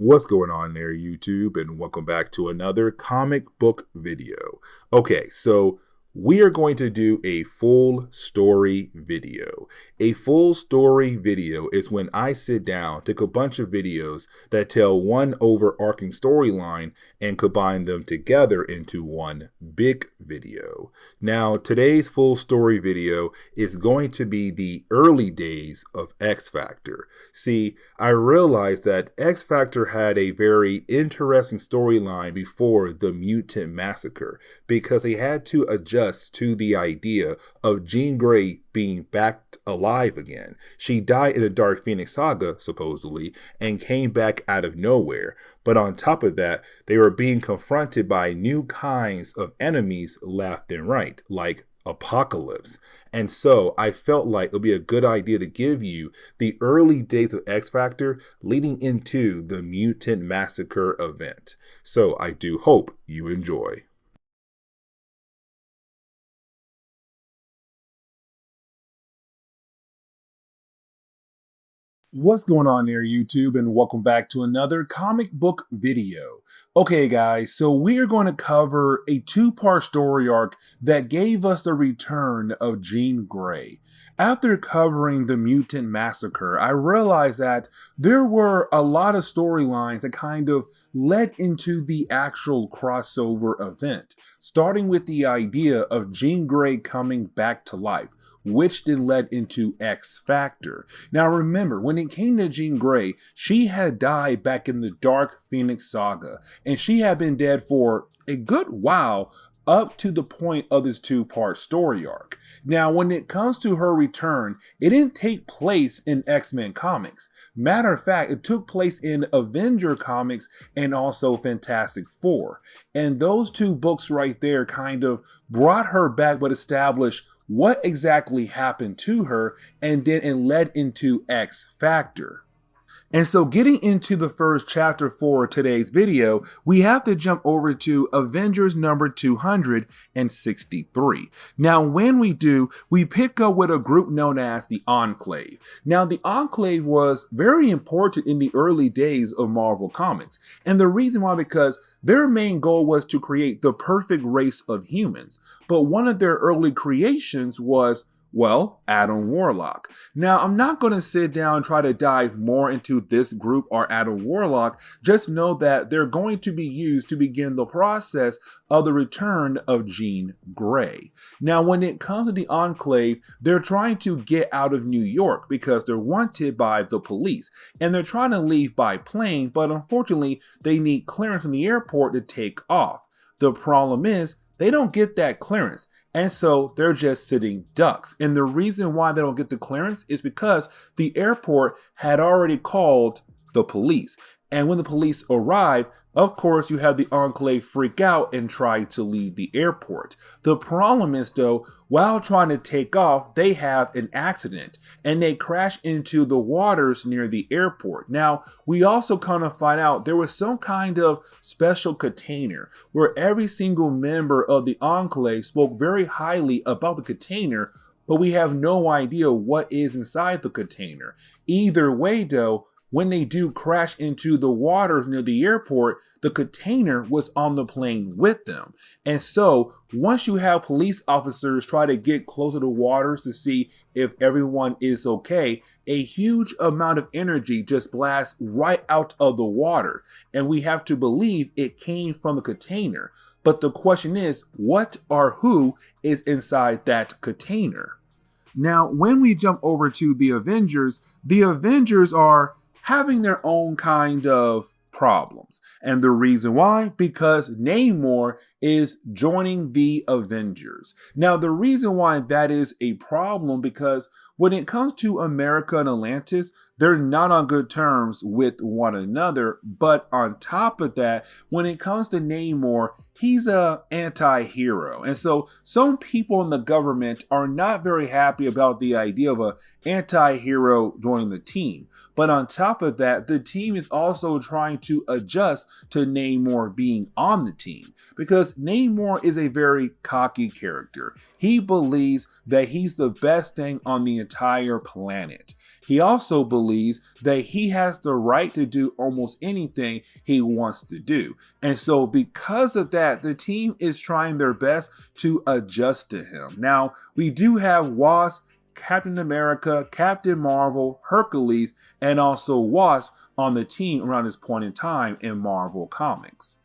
What's going on there, YouTube, and welcome back to another comic book video. Okay, so we are going to do a full story video. A full story video is when I sit down, take a bunch of videos that tell one overarching storyline and combine them together into one big video. Now, today's full story video is going to be the early days of X Factor. See, I realized that X Factor had a very interesting storyline before the Mutant Massacre because they had to adjust to the idea of Jean Grey being back alive again. She died in the Dark Phoenix saga, supposedly, and came back out of nowhere. But on top of that, they were being confronted by new kinds of enemies left and right, like Apocalypse. And so I felt like it would be a good idea to give you the early days of X Factor leading into the Mutant Massacre event. So I do hope you enjoy. What's going on there, YouTube, and welcome back to another comic book video. Okay, guys, so we are going to cover a two-part story arc that gave us the return of Jean Grey. After covering the Mutant Massacre, I realized that there were a lot of storylines that kind of led into the actual crossover event, starting with the idea of Jean Grey coming back to life, which then led into X Factor. Now remember, when it came to Jean Grey, she had died back in the Dark Phoenix saga, and she had been dead for a good while up to the point of this two-part story arc. Now, when it comes to her return, it didn't take place in X-Men comics. Matter of fact, it took place in Avengers comics and also Fantastic Four. And those two books right there kind of brought her back but established what exactly happened to her, and then it led into X Factor. And so getting into the first chapter for today's video, we have to jump over to Avengers number 263. Now, when we do, we pick up with a group known as the Enclave. Now, the Enclave was very important in the early days of Marvel Comics. And the reason why, because their main goal was to create the perfect race of humans. But one of their early creations was, well, Adam Warlock. Now, I'm not going to sit down and try to dive more into this group or Adam Warlock. Just know that they're going to be used to begin the process of the return of Jean Grey. Now, when it comes to the Enclave, they're trying to get out of New York because they're wanted by the police. And they're trying to leave by plane, but unfortunately, they need clearance from the airport to take off. The problem is, they don't get that clearance, and so they're just sitting ducks. And the reason why they don't get the clearance is because the airport had already called the police. And when the police arrive, of course, you have the Enclave freak out and try to leave the airport. The problem is, though, while trying to take off, they have an accident and they crash into the waters near the airport. Now, we also kind of find out there was some kind of special container where every single member of the Enclave spoke very highly about the container, but we have no idea what is inside the container. Either way, though, when they do crash into the waters near the airport, the container was on the plane with them. And so once you have police officers try to get close to the waters to see if everyone is okay, a huge amount of energy just blasts right out of the water. And we have to believe it came from the container. But the question is, what or who is inside that container? Now, when we jump over to the Avengers are having their own kind of problems. And the reason why? Because Namor is joining the Avengers. Now, the reason why that is a problem, because when it comes to America and Atlantis, they're not on good terms with one another. But on top of that, when it comes to Namor, he's an anti-hero. And so some people in the government are not very happy about the idea of an anti-hero joining the team. But on top of that, the team is also trying to adjust to Namor being on the team, because Namor is a very cocky character. He believes that he's the best thing on the entire planet. he also believes that he has the right to do almost anything he wants to do. And so because of that, the team is trying their best to adjust to him. Now, we do have Wasp, Captain America, Captain Marvel, Hercules, and also Wasp on the team around this point in time in Marvel Comics.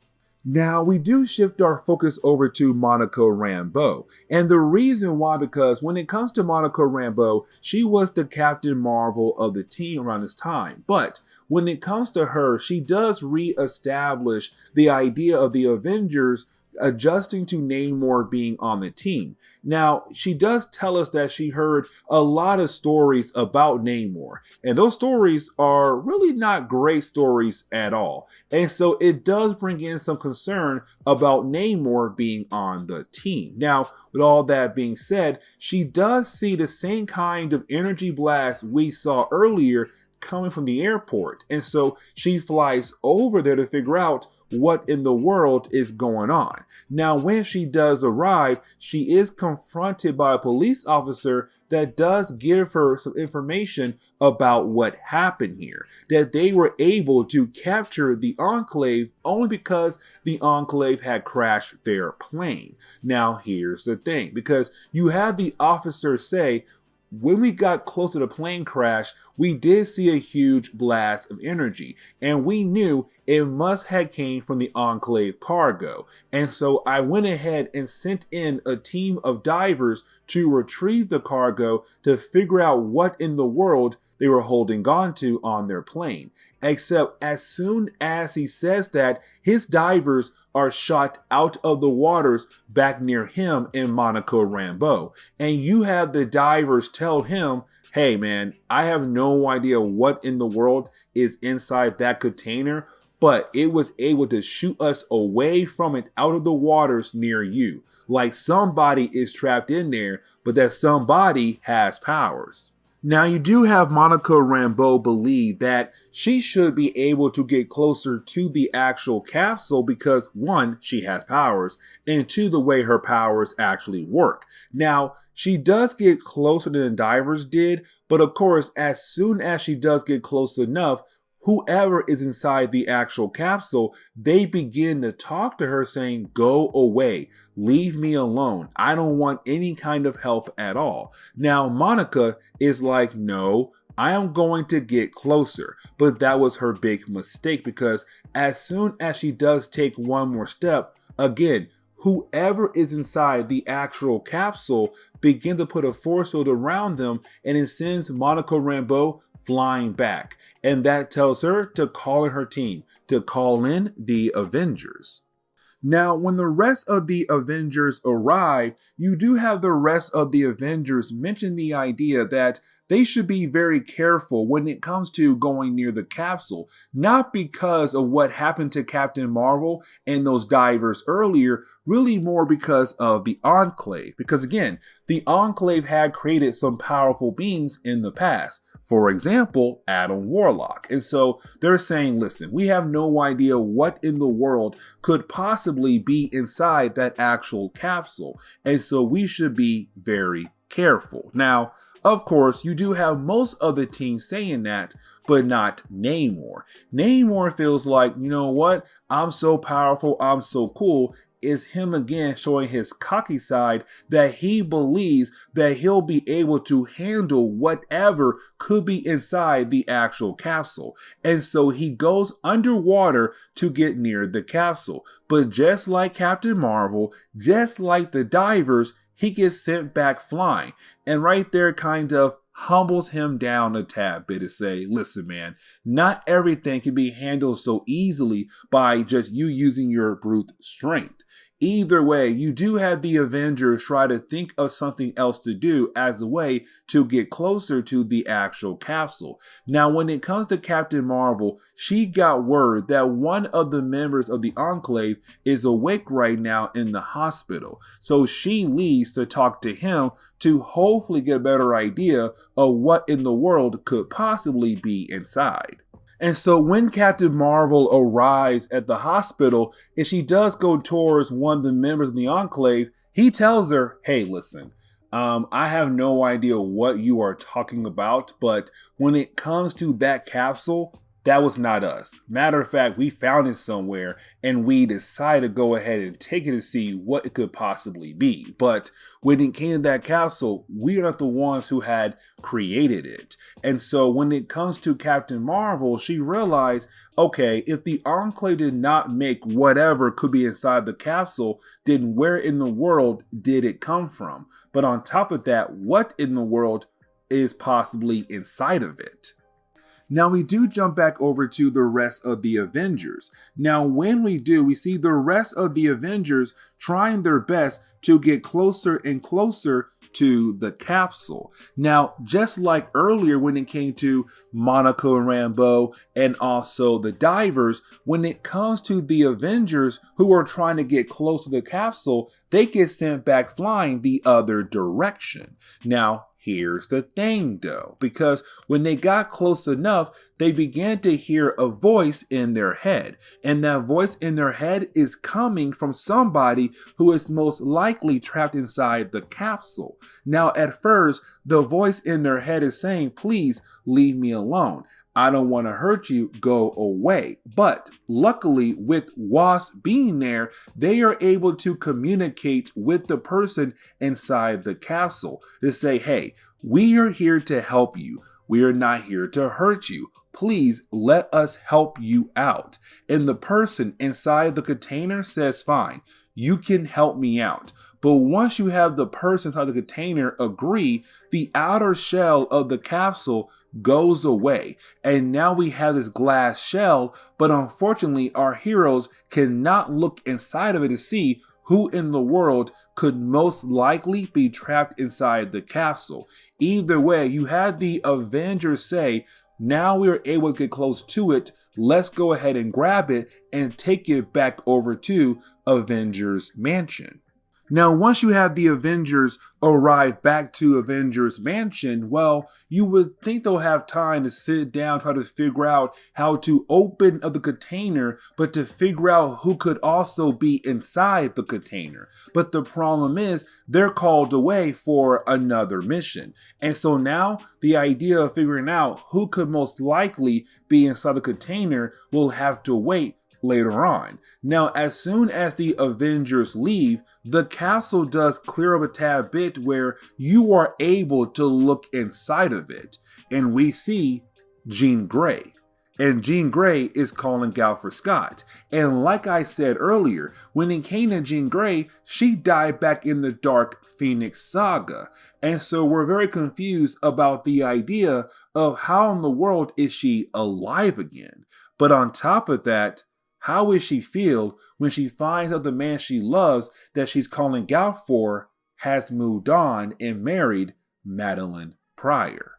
Now, we do shift our focus over to Monica Rambeau. And the reason why, because when it comes to Monica Rambeau, she was the Captain Marvel of the team around this time. But when it comes to her, she does reestablish the idea of the Avengers adjusting to Namor being on the team. Now, she does tell us that she heard a lot of stories about Namor, and those stories are really not great stories at all. And so it does bring in some concern about Namor being on the team. Now, with all that being said, she does see the same kind of energy blast we saw earlier coming from the airport. And so she flies over there to figure out what in the world is going on. Now, when she does arrive, she is confronted by a police officer that does give her some information about what happened here, that they were able to capture the Enclave only because the Enclave had crashed their plane. Now, here's the thing, because you have the officer say, when we got close to the plane crash, we did see a huge blast of energy, and we knew it must have came from the Enclave cargo. And so I went ahead and sent in a team of divers to retrieve the cargo to figure out what in the world they were holding on to on their plane. Except as soon as he says that, his divers are shot out of the waters back near him and Monica Rambeau. And you have the divers tell him, hey man, I have no idea what in the world is inside that container, but it was able to shoot us away from it out of the waters near you. Like somebody is trapped in there, but that somebody has powers. Now, you do have Monica Rambeau believe that she should be able to get closer to the actual capsule because, one, she has powers, and two, the way her powers actually work. Now, she does get closer than the divers did, but of course, as soon as she does get close enough, whoever is inside the actual capsule, they begin to talk to her saying, go away, leave me alone. I don't want any kind of help at all. Now, Monica is like, no, I am going to get closer. But that was her big mistake, because as soon as she does take one more step, again, whoever is inside the actual capsule begin to put a force field around them, and it sends Monica Rambeau flying back. And that tells her to call in her team, to call in the Avengers. Now, when the rest of the Avengers arrive, you do have the rest of the Avengers mention the idea that they should be very careful when it comes to going near the capsule, not because of what happened to Captain Marvel and those divers earlier, really more because of the Enclave. Because again, the Enclave had created some powerful beings in the past. For example, Adam Warlock. And so they're saying, listen, we have no idea what in the world could possibly be inside that actual capsule. And so we should be very careful. Now, of course, you do have most of the team saying that, but not Namor. Namor feels like, you know what? I'm so powerful. I'm so cool. Is him again showing his cocky side that he believes that he'll be able to handle whatever could be inside the actual capsule. And so he goes underwater to get near the capsule. But just like Captain Marvel, just like the divers, he gets sent back flying. And right there kind of humbles him down a tad bit to say, listen man, not everything can be handled so easily by just you using your brute strength. Either way, you do have the Avengers try to think of something else to do as a way to get closer to the actual capsule. Now, when it comes to Captain Marvel, she got word that one of the members of the Enclave is awake right now in the hospital. So she leaves to talk to him to hopefully get a better idea of what in the world could possibly be inside. And so when Captain Marvel arrives at the hospital and she does go towards one of the members of the Enclave, he tells her, hey, listen, I have no idea what you are talking about, but when it comes to that capsule, that was not us. Matter of fact, we found it somewhere and we decided to go ahead and take it to see what it could possibly be. But when it came to that capsule, we are not the ones who had created it. And so when it comes to Captain Marvel, she realized, okay, if the Enclave did not make whatever could be inside the capsule, then where in the world did it come from? But on top of that, what in the world is possibly inside of it? Now we do jump back over to the rest of the Avengers. Now when we do, we see the rest of the Avengers trying their best to get closer and closer to the capsule. Now, just like earlier when it came to Monica and Rambeau and also the divers, when it comes to the Avengers who are trying to get close to the capsule, they get sent back flying the other direction. Now, here's the thing though, because when they got close enough, they began to hear a voice in their head. And that voice in their head is coming from somebody who is most likely trapped inside the capsule. Now, at first, the voice in their head is saying, please leave me alone. I don't want to hurt you, go away. But luckily, with Wasp being there, they are able to communicate with the person inside the capsule to say, hey, we are here to help you. We are not here to hurt you. Please let us help you out. And the person inside the container says, fine, you can help me out. But once you have the person inside the container agree, the outer shell of the capsule goes away. And now we have this glass shell, but unfortunately our heroes cannot look inside of it to see who in the world could most likely be trapped inside the capsule. Either way, you had the Avengers say, now we are able to get close to it. Let's go ahead and grab it and take it back over to Avengers Mansion. Now, once you have the Avengers arrive back to Avengers Mansion, well, you would think they'll have time to sit down, try to figure out how to open up the container, but to figure out who could also be inside the container. But the problem is they're called away for another mission. And so now the idea of figuring out who could most likely be inside the container will have to wait later on. Now, as soon as the Avengers leave, the capsule does clear up a tad bit where you are able to look inside of it. And we see Jean Grey. And Jean Grey is calling out for Scott. And like I said earlier, when it came to Jean Grey, she died back in the Dark Phoenix saga. And so we're very confused about the idea of how in the world is she alive again. But on top of that, how will she feel when she finds out the man she loves that she's calling out for has moved on and married Madeline Pryor?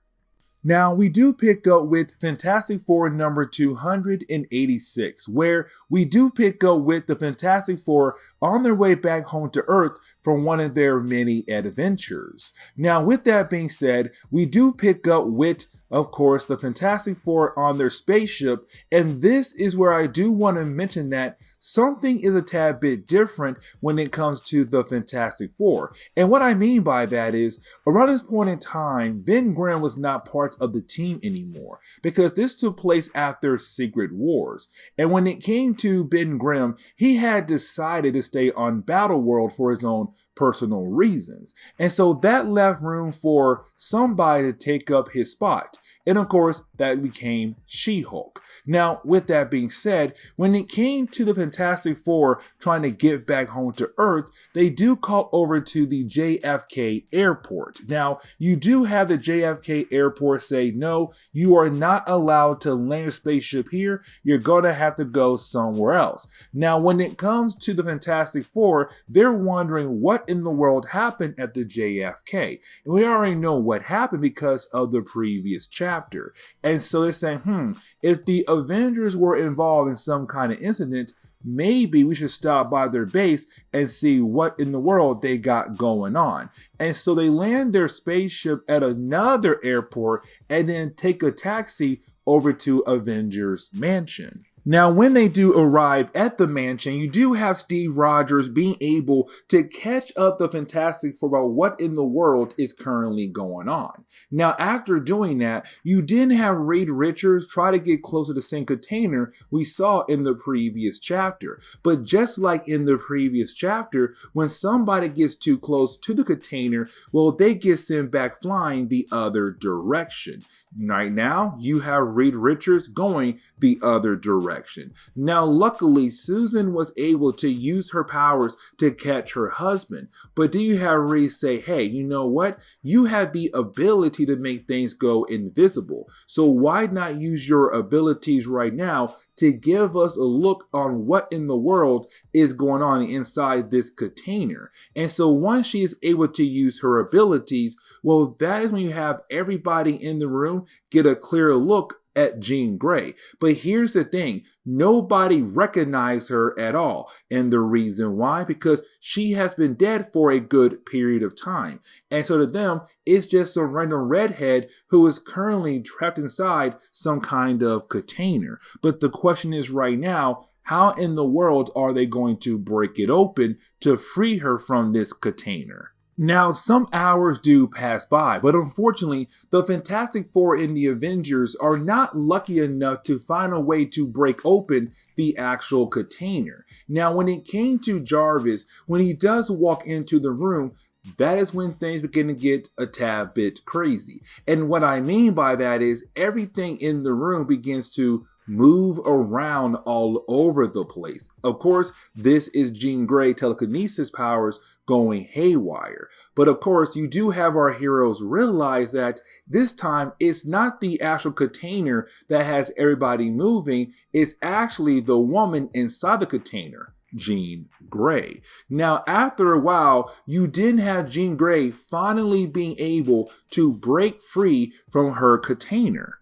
Now, we do pick up with Fantastic Four number 286, where we do pick up with the Fantastic Four on their way back home to Earth from one of their many adventures. Now, with that being said, we do pick up with, of course, the Fantastic Four on their spaceship, and this is where I do want to mention that something is a tad bit different when it comes to the Fantastic Four. And what I mean by that is, around this point in time, Ben Grimm was not part of the team anymore, because this took place after Secret Wars. And when it came to Ben Grimm, he had decided to stay on Battleworld for his own personal reasons. And so that left room for somebody to take up his spot. And of course, that became She-Hulk. Now, with that being said, when it came to the Fantastic Four trying to get back home to Earth, they do call over to the JFK airport. Now, you do have the JFK airport say, no, you are not allowed to land your spaceship here. You're going to have to go somewhere else. Now, when it comes to the Fantastic Four, they're wondering what in the world happened at the JFK. And we already know what happened because of the previous chapter. And so they're saying, if the Avengers were involved in some kind of incident, maybe we should stop by their base and see what in the world they got going on. And so they land their spaceship at another airport and then take a taxi over to Avengers Mansion. Now, when they do arrive at the mansion, you do have Steve Rogers being able to catch up the Fantastic Four about what in the world is currently going on. Now, after doing that, you did have Reed Richards try to get closer to the same container we saw in the previous chapter. But just like in the previous chapter, when somebody gets too close to the container, well, they get sent back flying the other direction. Right now, you have Reed Richards going the other direction. Now, luckily, Susan was able to use her powers to catch her husband. But do you have Reed say, hey, you know what? You have the ability to make things go invisible. So why not use your abilities right now to give us a look on what in the world is going on inside this container? And so once she is able to use her abilities, well, that is when you have everybody in the room get a clear look at Jean Grey. But here's the thing, nobody recognized her at all. And the reason why, because she has been dead for a good period of time. And so to them, it's just some random redhead who is currently trapped inside some kind of container. But the question is right now, how in the world are they going to break it open to free her from this container? Now, some hours do pass by, but unfortunately, the Fantastic Four and the Avengers are not lucky enough to find a way to break open the actual container. Now, when it came to Jarvis, when he does walk into the room, that is when things begin to get a tad bit crazy. And what I mean by that is everything in the room begins to move around all over the place. Of course, this is Jean Grey telekinesis powers going haywire. But of course, you do have our heroes realize that this time it's not the actual container that has everybody moving, it's actually the woman inside the container, Jean Grey. Now, after a while, you did have Jean Grey finally being able to break free from her container.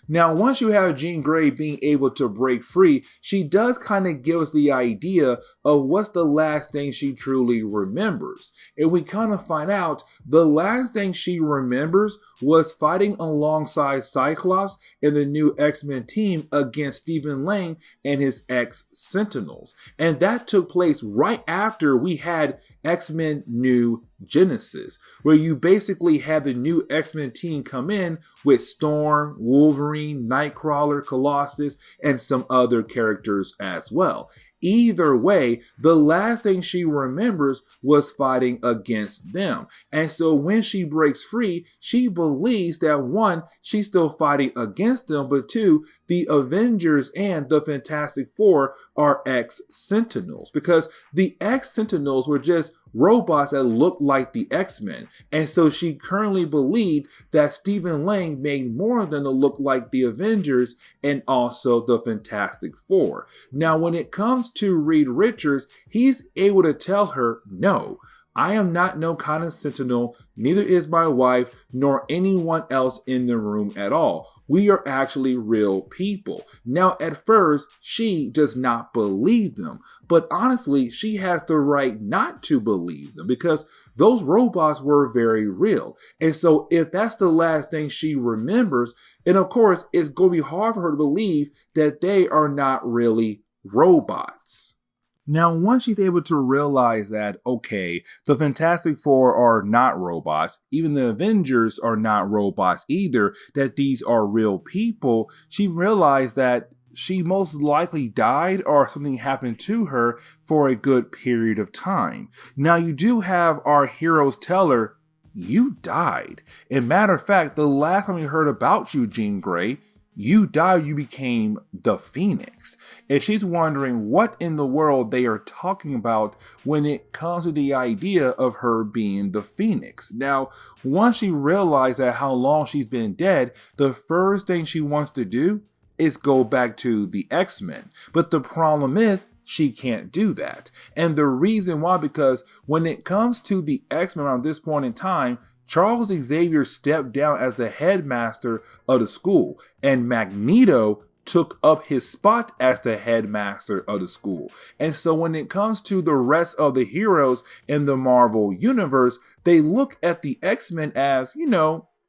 Now, once you have Jean Grey being able to break free, she does kind of give us the idea of what's the last thing she truly remembers. And we kind of find out the last thing she remembers was fighting alongside Cyclops and the new X-Men team against Stephen Lang and his X-Sentinels. And that took place right after we had X-Men New Genesis, where you basically had the new X-Men team come in with Storm, Wolverine, Nightcrawler, Colossus, and some other characters as well. Either way, the last thing she remembers was fighting against them. And so when she breaks free, she believes that one, she's still fighting against them, but two, the Avengers and the Fantastic Four are X-Sentinels, because the X-Sentinels were just robots that looked like the X-Men. And so she currently believed that Stephen Lang made more of them to look like the Avengers and also the Fantastic Four. Now, when it comes to Reed Richards, he's able to tell her, no, I am not no kind of sentinel, neither is my wife, nor anyone else in the room at all. We are actually real people. Now, at first, she does not believe them, but honestly, she has the right not to believe them because those robots were very real. And so if that's the last thing she remembers, and of course, it's going to be hard for her to believe that they are not really robots. Now, once she's able to realize that, okay, the Fantastic Four are not robots, even the Avengers are not robots either, that these are real people, she realized that she most likely died or something happened to her for a good period of time. Now, you do have our heroes tell her, you died. And matter of fact, the last time we heard about you, Jean Grey, you died, you became the Phoenix. And she's wondering what in the world they are talking about when it comes to the idea of her being the Phoenix. Now, once she realized that how long she's been dead, the first thing she wants to do is go back to the X-Men. But the problem is, she can't do that. And the reason why, because when it comes to the X-Men around this point in time, Charles Xavier stepped down as the headmaster of the school, and Magneto took up his spot as the headmaster of the school. And so when it comes to the rest of the heroes in the Marvel Universe, they look at the X-Men as,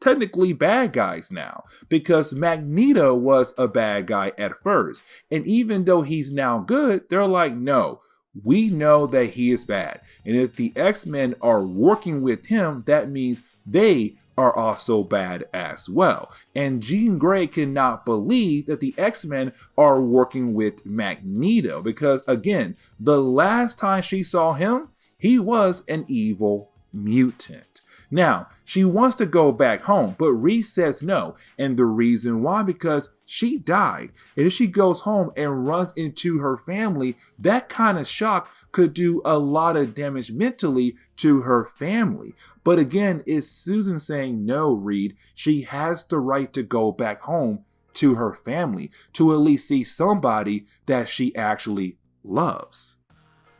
technically bad guys now, because Magneto was a bad guy at first. And even though he's now good, they're like, no, we know that he is bad. And if the X-Men are working with him, that means they are also bad as well. And Jean Grey cannot believe that the X-Men are working with Magneto, because again, the last time she saw him, he was an evil mutant. Now, she wants to go back home, but Reed says no. And the reason why, because she died. And if she goes home and runs into her family, that kind of shock could do a lot of damage mentally to her family. But again, it's Susan saying, no, Reed, she has the right to go back home to her family, to at least see somebody that she actually loves.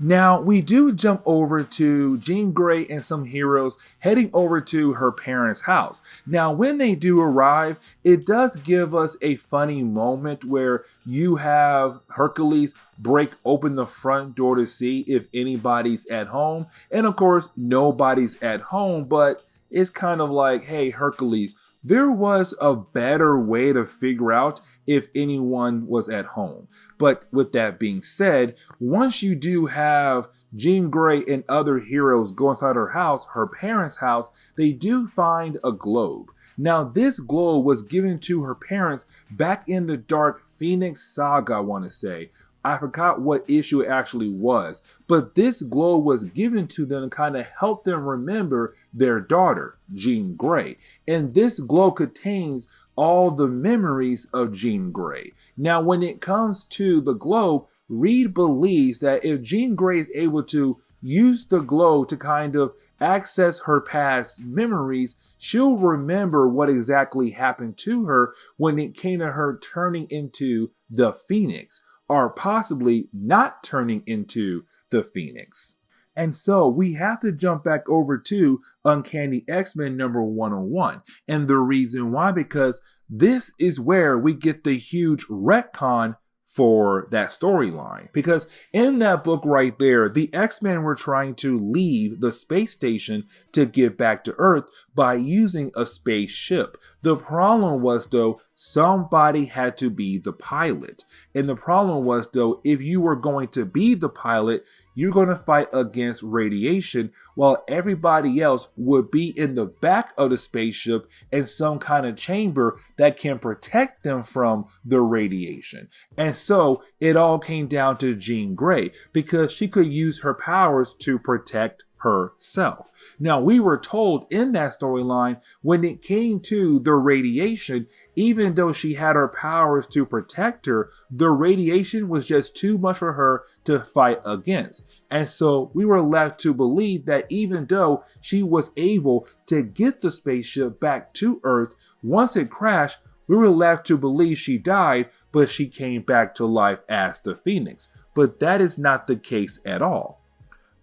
Now, we do jump over to Jean Grey and some heroes heading over to her parents' house. Now, when they do arrive, it does give us a funny moment where you have Hercules break open the front door to see if anybody's at home. And of course, nobody's at home, but it's kind of like, hey, Hercules, there was a better way to figure out if anyone was at home. But with that being said, once you do have Jean Grey and other heroes go inside her house, her parents' house, they do find a globe. Now, this globe was given to her parents back in the Dark Phoenix saga, I want to say. I forgot what issue it actually was, but this globe was given to them to kind of help them remember their daughter, Jean Grey. And this globe contains all the memories of Jean Grey. Now, when it comes to the globe, Reed believes that if Jean Grey is able to use the globe to kind of access her past memories, she'll remember what exactly happened to her when it came to her turning into the Phoenix, or possibly not turning into the Phoenix. And so we have to jump back over to Uncanny X-Men number 101. And the reason why, because this is where we get the huge retcon for that storyline. Because in that book right there, the X-Men were trying to leave the space station to get back to Earth by using a spaceship. The problem was, though, somebody had to be the pilot. And the problem was, though, if you were going to be the pilot, you're going to fight against radiation, while everybody else would be in the back of the spaceship in some kind of chamber that can protect them from the radiation. And so it all came down to Jean Grey, because she could use her powers to protect herself. Now, we were told in that storyline, when it came to the radiation, even though she had her powers to protect her, the radiation was just too much for her to fight against. And so we were left to believe that even though she was able to get the spaceship back to Earth, once it crashed, we were left to believe she died, but she came back to life as the Phoenix. But that is not the case at all,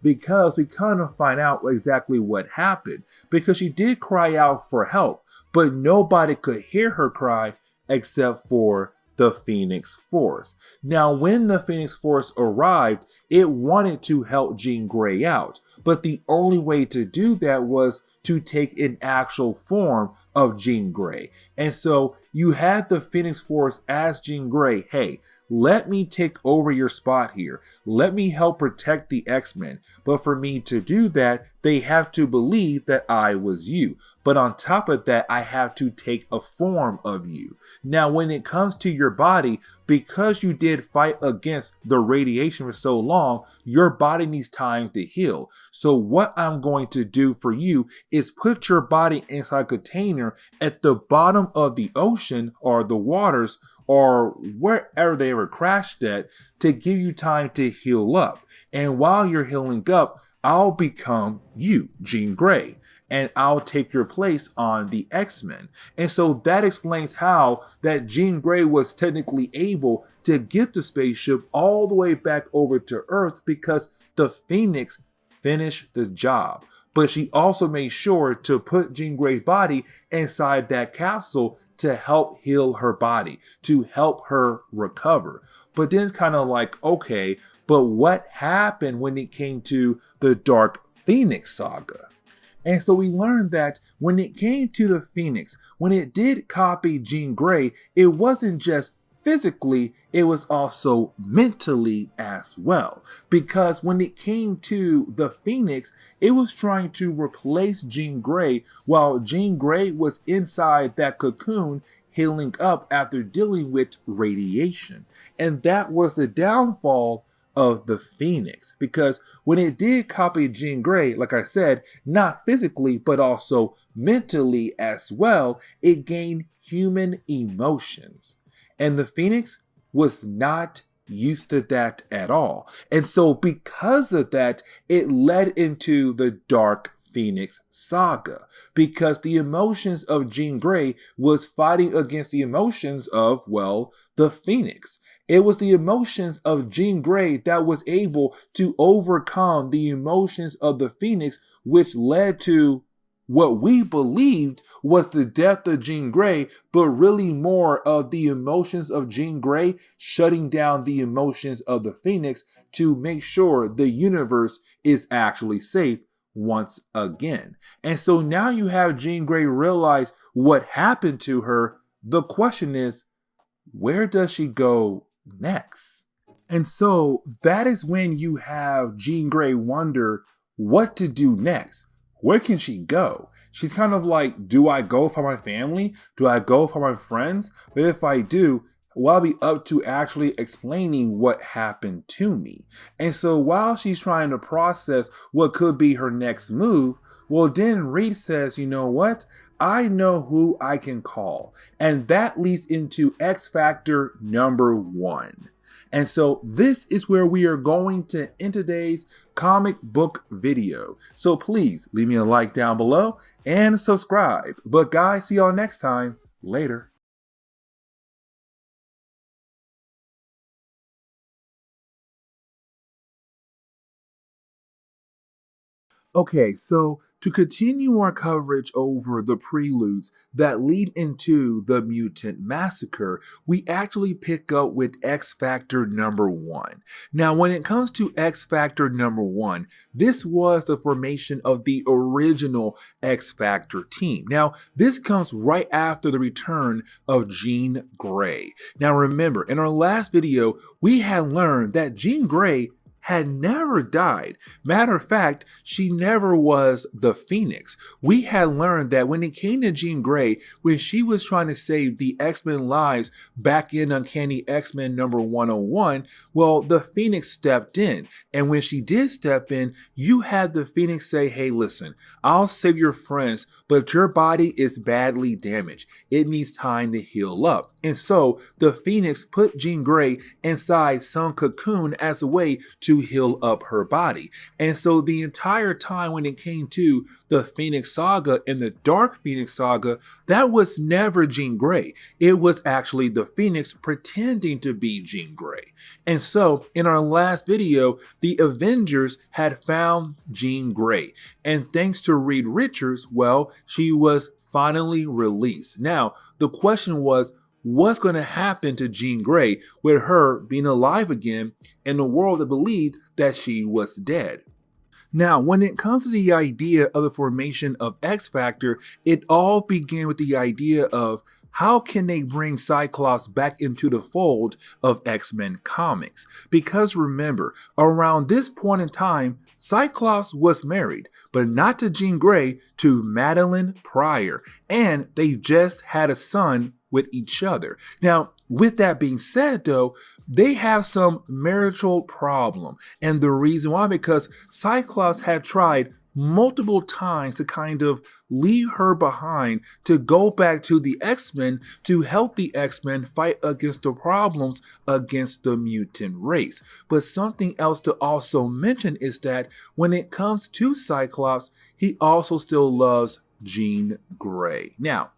because we kind of find out exactly what happened. Because she did cry out for help, but nobody could hear her cry except for the Phoenix Force. Now, when the Phoenix Force arrived, it wanted to help Jean Grey out, but the only way to do that was to take an actual form of Jean Grey. And so you had the Phoenix Force ask Jean Grey, hey, let me take over your spot here. Let me help protect the X-Men. But for me to do that, they have to believe that I was you. But on top of that, I have to take a form of you. Now, when it comes to your body, because you did fight against the radiation for so long, your body needs time to heal. So what I'm going to do for you is put your body inside a container at the bottom of the ocean or the waters, or wherever they were crashed at, to give you time to heal up. And while you're healing up, I'll become you, Jean Grey, and I'll take your place on the X-Men. And so that explains how that Jean Grey was technically able to get the spaceship all the way back over to Earth, because the Phoenix finished the job. But she also made sure to put Jean Grey's body inside that capsule to help heal her body, to help her recover. But then it's kind of like, okay, but what happened when it came to the Dark Phoenix saga? And so we learned that when it came to the Phoenix, when it did copy Jean Grey, it wasn't just physically, it was also mentally as well. Because when it came to the Phoenix, it was trying to replace Jean Grey while Jean Grey was inside that cocoon healing up after dealing with radiation. And that was the downfall of the Phoenix, because when it did copy Jean Grey, like I said, not physically but also mentally as well, it gained human emotions. And the Phoenix was not used to that at all. And so because of that, it led into the Dark Phoenix saga, because the emotions of Jean Grey was fighting against the emotions of, well, the Phoenix. It was the emotions of Jean Grey that was able to overcome the emotions of the Phoenix, which led to what we believed was the death of Jean Grey, but really more of the emotions of Jean Grey shutting down the emotions of the Phoenix to make sure the universe is actually safe once again. And so now you have Jean Grey realize what happened to her. The question is, where does she go next? And so that is when you have Jean Grey wonder what to do next. Where can she go? She's kind of like, do I go for my family? Do I go for my friends? But if I do, well, I'll be up to actually explaining what happened to me. And so while she's trying to process what could be her next move, well, then Reed says, you know what? I know who I can call. And that leads into X Factor number 1. And so this is where we are going to end today's comic book video. So please leave me a like down below and subscribe. But guys, see y'all next time. Later. Okay, so to continue our coverage over the preludes that lead into the Mutant Massacre, we actually pick up with X Factor number 1. Now, when it comes to X Factor number 1, this was the formation of the original X Factor team. Now, this comes right after the return of Jean Grey. Now, remember, in our last video, we had learned that Jean Grey had never died. Matter of fact, she never was the Phoenix. We had learned that when it came to Jean Grey, when she was trying to save the X-Men lives back in Uncanny X-Men number 101, well, the Phoenix stepped in. And when she did step in, you had the Phoenix say, hey, listen, I'll save your friends, but your body is badly damaged. It needs time to heal up. And so the Phoenix put Jean Grey inside some cocoon as a way to heal up her body. And so the entire time when it came to the Phoenix Saga and the Dark Phoenix Saga, that was never Jean Grey. It was actually the Phoenix pretending to be Jean Grey. And so in our last video, the Avengers had found Jean Grey. And thanks to Reed Richards, well, she was finally released. Now, the question was, what's going to happen to Jean Grey with her being alive again in a world that believed that she was dead? Now, when it comes to the idea of the formation of X Factor, it all began with the idea of how can they bring Cyclops back into the fold of X-Men comics? Because remember, around this point in time, Cyclops was married, but not to Jean Grey, to Madeline Pryor, and they just had a son with each other. Now, with that being said though, they have some marital problem. And the reason why, because Cyclops had tried multiple times to kind of leave her behind to go back to the X-Men to help the X-Men fight against the problems against the mutant race. But something else to also mention is that when it comes to Cyclops, he also still loves Jean Grey. Now,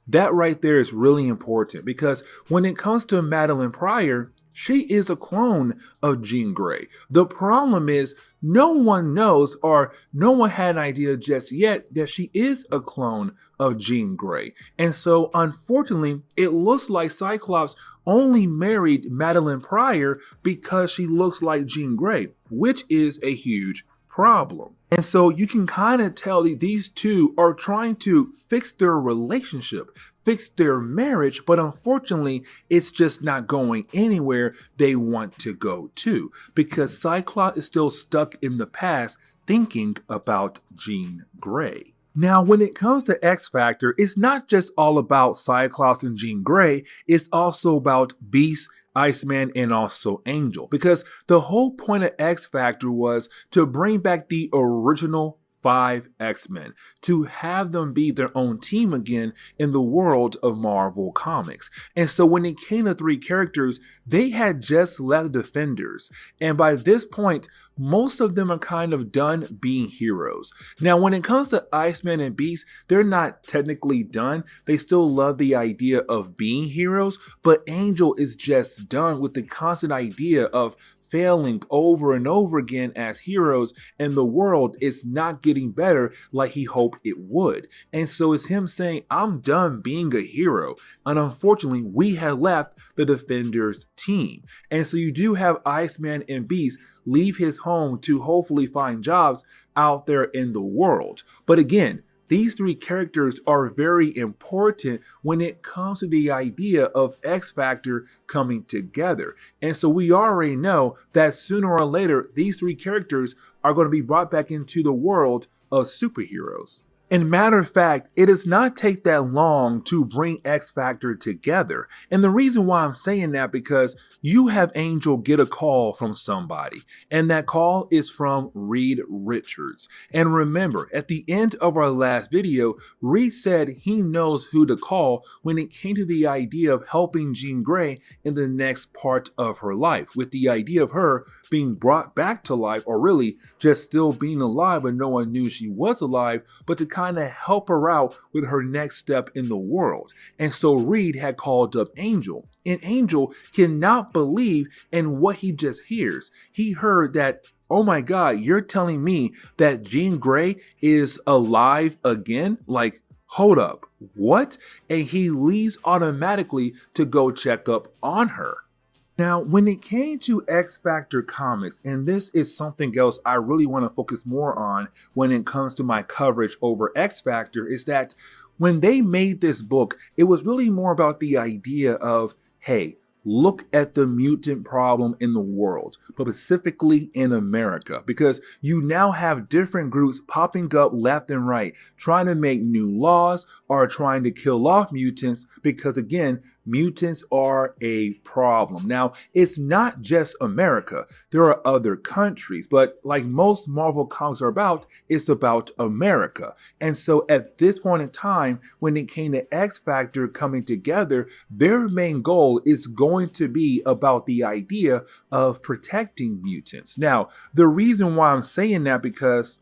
that right there is really important because when it comes to Madeline Pryor, she is a clone of Jean Grey. The problem is no one knows, or no one had an idea just yet, that she is a clone of Jean Grey. And so unfortunately, it looks like Cyclops only married Madeline Pryor because she looks like Jean Grey, which is a huge problem. And so you can kind of tell that these two are trying to fix their relationship, fix their marriage, but unfortunately, it's just not going anywhere they want to go to, because Cyclops is still stuck in the past thinking about Jean Grey. Now, when it comes to X Factor, it's not just all about Cyclops and Jean Grey, it's also about Beast, Iceman, and also Angel, because the whole point of X Factor was to bring back the original 5 X-Men, to have them be their own team again in the world of Marvel Comics. And so when it came to 3 characters, they had just left Defenders, and by this point, most of them are kind of done being heroes. Now, when it comes to Iceman and Beast, they're not technically done. They still love the idea of being heroes, but Angel is just done with the constant idea of failing over and over again as heroes, and the world is not getting better like he hoped it would. And so it's him saying, I'm done being a hero. And unfortunately, we had left the Defenders team. And so you do have Iceman and Beast leave his home to hopefully find jobs out there in the world. But again, these 3 characters are very important when it comes to the idea of X Factor coming together. And so we already know that sooner or later, these 3 characters are going to be brought back into the world of superheroes. And matter of fact, it does not take that long to bring X Factor together. And the reason why I'm saying that, because you have Angel get a call from somebody, and that call is from Reed Richards. And remember, at the end of our last video, Reed said he knows who to call when it came to the idea of helping Jean Grey in the next part of her life, with the idea of her being brought back to life, or really just still being alive and no one knew she was alive, but to kind of help her out with her next step in the world. And so Reed had called up Angel, and Angel cannot believe in what he just hears. He heard that, oh my God, you're telling me that Jean Grey is alive again? Like, hold up, what? And he leaves automatically to go check up on her. Now, when it came to X Factor comics, and this is something else I really want to focus more on when it comes to my coverage over X Factor, is that when they made this book, it was really more about the idea of, hey, look at the mutant problem in the world, but specifically in America, because you now have different groups popping up left and right, trying to make new laws or trying to kill off mutants, because again, mutants are a problem. Now, it's not just America. There are other countries, but like most Marvel comics are about, it's about America. And so at this point in time, when it came to X Factor coming together, their main goal is going to be about the idea of protecting mutants. Now, the reason why I'm saying that because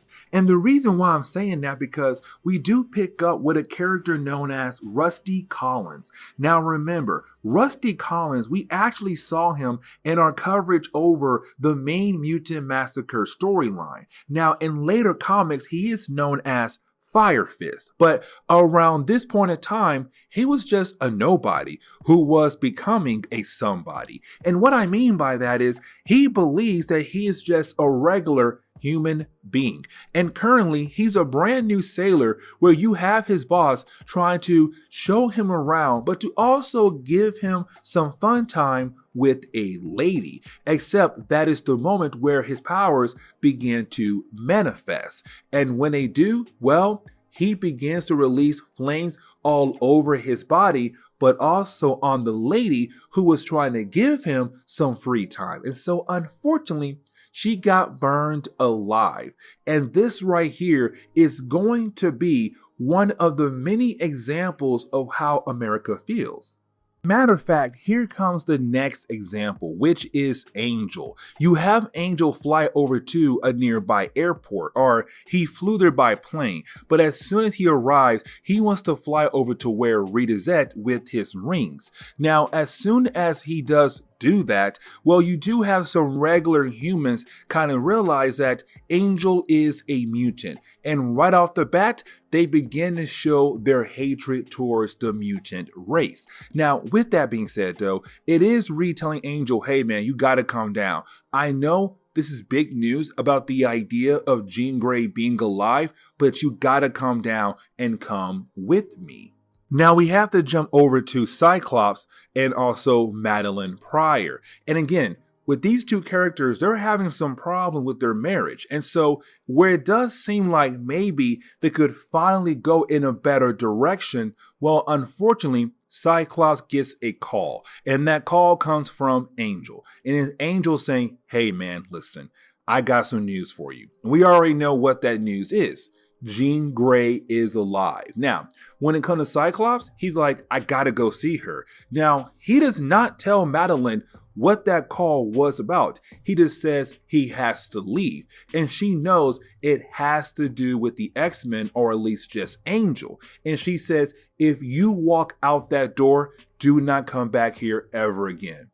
we do pick up with a character known as Rusty Collins. Now remember, Rusty Collins, we actually saw him in our coverage over the main Mutant Massacre storyline. Now in later comics, he is known as Firefist, but around this point in time, he was just a nobody who was becoming a somebody. And what I mean by that is he believes that he is just a regular human being. And currently, he's a brand new sailor where you have his boss trying to show him around, but to also give him some fun time with a lady. Except that is the moment where his powers begin to manifest. And when they do, well, he begins to release flames all over his body, but also on the lady who was trying to give him some free time. And so unfortunately, she got burned alive. And this right here is going to be one of the many examples of how America feels. Matter of fact, here comes the next example, which is Angel. You have Angel fly over to a nearby airport, or he flew there by plane, but as soon as he arrives, he wants to fly over to where Reed is at with his rings. Now, as soon as he does do that, well, you do have some regular humans kind of realize that Angel is a mutant. And right off the bat, they begin to show their hatred towards the mutant race. Now, with that being said, though, it is retelling Angel, hey man, you gotta calm down. I know this is big news about the idea of Jean Grey being alive, but you gotta calm down and come with me. Now we have to jump over to Cyclops and also Madeline Pryor. And again, with these two characters, they're having some problem with their marriage. And so where it does seem like maybe they could finally go in a better direction, well, unfortunately, Cyclops gets a call. And that call comes from Angel. And it's Angel saying, hey man, listen, I got some news for you. And we already know what that news is. Jean Grey is alive. Now, when it comes to Cyclops, he's like, I gotta go see her. Now, he does not tell Madeline what that call was about. He just says he has to leave. And she knows it has to do with the X-Men, or at least just Angel. And she says, if you walk out that door, do not come back here ever again.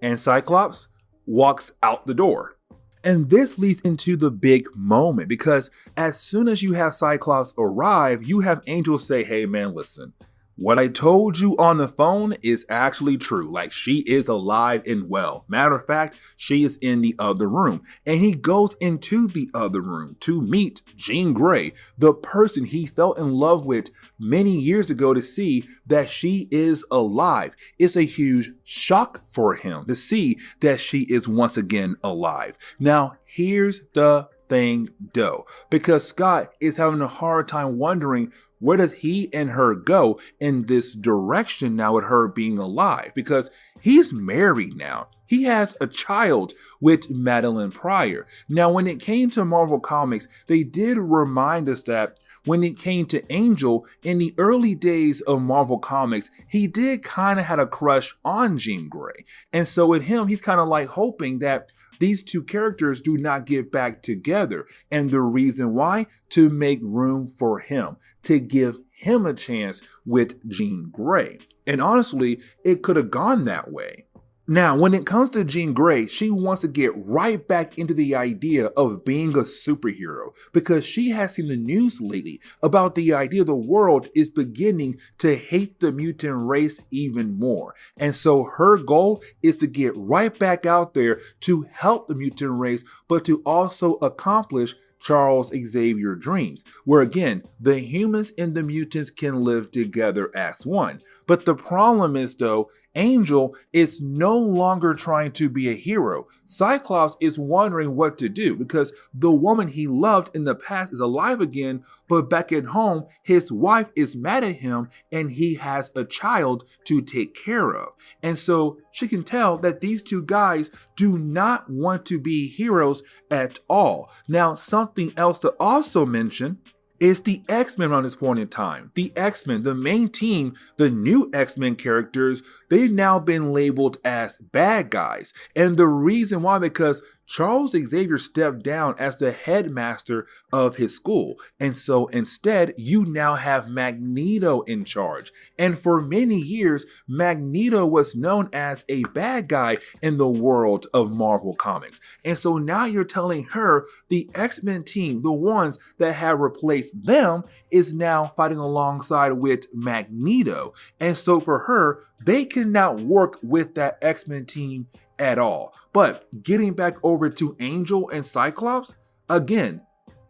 And Cyclops walks out the door. And this leads into the big moment, because as soon as you have Cyclops arrive, you have Angel say, hey man, listen, what I told you on the phone is actually true. Like, she is alive and well. Matter of fact, she is in the other room. And he goes into the other room to meet Jean Grey, the person he fell in love with many years ago, to see that she is alive. It's a huge shock for him to see that she is once again alive. Now, here's the thing though, because Scott is having a hard time wondering, where does he and her go in this direction now with her being alive? Because he's married now. He has a child with Madeline Pryor. Now, when it came to Marvel Comics, they did remind us that when it came to Angel, in the early days of Marvel Comics, he did kind of had a crush on Jean Grey. And so with him, he's kind of like hoping that these two characters do not get back together. And the reason why? To make room for him, to give him a chance with Jean Grey. And honestly, it could have gone that way. Now, when it comes to Jean Grey, she wants to get right back into the idea of being a superhero, because she has seen the news lately about the idea the world is beginning to hate the mutant race even more. And so her goal is to get right back out there to help the mutant race, but to also accomplish Charles Xavier's dreams, where again, the humans and the mutants can live together as one. But the problem is though, Angel is no longer trying to be a hero. Cyclops is wondering what to do, because the woman he loved in the past is alive again, but back at home, his wife is mad at him and he has a child to take care of. And so she can tell that these two guys do not want to be heroes at all. Now, something else to also mention is the X-Men around this point in time. The X-Men, the main team, the new X-Men characters, they've now been labeled as bad guys. And the reason why, because Charles Xavier stepped down as the headmaster of his school. And so instead, you now have Magneto in charge. And for many years, Magneto was known as a bad guy in the world of Marvel Comics. And so now you're telling her the X-Men team, the ones that have replaced them, is now fighting alongside with Magneto. And so for her, they cannot work with that X-Men team at all. But getting back over to Angel and Cyclops, again,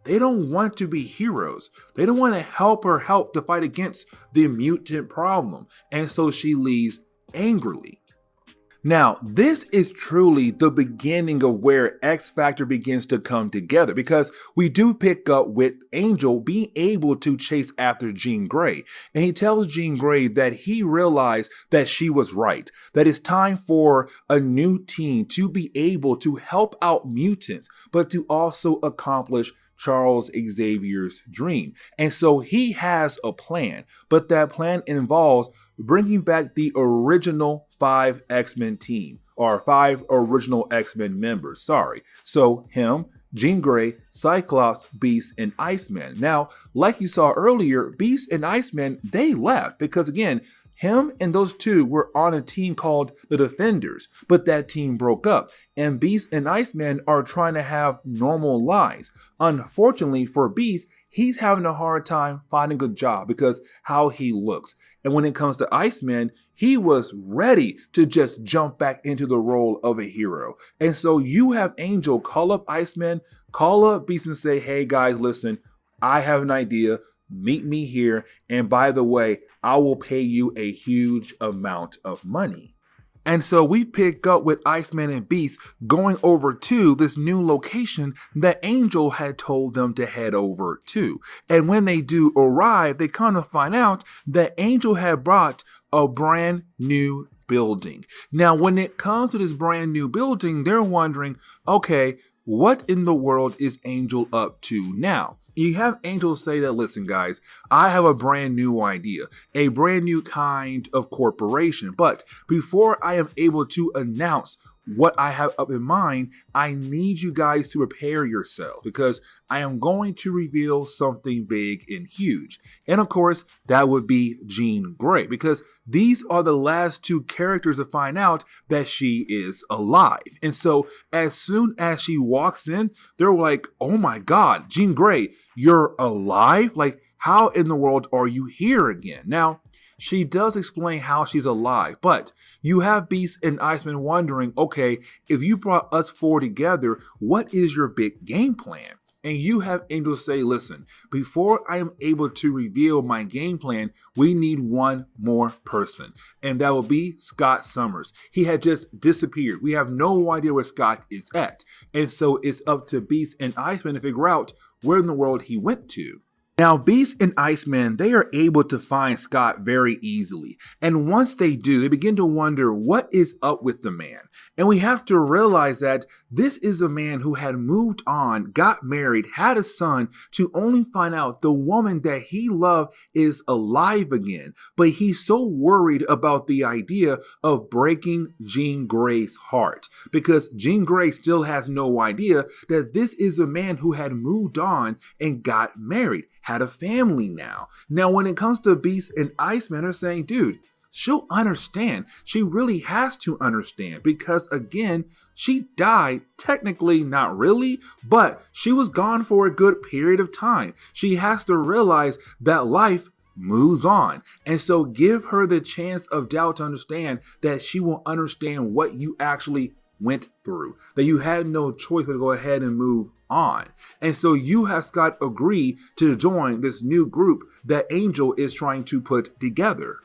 they don't want to be heroes. They don't want to help her help to fight against the mutant problem. And so she leaves angrily. Now, this is truly the beginning of where X Factor begins to come together, because we do pick up with Angel being able to chase after Jean Grey. And he tells Jean Grey that he realized that she was right, that it's time for a new team to be able to help out mutants, but to also accomplish Charles Xavier's dream. And so he has a plan, but that plan involves bringing back the original 5 X-Men team, or 5 original X-Men members, sorry. So him, Jean Grey, Cyclops, Beast, and Iceman. Now, like you saw earlier, Beast and Iceman, they left because again, Him and those two were on a team called the Defenders, but that team broke up, and Beast and Iceman are trying to have normal lives. Unfortunately for Beast, he's having a hard time finding a job because how he looks. And when it comes to Iceman, he was ready to just jump back into the role of a hero. And so you have Angel call up Iceman, call up Beast and say, hey guys, listen, I have an idea. Meet me here. And by the way, I will pay you a huge amount of money. And so we pick up with Iceman and Beast going over to this new location that Angel had told them to head over to. And when they do arrive, they kind of find out that Angel had brought a brand new building. Now, when it comes to this brand new building, they're wondering, okay, what in the world is Angel up to now? You have Angel say that, listen guys, I have a brand new idea, a brand new kind of corporation. But before I am able to announce what I have up in mind, I need you guys to prepare yourself because I am going to reveal something big and huge. And of course, that would be Jean Grey, because these are the last two characters to find out that she is alive. And so as soon as she walks in, they're like, oh my God, Jean Grey, you're alive? Like, how in the world are you here again? Now, she does explain how she's alive, but you have Beast and Iceman wondering, okay, if you brought us four together, what is your big game plan? And you have Angel say, listen, before I am able to reveal my game plan, we need one more person. And that will be Scott Summers. He had just disappeared. We have no idea where Scott is at. And so it's up to Beast and Iceman to figure out where in the world he went to. Now, Beast and Iceman, they are able to find Scott very easily. And once they do, they begin to wonder what is up with the man. And we have to realize that this is a man who had moved on, got married, had a son, to only find out the woman that he loved is alive again. But he's so worried about the idea of breaking Jean Grey's heart, because Jean Grey still has no idea that this is a man who had moved on and got married, had a family now. Now, when it comes to Beast and Iceman, are saying, dude, she'll understand. She really has to understand because, again, she died. Technically, not really, but she was gone for a good period of time. She has to realize that life moves on. And so give her the chance of doubt to understand that she will understand what you actually went through, that you had no choice but to go ahead and move on. And so you have Scott agree to join this new group that Angel is trying to put together.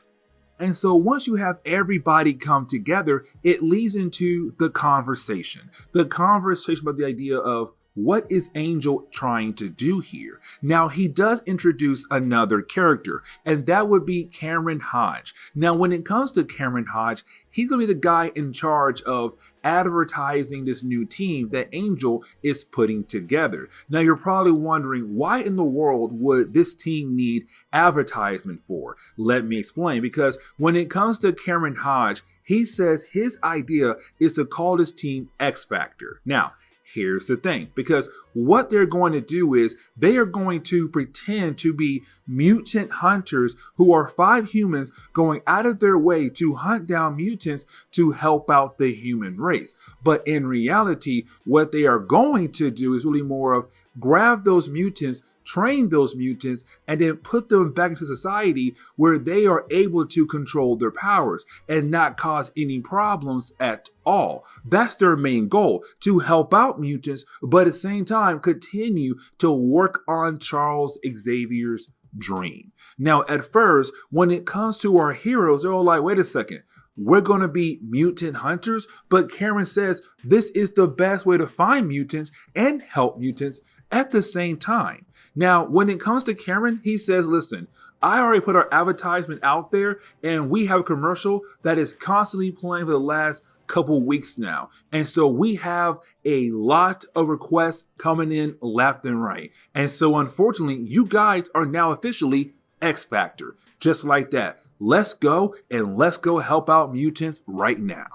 And so once you have everybody come together, it leads into the conversation about the idea of what is Angel trying to do here? Now, he does introduce another character, and that would be Cameron Hodge. Now, when it comes to Cameron Hodge, he's going to be the guy in charge of advertising this new team that Angel is putting together. Now, you're probably wondering, why in the world would this team need advertisement for? Let me explain, because when it comes to Cameron Hodge, he says his idea is to call this team X Factor. Now, here's the thing, because what they're going to do is they are going to pretend to be mutant hunters who are 5 humans going out of their way to hunt down mutants to help out the human race. But in reality, what they are going to do is really more of grab those mutants, train those mutants, and then put them back into society where they are able to control their powers and not cause any problems at all. That's their main goal, to help out mutants, but at the same time continue to work on Charles Xavier's dream. Now, at first, when it comes to our heroes, they're all like, wait a second, we're going to be mutant hunters, but Cameron says this is the best way to find mutants and help mutants at the same time. Now, when it comes to Cameron, he says, listen, I already put our advertisement out there and we have a commercial that is constantly playing for the last couple weeks now. And so we have a lot of requests coming in left and right. And so unfortunately, you guys are now officially X Factor. Just like that. Let's go and let's go help out mutants right now.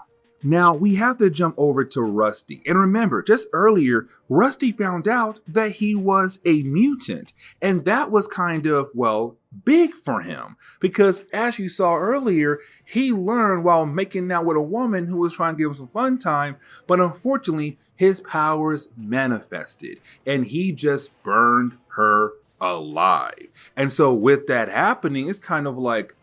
Now, we have to jump over to Rusty. And remember, just earlier, Rusty found out that he was a mutant. And that was kind of, well, big for him because, as you saw earlier, he learned while making out with a woman who was trying to give him some fun time, but unfortunately, his powers manifested and he just burned her alive. And so, with that happening, it's kind of like,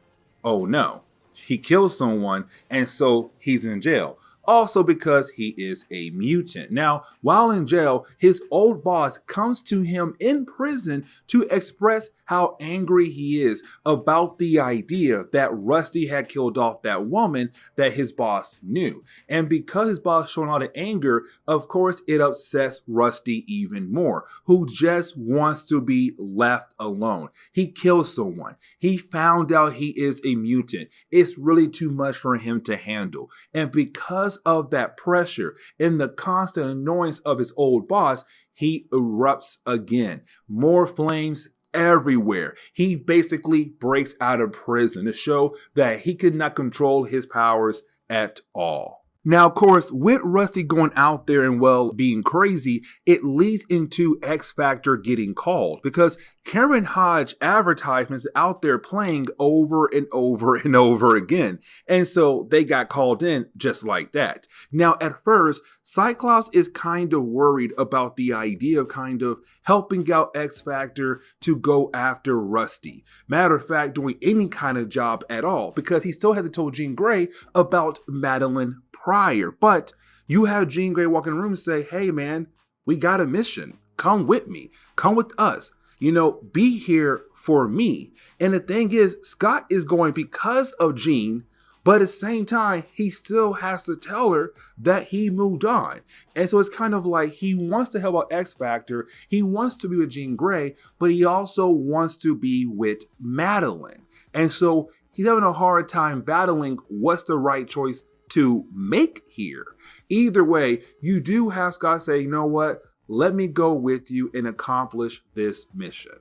oh no, he killed someone, and so he's in jail. Also because he is a mutant. Now, while in jail, his old boss comes to him in prison to express how angry he is about the idea that Rusty had killed off that woman that his boss knew. And because his boss showing a lot of anger, of course, it upsets Rusty even more, who just wants to be left alone. He kills someone. He found out he is a mutant. It's really too much for him to handle. And because of that pressure and the constant annoyance of his old boss, he erupts again. More flames everywhere. He basically breaks out of prison to show that he could not control his powers at all. Now, of course, with Rusty going out there and, well, being crazy, it leads into X Factor getting called because Karen Hodge advertisements out there playing over and over and over again. And so they got called in just like that. Now, at first, Cyclops is kind of worried about the idea of kind of helping out X Factor to go after Rusty. Matter of fact, doing any kind of job at all because he still hasn't told Jean Grey about Madeline prior. But you have Jean Grey walk in the room and say, hey man, we got a mission. Come with me. Come with us. You know, be here for me. And the thing is, Scott is going because of Jean, but at the same time, he still has to tell her that he moved on. And so it's kind of like he wants to help out X Factor. He wants to be with Jean Grey, but he also wants to be with Madeline. And so he's having a hard time battling what's the right choice to make here. Either way, you do have Scott say, you know what, let me go with you and accomplish this mission.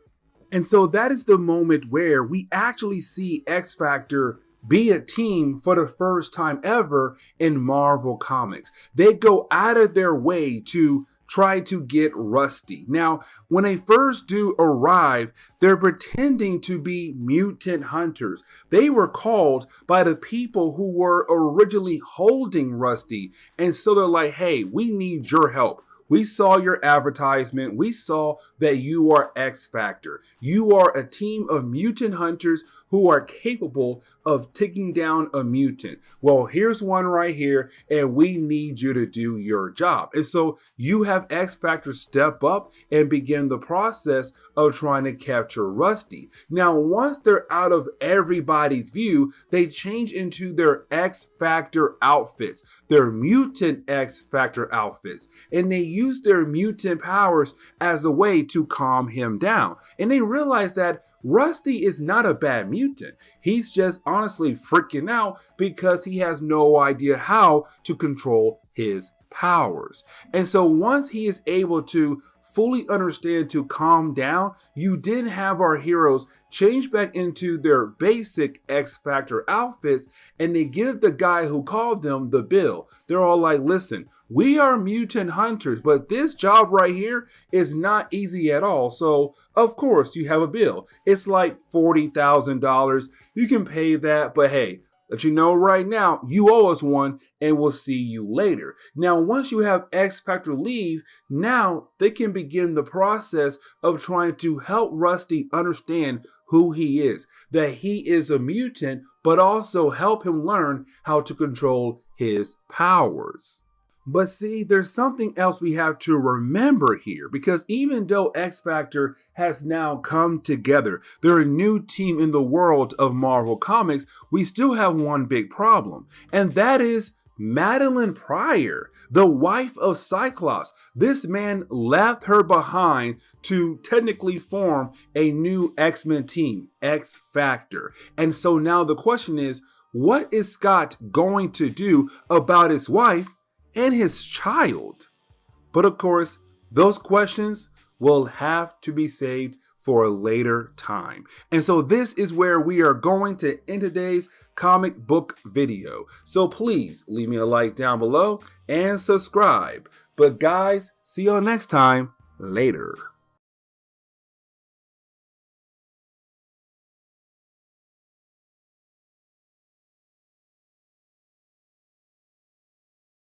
And so that is the moment where we actually see X Factor be a team for the first time ever in Marvel Comics. They go out of their way to try to get Rusty. Now, when they first do arrive, they're pretending to be mutant hunters. They were called by the people who were originally holding Rusty. And so they're like, hey, we need your help. We saw your advertisement. We saw that you are X Factor. You are a team of mutant hunters who are capable of taking down a mutant. Well, here's one right here, and we need you to do your job. And so you have X Factor step up and begin the process of trying to capture Rusty. Now, once they're out of everybody's view, they change into their X Factor outfits, their mutant X Factor outfits, and they use their mutant powers as a way to calm him down. And they realize that Rusty is not a bad mutant. He's just honestly freaking out because he has no idea how to control his powers. And so once he is able to fully understand to calm down, you did have our heroes change back into their basic X Factor outfits, and they give the guy who called them the bill. They're all like, listen, we are mutant hunters, but this job right here is not easy at all. So, of course, you have a bill. It's like $40,000. You can pay that, but hey, let you know right now, you owe us one, and we'll see you later. Now, once you have X Factor leave, now they can begin the process of trying to help Rusty understand who he is, that he is a mutant, but also help him learn how to control his powers. But see, there's something else we have to remember here, because even though X Factor has now come together, they're a new team in the world of Marvel Comics, we still have one big problem, and that is Madeline Pryor, the wife of Cyclops. This man left her behind to technically form a new X-Men team, X Factor. And so now the question is, what is Scott going to do about his wife and his child? But of course, those questions will have to be saved for a later time. And so this is where we are going to end today's comic book video. So please leave me a like down below and subscribe. But guys, see you all next time. Later.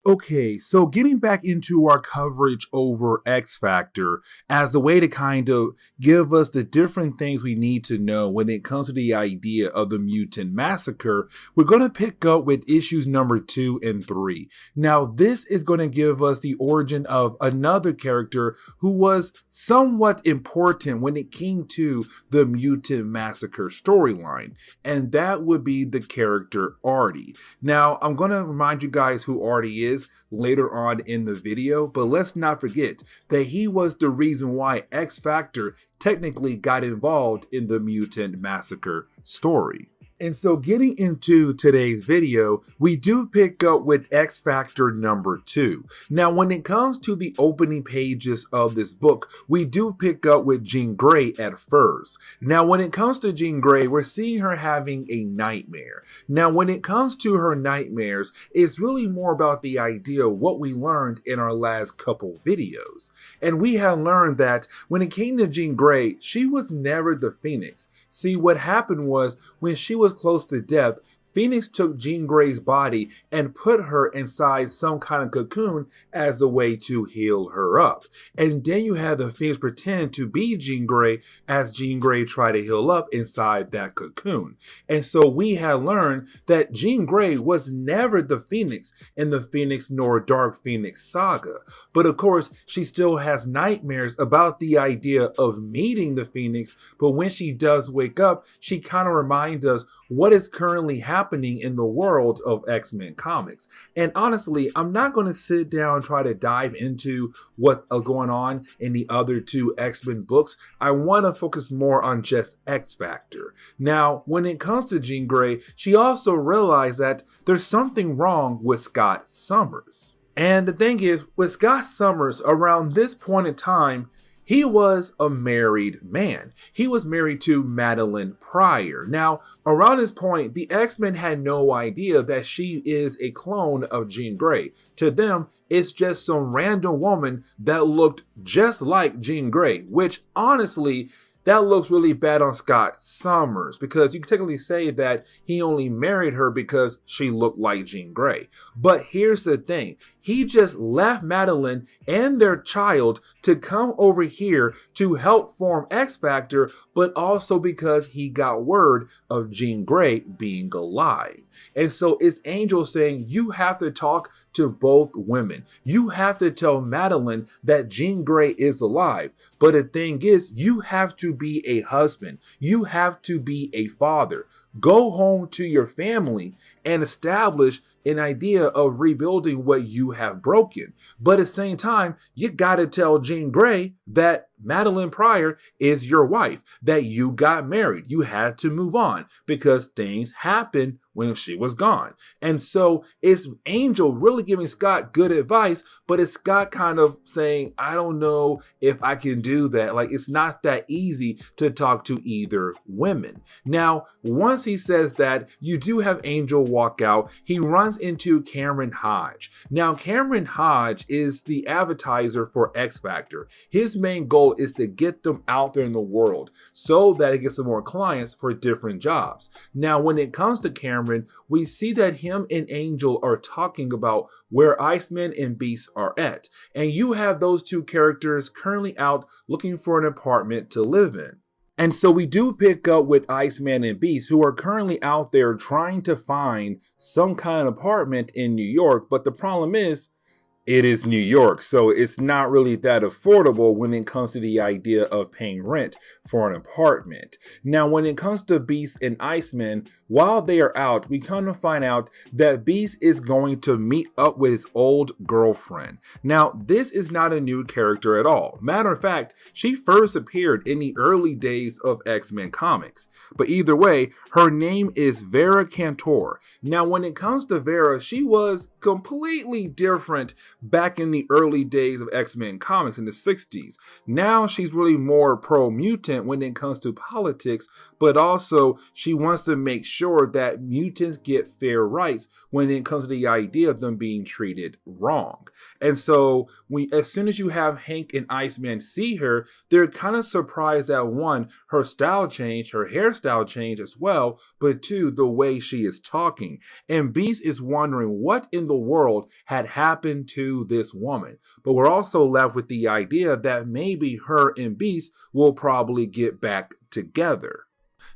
Okay, so getting back into our coverage over X Factor as a way to kind of give us the different things we need to know when it comes to the idea of the mutant massacre, we're going to pick up with issues number 2 and 3. Now, this is going to give us the origin of another character who was somewhat important when it came to the mutant massacre storyline, and that would be the character Arty. Now, I'm going to remind you guys who Arty is later on in the video, but let's not forget that he was the reason why X Factor technically got involved in the mutant massacre story. And so getting into today's video, we do pick up with X Factor number 2. Now, when it comes to the opening pages of this book, we do pick up with Jean Grey at first. Now, when it comes to Jean Grey, we're seeing her having a nightmare. Now, when it comes to her nightmares, it's really more about the idea of what we learned in our last couple videos. And we have learned that when it came to Jean Grey, she was never the Phoenix. See, what happened was when she was close to death, Phoenix took Jean Grey's body and put her inside some kind of cocoon as a way to heal her up. And then you have the Phoenix pretend to be Jean Grey as Jean Grey tried to heal up inside that cocoon. And so we have learned that Jean Grey was never the Phoenix in the Phoenix nor Dark Phoenix saga. But of course, she still has nightmares about the idea of meeting the Phoenix. But when she does wake up, she kind of reminds us what is currently happening in the world of X-Men comics. And honestly, I'm not going to sit down and try to dive into what's going on in the other 2 X-Men books. I want to focus more on just X Factor. Now, when it comes to Jean Grey, she also realized that there's something wrong with Scott Summers. And the thing is, with Scott Summers, around this point in time, he was a married man. He was married to Madeline Pryor. Now, around this point, the X-Men had no idea that she is a clone of Jean Grey. To them, it's just some random woman that looked just like Jean Grey, which honestly, that looks really bad on Scott Summers, because you can technically say that he only married her because she looked like Jean Grey. But here's the thing. He just left Madeline and their child to come over here to help form X Factor, but also because he got word of Jean Grey being alive. And so it's Angel saying, you have to talk to both women. You have to tell Madeline that Jean Grey is alive. But the thing is, you have to be a husband. You have to be a father. Go home to your family and establish an idea of rebuilding what you have broken. But at the same time, you got to tell Jean Grey that Madeline Pryor is your wife, that you got married. You had to move on because things happened when she was gone. And so it's Angel really giving Scott good advice, but it's Scott kind of saying, I don't know if I can do that. Like, it's not that easy to talk to either women. Now, once he says that, you do have Angel walk out. He runs into Cameron Hodge. Now, Cameron Hodge is the advertiser for X Factor. His main goal is to get them out there in the world so that it gets some more clients for different jobs. Now, when it comes to Cameron, we see that him and Angel are talking about where Iceman and Beast are at. And you have those 2 characters currently out looking for an apartment to live in. And so we do pick up with Iceman and Beast, who are currently out there trying to find some kind of apartment in New York. But the problem is, it is New York, so it's not really that affordable when it comes to the idea of paying rent for an apartment. Now, when it comes to Beast and Iceman, while they are out, we come to find out that Beast is going to meet up with his old girlfriend. Now, this is not a new character at all. Matter of fact, she first appeared in the early days of X-Men comics. But either way, her name is Vera Cantor. Now, when it comes to Vera, she was completely different back in the early days of X-Men comics in the 60s. Now she's really more pro-mutant when it comes to politics, but also she wants to make sure that mutants get fair rights when it comes to the idea of them being treated wrong. And so as soon as you have Hank and Iceman see her, they're kind of surprised that one, her style changed, her hairstyle changed as well, but two, the way she is talking. And Beast is wondering what in the world had happened to this woman. But we're also left with the idea that maybe her and Beast will probably get back together.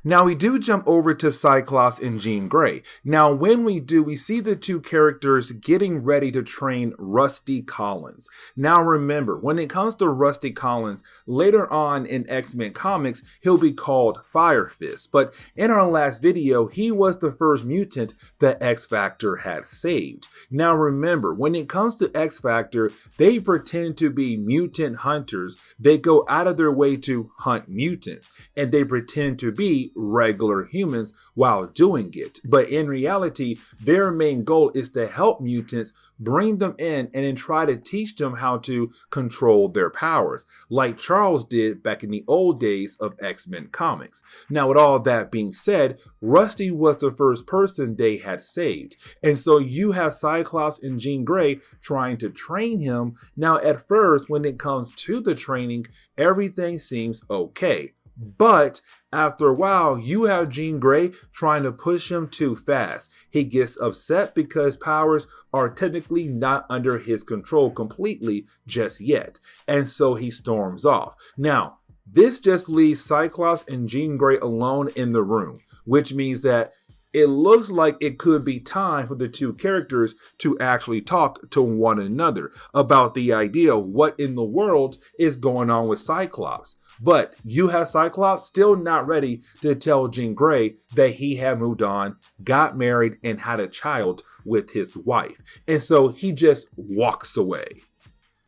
Now we do jump over to Cyclops and Jean Grey. Now when we do, we see the two characters getting ready to train Rusty Collins. Now remember, when it comes to Rusty Collins, later on in X-Men comics, he'll be called Firefist. But in our last video, he was the first mutant that X-Factor had saved. Now remember, when it comes to X-Factor, they pretend to be mutant hunters. They go out of their way to hunt mutants, and they pretend to be regular humans while doing it. But in reality, their main goal is to help mutants, bring them in, and then try to teach them how to control their powers, like Charles did back in the old days of X-Men comics. Now, with all that being said, Rusty was the first person they had saved. And so you have Cyclops and Jean Grey trying to train him. Now, at first, when it comes to the training, everything seems okay. But after a while, you have Jean Grey trying to push him too fast. He gets upset because powers are technically not under his control completely just yet. And so he storms off. Now, this just leaves Cyclops and Jean Grey alone in the room, which means that it looks like it could be time for the two characters to actually talk to one another about the idea of what in the world is going on with Cyclops. But you have Cyclops still not ready to tell Jean Grey that he had moved on, got married, and had a child with his wife. And so he just walks away.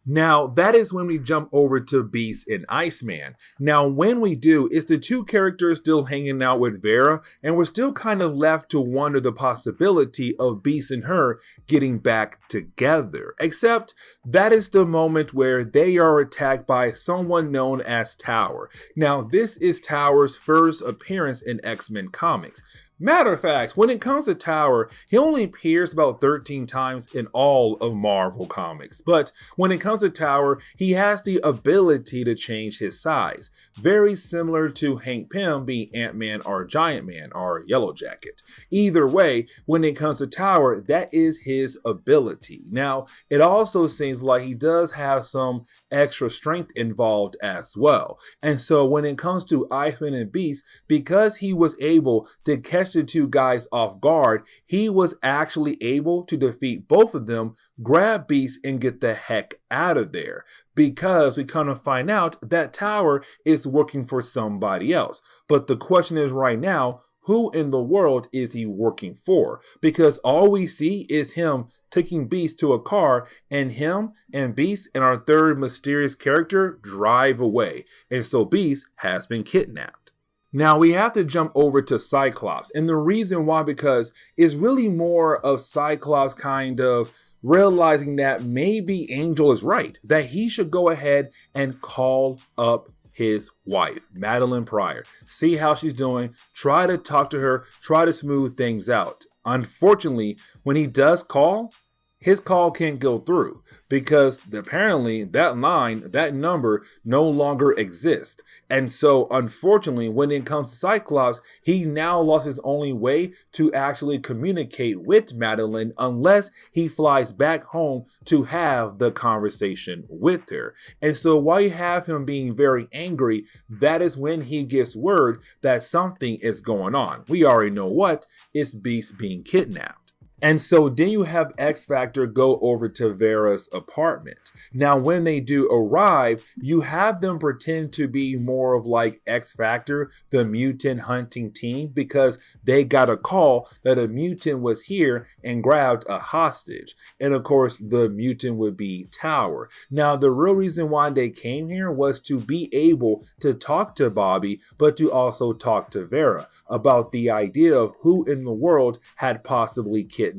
Now, that is when we jump over to Beast and Iceman. Now, when we do, it's the two characters still hanging out with Vera, and we're still kind of left to wonder the possibility of Beast and her getting back together. Except, that is the moment where they are attacked by someone known as Tower. Now, this is Tower's first appearance in X-Men comics. Matter of fact, when it comes to Tower, he only appears about 13 times in all of Marvel comics. But when it comes to Tower, he has the ability to change his size. Very similar to Hank Pym being Ant-Man or Giant Man or Yellow Jacket. Either way, when it comes to Tower, that is his ability. Now, it also seems like he does have some extra strength involved as well. And so when it comes to Iceman and Beast, because he was able to catch the two guys off guard, he was actually able to defeat both of them, grab Beast, and get the heck out of there. Because we kind of find out that Tower is working for somebody else. But the question is right now, who in the world is he working for? Because all we see is him taking Beast to a car, and him and Beast and our third mysterious character drive away. And so Beast has been kidnapped. Now we have to jump over to Cyclops, and the reason why, because it's really more of Cyclops kind of realizing that maybe Angel is right, that he should go ahead and call up his wife, Madeline Pryor, see how she's doing, try to talk to her, try to smooth things out. Unfortunately, when he does call, his call can't go through because apparently that line, that number no longer exists. And so unfortunately, when it comes to Cyclops, he now lost his only way to actually communicate with Madeline unless he flies back home to have the conversation with her. And so while you have him being very angry, that is when he gets word that something is going on. We already know what, it's Beast being kidnapped. And so then you have X-Factor go over to Vera's apartment. Now, when they do arrive, you have them pretend to be more of like X-Factor, the mutant hunting team, because they got a call that a mutant was here and grabbed a hostage. And of course, the mutant would be Tower. Now, the real reason why they came here was to be able to talk to Bobby, but to also talk to Vera about the idea of who in the world had possibly kidnapped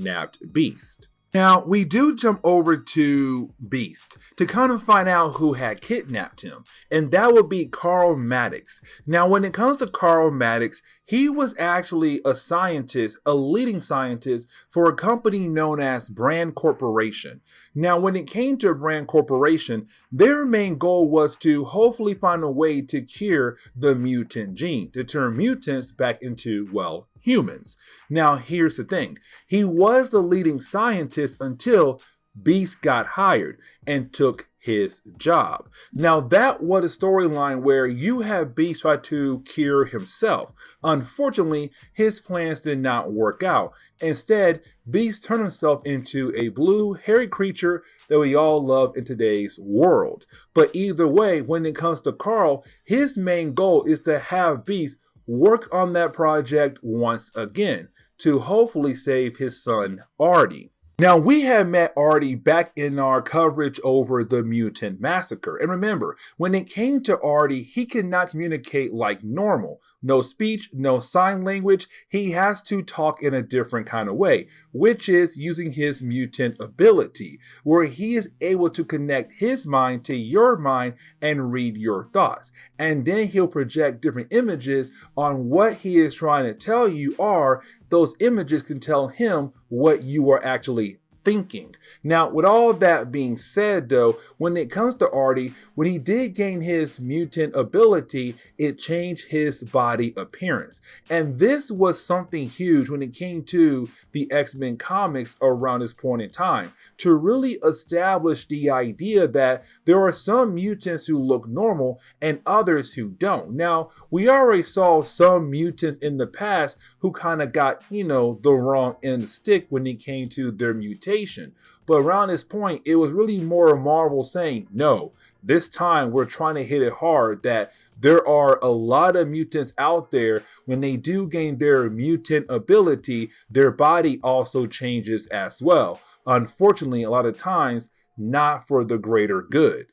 Beast. Now, we do jump over to Beast to kind of find out who had kidnapped him, and that would be Carl Maddox. Now, when it comes to Carl Maddox, he was actually a scientist, a leading scientist for a company known as Brand Corporation. Now, when it came to Brand Corporation, their main goal was to hopefully find a way to cure the mutant gene, to turn mutants back into, well, humans. Now, here's the thing. He was the leading scientist until Beast got hired and took his job. Now, that was a storyline where you have Beast try to cure himself. Unfortunately, his plans did not work out. Instead, Beast turned himself into a blue, hairy creature that we all love in today's world. But either way, when it comes to Carl, his main goal is to have Beast work on that project once again to hopefully save his son Arty. Now, we had met Arty back in our coverage over the mutant massacre. And remember, when it came to Arty, he could not communicate like normal. No speech, no sign language. He has to talk in a different kind of way, which is using his mutant ability, where he is able to connect his mind to your mind and read your thoughts. And then he'll project different images on what he is trying to tell you, or those images can tell him what you are actually thinking. Now, with all that being said, though, when it comes to Arty, when he did gain his mutant ability, it changed his body appearance. And this was something huge when it came to the X-Men comics around this point in time, to really establish the idea that there are some mutants who look normal and others who don't. Now, we already saw some mutants in the past who kind of got, the wrong end of the stick when it came to their mutation. But around this point, it was really more Marvel saying, no, this time we're trying to hit it hard that there are a lot of mutants out there. When they do gain their mutant ability, their body also changes as well. Unfortunately, a lot of times, not for the greater good.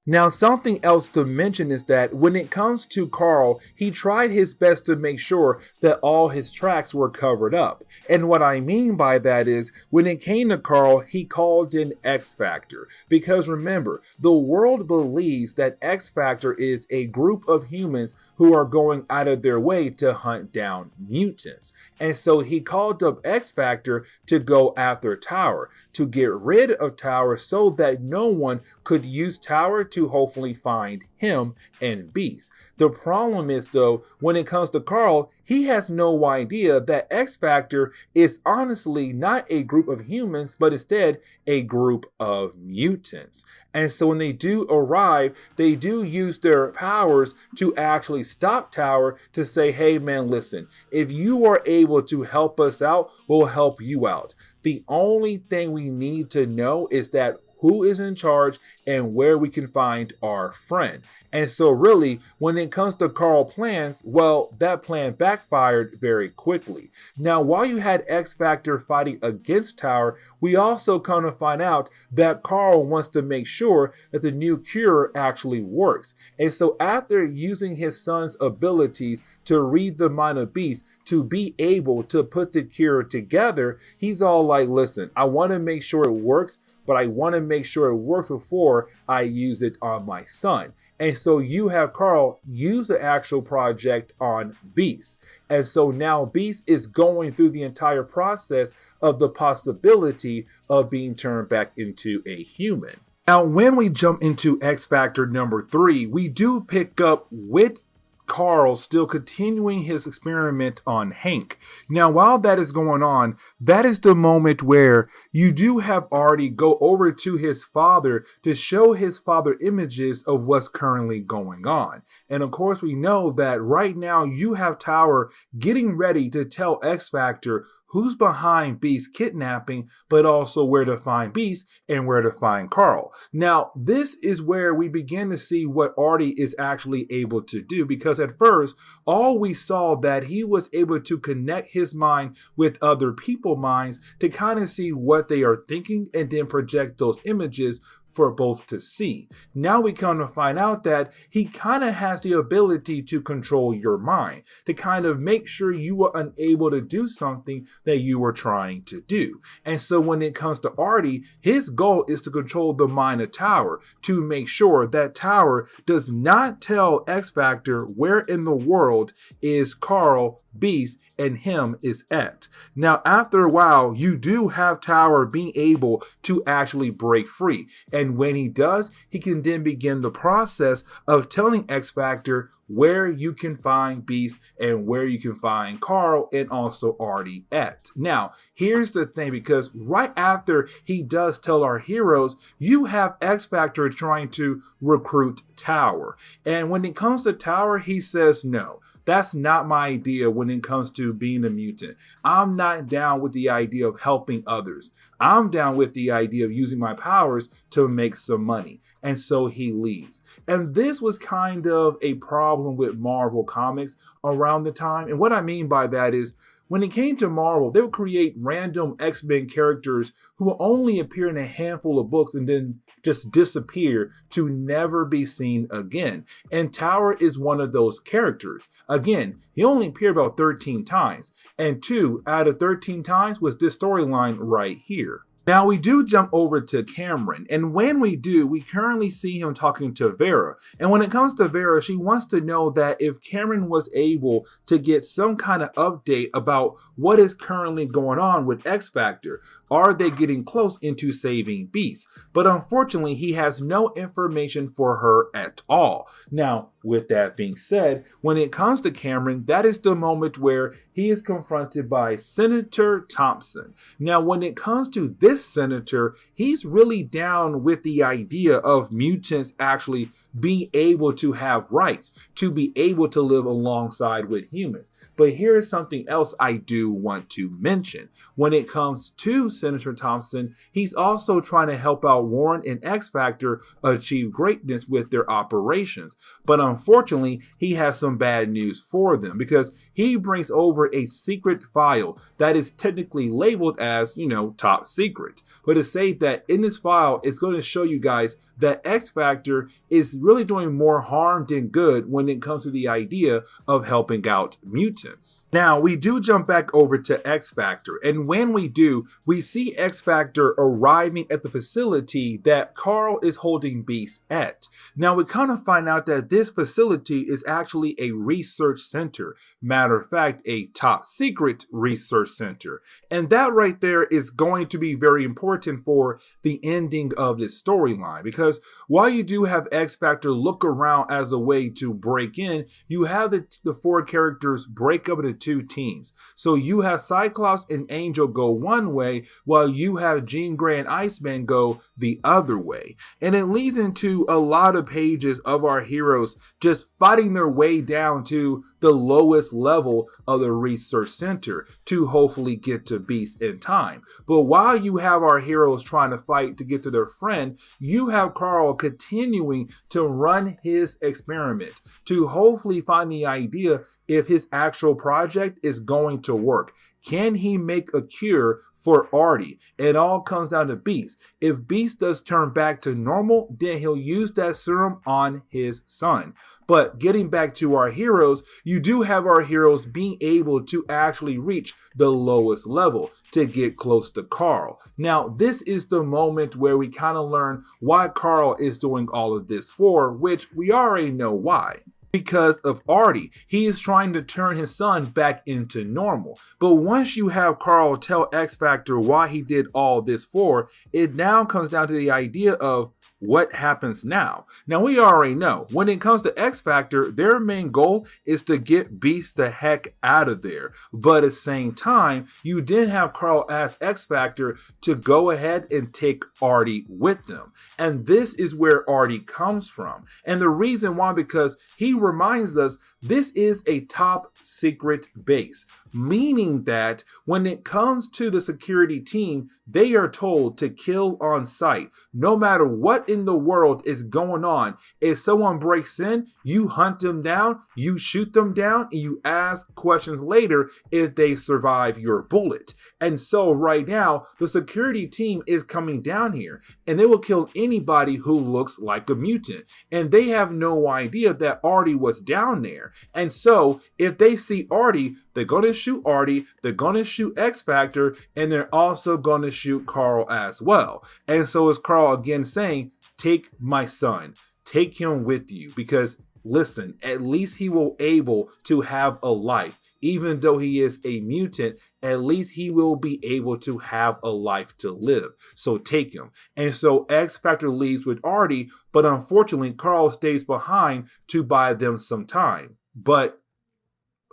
Now, something else to mention is that when it comes to Carl, he tried his best to make sure that all his tracks were covered up. And what I mean by that is, when it came to Carl, he called in X Factor. Because remember, the world believes that X Factor is a group of humans who are going out of their way to hunt down mutants. And so he called up X Factor to go after Tower, to get rid of Tower so that no one could use Tower to hopefully find him and Beast. The problem is, though, when it comes to Carl, he has no idea that X Factor is honestly not a group of humans, but instead a group of mutants. And so when they do arrive, they do use their powers to actually stop Tower to say, hey man, listen, if you are able to help us out, we'll help you out. The only thing we need to know is that who is in charge and where we can find our friend. And so really, when it comes to Carl's plans, well, that plan backfired very quickly. Now, while you had X Factor fighting against Tower, we also come to find out that Carl wants to make sure that the new cure actually works. And so after using his son's abilities to read the mind of Beast to be able to put the cure together, he's all like, listen, I want to make sure it works, but I want to make sure it works before I use it on my son. And so you have Carl use the actual project on Beast. And so now Beast is going through the entire process of the possibility of being turned back into a human. Now, when we jump into X Factor number 3, we do pick up with Carl still continuing his experiment on Hank. Now, while that is going on, that is the moment where you do have Arty go over to his father to show his father images of what's currently going on. And of course, we know that right now you have Tower getting ready to tell X Factor who's behind Beast's kidnapping, but also where to find Beast and where to find Carl. Now, this is where we begin to see what Arty is actually able to do, because at first, all we saw that he was able to connect his mind with other people's minds to kind of see what they are thinking and then project those images for both to see. Now we come to find out that he kind of has the ability to control your mind, to kind of make sure you are unable to do something that you were trying to do. And so when it comes to Arty, his goal is to control the mind of Tower, to make sure that Tower does not tell X Factor where in the world is Carl, Beast, and him is at. Now, after a while, you do have Tower being able to actually break free. And when he does, he can then begin the process of telling X Factor where you can find Beast and where you can find Carl and also Arty at. Now, here's the thing, because right after he does tell our heroes, you have X Factor trying to recruit Tower. And when it comes to Tower, he says no. That's not my idea when it comes to being a mutant. I'm not down with the idea of helping others. I'm down with the idea of using my powers to make some money. And so he leaves. And this was kind of a problem with Marvel Comics around the time. And what I mean by that is, when it came to Marvel, they would create random X-Men characters who will only appear in a handful of books and then just disappear to never be seen again. And Tower is one of those characters. Again, he only appeared about 13 times, and 2 out of 13 times was this storyline right here. Now we do jump over to Cameron, and when we do, we currently see him talking to Vera. And when it comes to Vera, she wants to know that if Cameron was able to get some kind of update about what is currently going on with X Factor. Are they getting close into saving Beast? But unfortunately, he has no information for her at all. Now, with that being said, when it comes to Cameron, that is the moment where he is confronted by Senator Thompson. Now, when it comes to this senator, he's really down with the idea of mutants actually being able to have rights, to be able to live alongside with humans. But here's something else I do want to mention. When it comes to Senator Thompson, he's also trying to help out Warren and X Factor achieve greatness with their operations. But unfortunately, he has some bad news for them, because he brings over a secret file that is technically labeled as, top secret. But to say that in this file, it's going to show you guys that X Factor is really doing more harm than good when it comes to the idea of helping out mutants. Now, we do jump back over to X Factor, and when we do, we see X Factor arriving at the facility that Carl is holding Beast at. Now, we kind of find out that this facility is actually a research center. Matter of fact, a top secret research center. And that right there is going to be very important for the ending of this storyline, because while you do have X Factor look around as a way to break in, you have the 4 characters break up into 2 teams. So you have Cyclops and Angel go one way, while you have Jean Grey and Iceman go the other way. And it leads into a lot of pages of our heroes just fighting their way down to the lowest level of the research center to hopefully get to Beast in time. But while you have our heroes trying to fight to get to their friend, you have Carl continuing to run his experiment to hopefully find the idea if his actual project is going to work. Can he make a cure for Arty? It all comes down to Beast. If Beast does turn back to normal, then he'll use that serum on his son. But getting back to our heroes, you do have our heroes being able to actually reach the lowest level to get close to Carl. Now, this is the moment where we kind of learn why Carl is doing all of this for, which we already know why. Because of Arty. He is trying to turn his son back into normal. But once you have Carl tell X Factor why he did all this for, it now comes down to the idea of what happens now. Now, we already know when it comes to X Factor, their main goal is to get Beast the heck out of there. But at the same time, you did have Carl ask X Factor to go ahead and take Arty with them. And this is where Arty comes from. And the reason why, because he reminds us this is a top secret base, meaning that when it comes to the security team, they are told to kill on sight, no matter what what in the world is going on. If someone breaks in, you hunt them down, you shoot them down, and you ask questions later if they survive your bullet. And so right now, the security team is coming down here, and they will kill anybody who looks like a mutant. And they have no idea that Arty was down there. And so if they see Arty, they're going to shoot Arty, they're going to shoot X Factor, and they're also going to shoot Carl as well. And so is Carl again saying, take my son, take him with you, because listen, at least he will able to have a life. Even though he is a mutant, at least he will be able to have a life to live. So take him. And so X Factor leaves with Arty, but unfortunately Carl stays behind to buy them some time. But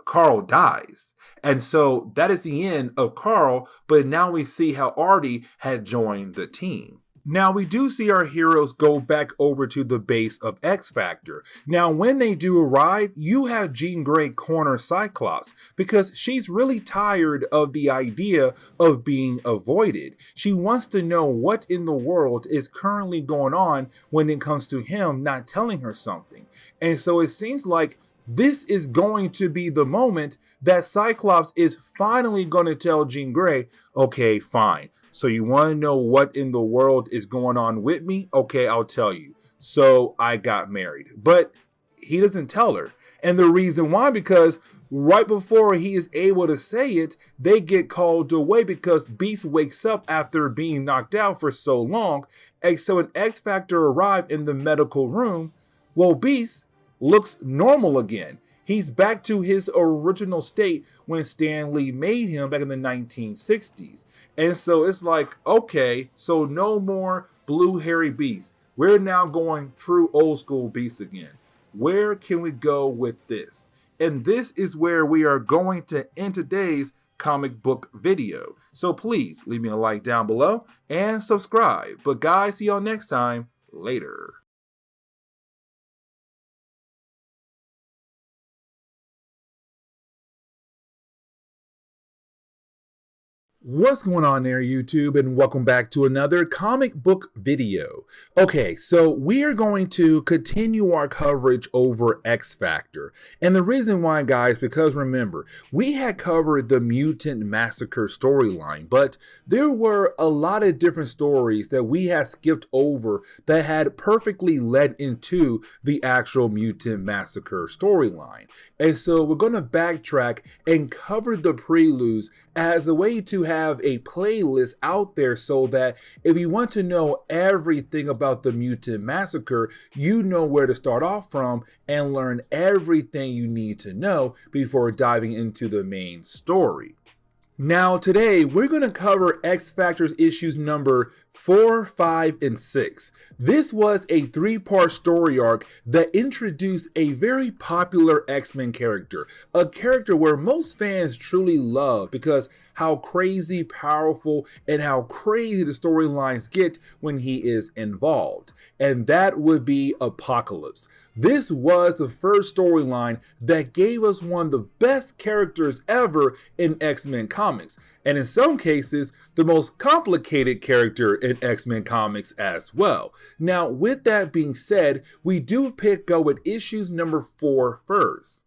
Carl dies. And so that is the end of Carl, but now we see how Arty had joined the team. Now we do see our heroes go back over to the base of X Factor. Now when they do arrive, you have Jean Grey corner Cyclops because she's really tired of the idea of being avoided. She wants to know what in the world is currently going on when it comes to him not telling her something. And so it seems like this is going to be the moment that Cyclops is finally going to tell Jean Grey, okay, fine. So you want to know what in the world is going on with me? Okay, I'll tell you. So I got married. But he doesn't tell her. And the reason why, because right before he is able to say it, they get called away because Beast wakes up after being knocked out for so long. And so when X Factor arrived in the medical room, well, Beast looks normal again. He's back to his original state when Stan Lee made him back in the 1960s. And so it's like, okay, so no more blue hairy Beast. We're now going true old school Beast again. Where can we go with this? And this is where we are going to end today's comic book video. So please leave me a like down below and subscribe. But guys, see y'all next time. Later. What's going on there, YouTube, and welcome back to another comic book video. Okay, so we are going to continue our coverage over X Factor. And the reason why, guys, because remember, we had covered the Mutant Massacre storyline, but there were a lot of different stories that we had skipped over that had perfectly led into the actual Mutant Massacre storyline. And so we're going to backtrack and cover the preludes as a way to have a playlist out there so that if you want to know everything about the Mutant Massacre, you know where to start off from and learn everything you need to know before diving into the main story. Now today we're going to cover X Factor's issues number 4, 5, and 6. This was a 3-part story arc that introduced a very popular X-Men character, a character where most fans truly love because how crazy, powerful, and how crazy the storylines get when he is involved. And that would be Apocalypse. This was the first storyline that gave us one of the best characters ever in X-Men comics, and in some cases, the most complicated character in X-Men comics as well. Now, with that being said, we do pick up with issues number 4 first.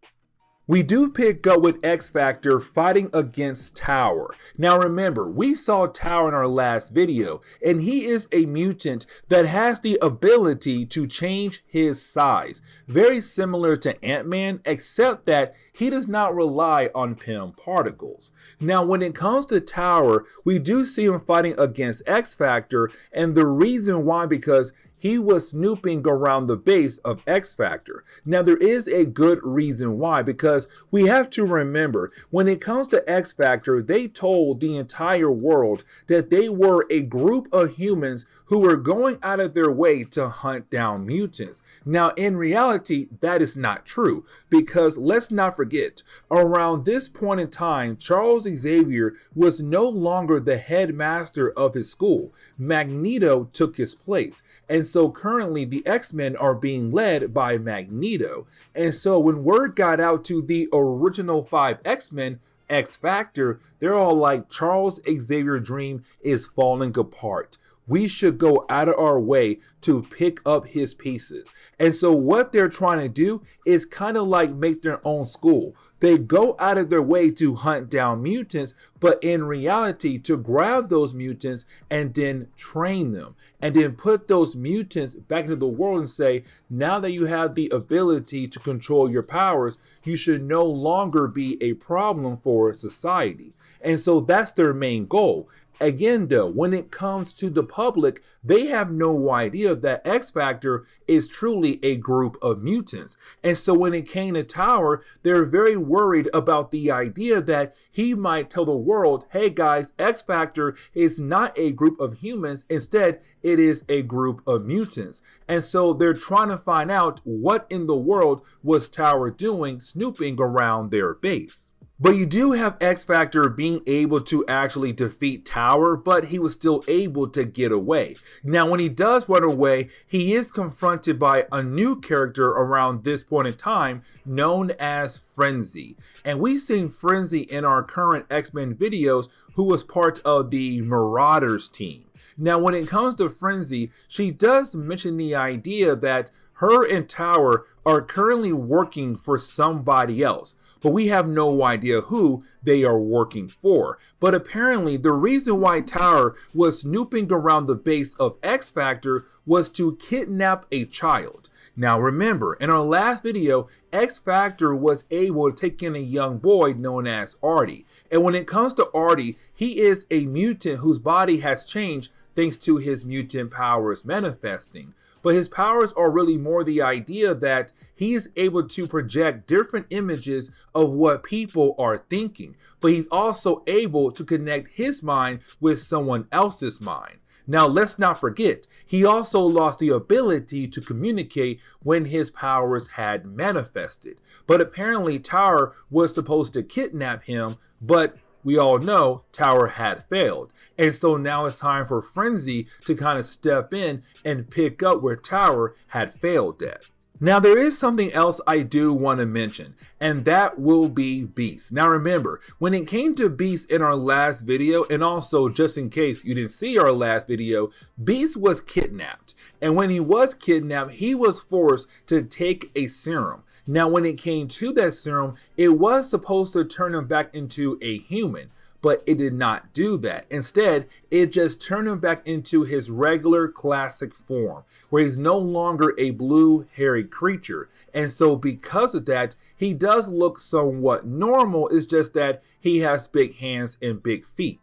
We do pick up with X Factor fighting against Tower. Now remember, we saw Tower in our last video, and he is a mutant that has the ability to change his size. Very similar to Ant-Man, except that he does not rely on Pym particles. Now when it comes to Tower, we do see him fighting against X Factor, and the reason why, because he was snooping around the base of X Factor. Now there is a good reason why, because we have to remember, when it comes to X Factor, they told the entire world that they were a group of humans who were going out of their way to hunt down mutants. Now in reality, that is not true, because let's not forget, around this point in time, Charles Xavier was no longer the headmaster of his school. Magneto took his place. And so currently the X-Men are being led by Magneto. And so when word got out to the original 5 X-Men, X Factor, they're all like, Charles Xavier's dream is falling apart. we should go out of our way to pick up his pieces. And so what they're trying to do is kind of like make their own school. They go out of their way to hunt down mutants, but in reality to grab those mutants and then train them and then put those mutants back into the world and say, now that you have the ability to control your powers, you should no longer be a problem for society. And so that's their main goal. Again, though, when it comes to the public, they have no idea that X Factor is truly a group of mutants. And so when it came to Tower, they're very worried about the idea that he might tell the world, hey guys, X Factor is not a group of humans. Instead, it is a group of mutants. And so they're trying to find out what in the world was Tower doing snooping around their base. But you do have X Factor being able to actually defeat Tower, but he was still able to get away. Now, when he does run away, he is confronted by a new character around this point in time known as Frenzy. And we've seen Frenzy in our current X-Men videos, who was part of the Marauders team. Now, when it comes to Frenzy, she does mention the idea that her and Tower are currently working for somebody else, but we have no idea who they are working for. But apparently the reason why Tower was snooping around the base of X Factor was to kidnap a child. Now remember, in our last video, X Factor was able to take in a young boy known as Arty. And when it comes to Arty, he is a mutant whose body has changed thanks to his mutant powers manifesting. But his powers are really more the idea that he is able to project different images of what people are thinking. But he's also able to connect his mind with someone else's mind. Now, let's not forget, he also lost the ability to communicate when his powers had manifested. But apparently, Tower was supposed to kidnap him, but we all know Tower had failed. And so now it's time for Frenzy to kind of step in and pick up where Tower had failed at. Now, there is something else I do want to mention, and that will be Beast. Now, remember, when it came to Beast in our last video, and also just in case you didn't see our last video, Beast was kidnapped. And when he was kidnapped, he was forced to take a serum. Now, when it came to that serum, it was supposed to turn him back into a human, but it did not do that. Instead, it just turned him back into his regular classic form, where he's no longer a blue hairy creature. And so because of that, he does look somewhat normal. It's just that he has big hands and big feet.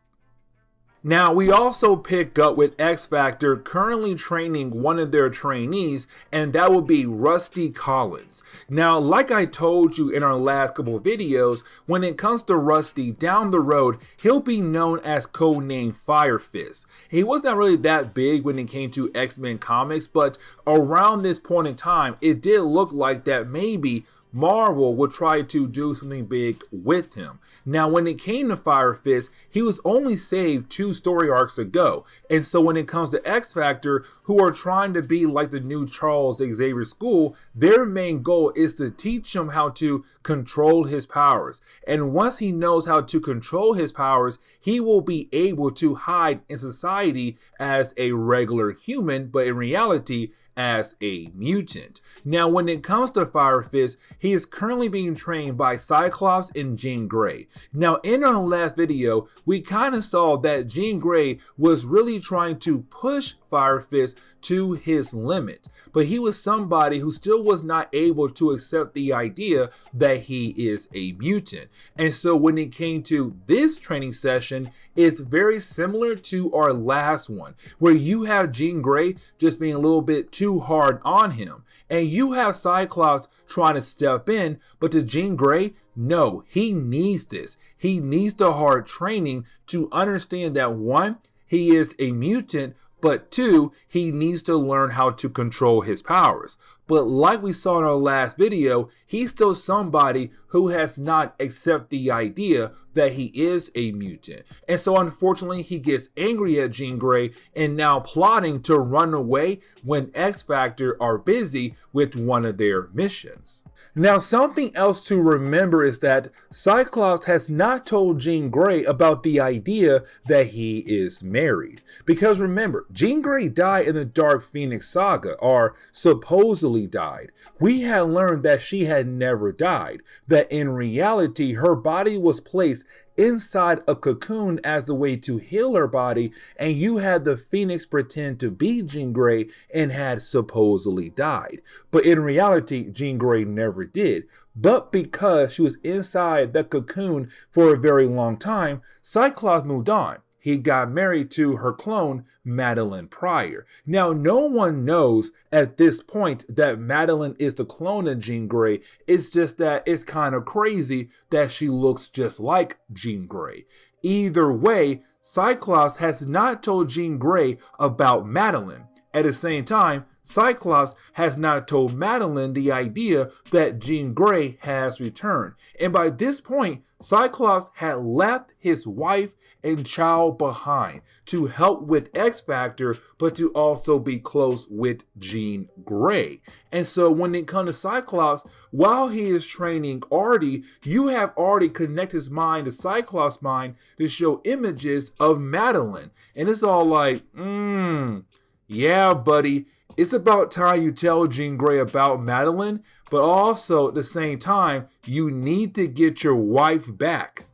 Now, we also pick up with X Factor currently training one of their trainees, and that would be Rusty Collins. Now, like I told you in our last couple of videos, when it comes to Rusty down the road, he'll be known as codename Firefist. He was not really that big when it came to X-Men comics, but around this point in time, it did look like that maybe Marvel would try to do something big with him. Now, when it came to Firefist, he was only saved 2 story arcs ago. And so when it comes to X Factor, who are trying to be like the new Charles Xavier School, their main goal is to teach him how to control his powers. And once he knows how to control his powers, he will be able to hide in society as a regular human, but in reality, as a mutant. Now, when it comes to Firefist, he is currently being trained by Cyclops and Jean Grey. Now, in our last video, we kind of saw that Jean Grey was really trying to push Firefist to his limit, but he was somebody who still was not able to accept the idea that he is a mutant. And so when it came to this training session, it's very similar to our last one, where you have Jean Grey just being a little bit too hard on him, and you have Cyclops trying to step in, but to Jean Grey, no, he needs this. He needs the hard training to understand that 1, he is a mutant, but 2, he needs to learn how to control his powers. But like we saw in our last video, he's still somebody who has not accepted the idea that he is a mutant. And so unfortunately, he gets angry at Jean Grey and now plotting to run away when X Factor are busy with one of their missions. Now, something else to remember is that Cyclops has not told Jean Grey about the idea that he is married. Because remember, Jean Grey died in the Dark Phoenix saga, or supposedly died. We had learned that she had never died, that in reality her body was placed inside a cocoon as a way to heal her body, and you had the Phoenix pretend to be Jean Grey and had supposedly died. But in reality, Jean Grey never did. But because she was inside the cocoon for a very long time, Cyclops moved on. He got married to her clone, Madeline Pryor. Now, no one knows at this point that Madeline is the clone of Jean Grey. It's just that it's kind of crazy that she looks just like Jean Grey. Either way, Cyclops has not told Jean Grey about Madeline. At the same time, Cyclops has not told Madeline the idea that Jean Grey has returned. And by this point, Cyclops had left his wife and child behind to help with X Factor, but to also be close with Jean Grey. And so when it comes to Cyclops, while he is training Arty, you have Arty connect his mind to Cyclops' mind to show images of Madeline. And it's all like, yeah, buddy, it's about time you tell Jean Grey about Madeline, but also at the same time, you need to get your wife back.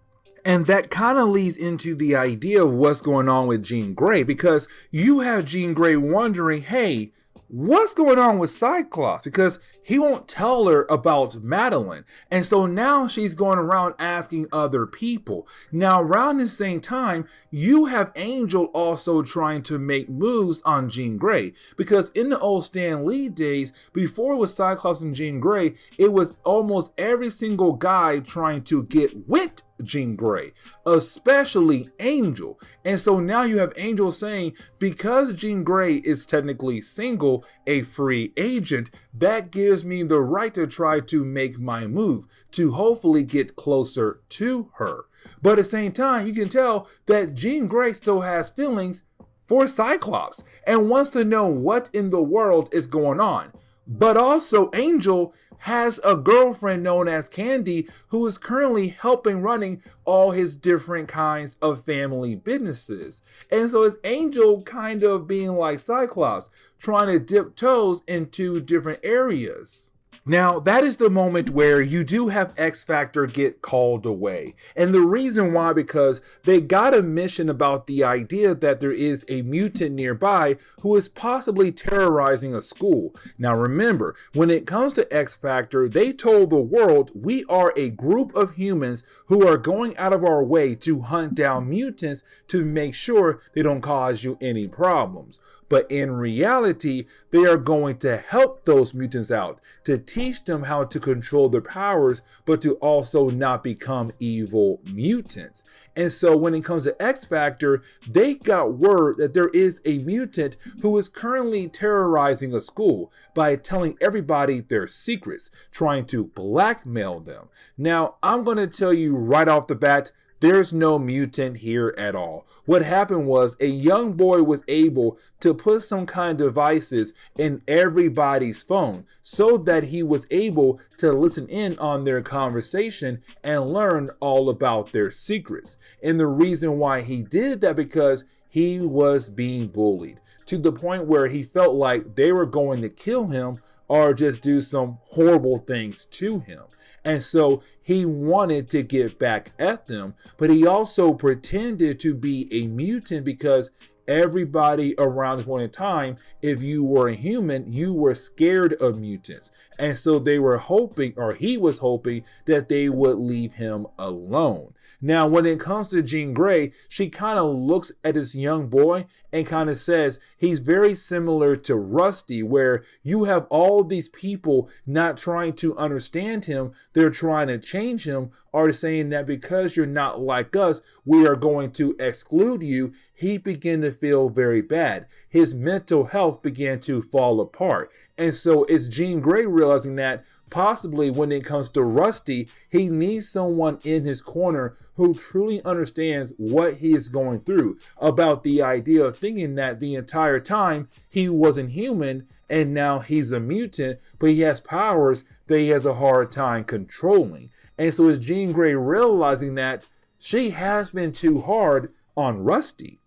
And that kind of leads into the idea of what's going on with Jean Grey, because you have Jean Grey wondering, hey, what's going on with Cyclops? Because he won't tell her about Madeline. And so now she's going around asking other people. Now, around the same time, you have Angel also trying to make moves on Jean Grey. Because in the old Stan Lee days, before it was Cyclops and Jean Grey, it was almost every single guy trying to get with Jean Grey, especially Angel. And so now you have Angel saying, because Jean Grey is technically single, a free agent, that gives me the right to try to make my move to hopefully get closer to her. But at the same time, you can tell that Jean Grey still has feelings for Cyclops and wants to know what in the world is going on. But also Angel has a girlfriend known as Candy who is currently helping running all his different kinds of family businesses. And so it's Angel kind of being like Cyclops, trying to dip toes into different areas. Now, that is the moment where you do have X Factor get called away. And the reason why, because they got a mission about the idea that there is a mutant nearby who is possibly terrorizing a school. Now, remember, when it comes to X Factor, they told the world we are a group of humans who are going out of our way to hunt down mutants to make sure they don't cause you any problems. But in reality, they are going to help those mutants out, to teach them how to control their powers, but to also not become evil mutants. And so when it comes to X Factor, they got word that there is a mutant who is currently terrorizing a school by telling everybody their secrets, trying to blackmail them. Now, I'm going to tell you right off the bat, there's no mutant here at all. What happened was a young boy was able to put some kind of devices in everybody's phone so that he was able to listen in on their conversation and learn all about their secrets. And the reason why he did that because he was being bullied to the point where he felt like they were going to kill him or just do some horrible things to him. And so he wanted to get back at them, but he also pretended to be a mutant because everybody around this point in time, if you were a human, you were scared of mutants. And so they were hoping, or he was hoping, that they would leave him alone. Now, when it comes to Jean Grey, she kind of looks at this young boy and kind of says he's very similar to Rusty, where you have all these people not trying to understand him, they're trying to change him, or saying that because you're not like us, we are going to exclude you. He began to to feel very bad. His mental health began to fall apart. And so it's Jean Grey realizing that possibly when it comes to Rusty, he needs someone in his corner who truly understands what he is going through, about the idea of thinking that the entire time he wasn't human and now he's a mutant, but he has powers that he has a hard time controlling. And so it's Jean Grey realizing that she has been too hard on Rusty.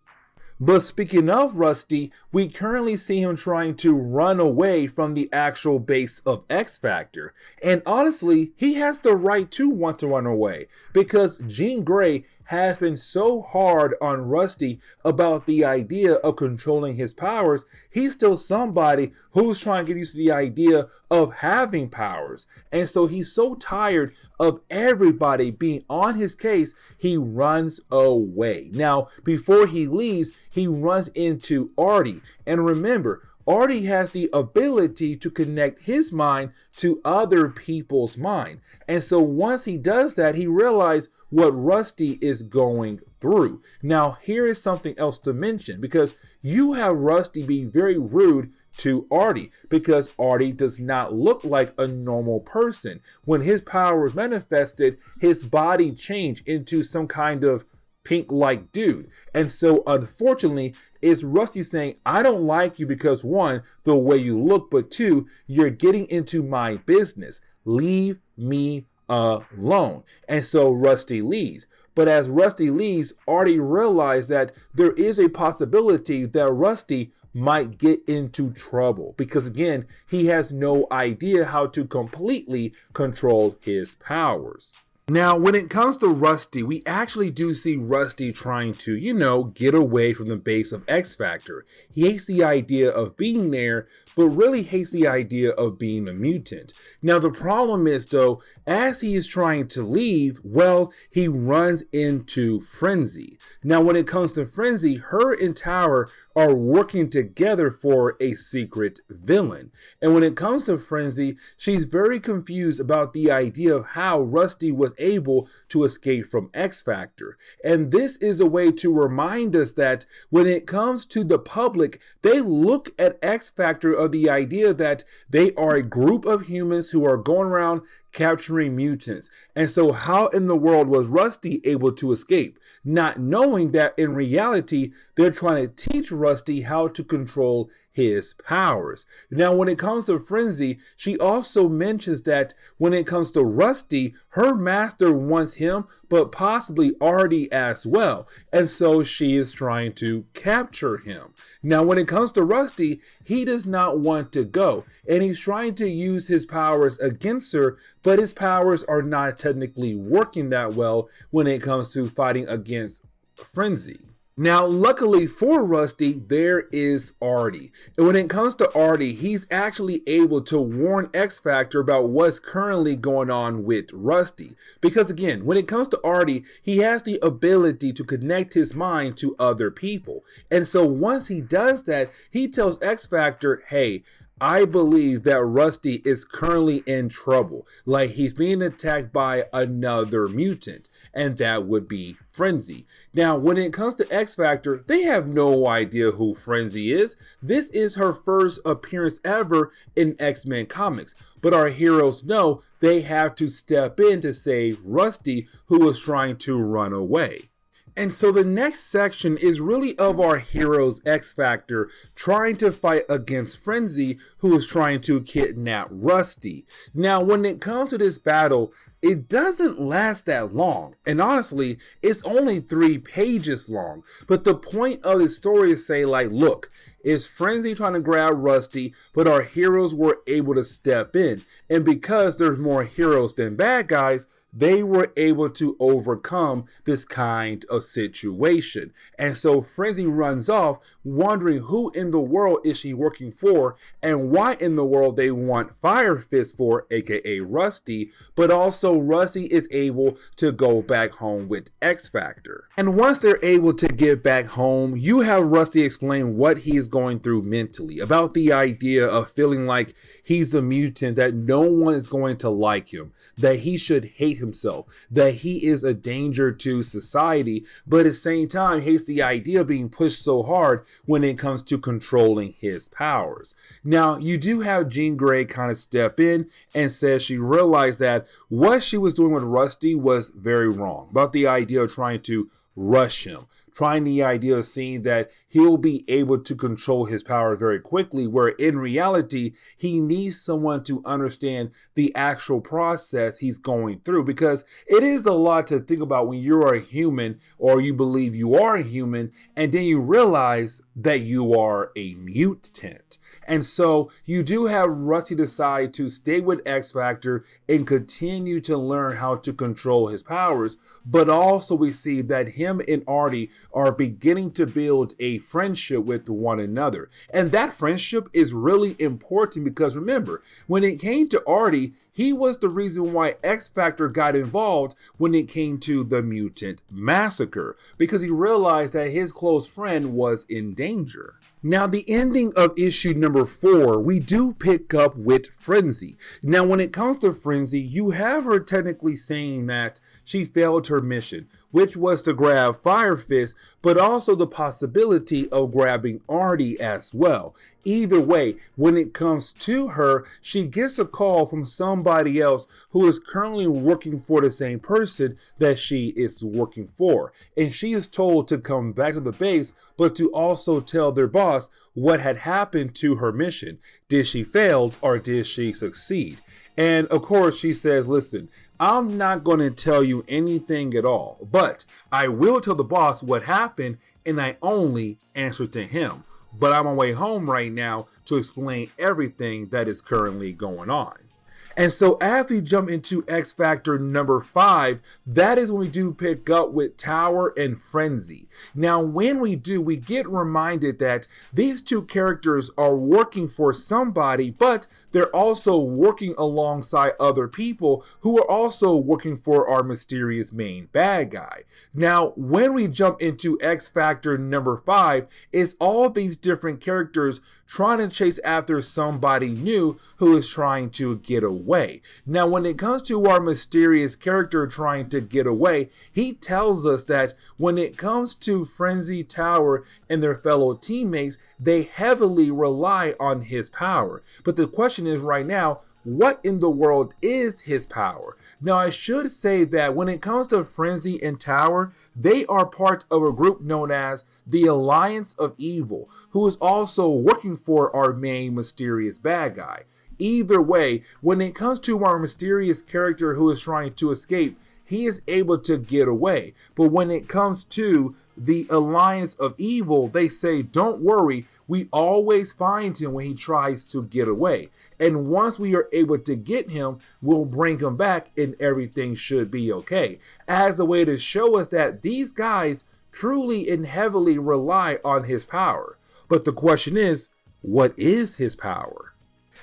But speaking of Rusty, we currently see him trying to run away from the actual base of X Factor. And honestly, he has the right to want to run away, because Jean Grey has been so hard on Rusty about the idea of controlling his powers. He's still somebody who's trying to get used to the idea of having powers. And so he's so tired of everybody being on his case, he runs away. Now, before he leaves, he runs into Arty. And remember, Arty has the ability to connect his mind to other people's mind. And so once he does that, he realizes what Rusty is going through. Now, here is something else to mention, because you have Rusty be very rude to Arty, because Arty does not look like a normal person. When his power is manifested, his body changed into some kind of pink-like dude. And so unfortunately, it's Rusty saying, I don't like you because, one, the way you look, but two, you're getting into my business. Leave me alone. And so Rusty leaves. But as Rusty leaves, Arty realized that there is a possibility that Rusty might get into trouble, because again, he has no idea how to completely control his powers. Now, when it comes to Rusty, we actually do see Rusty trying to, get away from the base of X Factor. He hates the idea of being there, but really hates the idea of being a mutant. Now, the problem is, though, as he is trying to leave, well, he runs into Frenzy. Now, when it comes to Frenzy, her and Tower are working together for a secret villain. And when it comes to Frenzy, she's very confused about the idea of how Rusty was able to escape from X Factor. And this is a way to remind us that when it comes to the public, they look at X Factor of the idea that they are a group of humans who are going around capturing mutants. And so how in the world was Rusty able to escape? Not knowing that in reality, they're trying to teach Rusty how to control his powers. Now, when it comes to Frenzy, she also mentions that when it comes to Rusty, her master wants him, but possibly Arty as well. And so she is trying to capture him. Now, when it comes to Rusty, he does not want to go, and he's trying to use his powers against her, but his powers are not technically working that well when it comes to fighting against Frenzy. Now, luckily for Rusty, there is Arty. And when it comes to Arty, he's actually able to warn X Factor about what's currently going on with Rusty. Because again, when it comes to Arty, he has the ability to connect his mind to other people. And so once he does that, he tells X Factor, hey, I believe that Rusty is currently in trouble. Like, he's being attacked by another mutant, and that would be Frenzy. Now, when it comes to X Factor, they have no idea who Frenzy is. This is her first appearance ever in X-Men comics. But our heroes know they have to step in to save Rusty, who is trying to run away. And so the next section is really of our heroes X Factor trying to fight against Frenzy, who is trying to kidnap Rusty. Now, when it comes to this battle, it doesn't last that long. And honestly, it's only 3 pages long. But the point of the story is say, like, look, it's Frenzy trying to grab Rusty, but our heroes were able to step in. And because there's more heroes than bad guys, they were able to overcome this kind of situation. And so Frenzy runs off, wondering who in the world is she working for, and why in the world they want Firefist for, aka Rusty, but also Rusty is able to go back home with X Factor. And once they're able to get back home, you have Rusty explain what he is going through mentally, about the idea of feeling like he's a mutant, that no one is going to like him, that he should hate himself, that he is a danger to society, but at the same time hates the idea of being pushed so hard when it comes to controlling his powers. Now, you do have Jean Grey kind of step in and says she realized that what she was doing with Rusty was very wrong, about the idea of trying to rush him, trying the idea of seeing that he'll be able to control his power very quickly, where in reality, he needs someone to understand the actual process he's going through, because it is a lot to think about when you are a human, or you believe you are a human, and then you realize that you are a mutant. And so you do have Rusty decide to stay with X Factor and continue to learn how to control his powers, but also we see that him and Arty are beginning to build a friendship with one another. And that friendship is really important because remember, when it came to Arty, he was the reason why X Factor got involved when it came to the mutant massacre, because he realized that his close friend was in danger. Now, the ending of issue number 4, we do pick up with Frenzy. Now, when it comes to Frenzy, you have her technically saying that she failed her mission, which was to grab Firefist, but also the possibility of grabbing Arty as well. Either way, when it comes to her, she gets a call from somebody else who is currently working for the same person that she is working for. And she is told to come back to the base, but to also tell their boss what had happened to her mission. Did she fail or did she succeed? And of course, she says, listen, I'm not going to tell you anything at all, but I will tell the boss what happened, and I only answer to him. But I'm on my way home right now to explain everything that is currently going on. And so as we jump into X Factor number 5, that is when we do pick up with Tower and Frenzy. Now, when we do, we get reminded that these two characters are working for somebody, but they're also working alongside other people who are also working for our mysterious main bad guy. Now, when we jump into X Factor number 5, it's all these different characters trying to chase after somebody new who is trying to get away. Now, when it comes to our mysterious character trying to get away, he tells us that when it comes to Frenzy, Tower, and their fellow teammates, they heavily rely on his power. But the question is right now, what in the world is his power? Now, I should say that when it comes to Frenzy and Tower, they are part of a group known as the Alliance of Evil, who is also working for our main mysterious bad guy. Either way, when it comes to our mysterious character who is trying to escape, he is able to get away. But when it comes to the Alliance of Evil, they say, don't worry, we always find him when he tries to get away. And once we are able to get him, we'll bring him back and everything should be okay. As a way to show us that these guys truly and heavily rely on his power. But the question is, what is his power?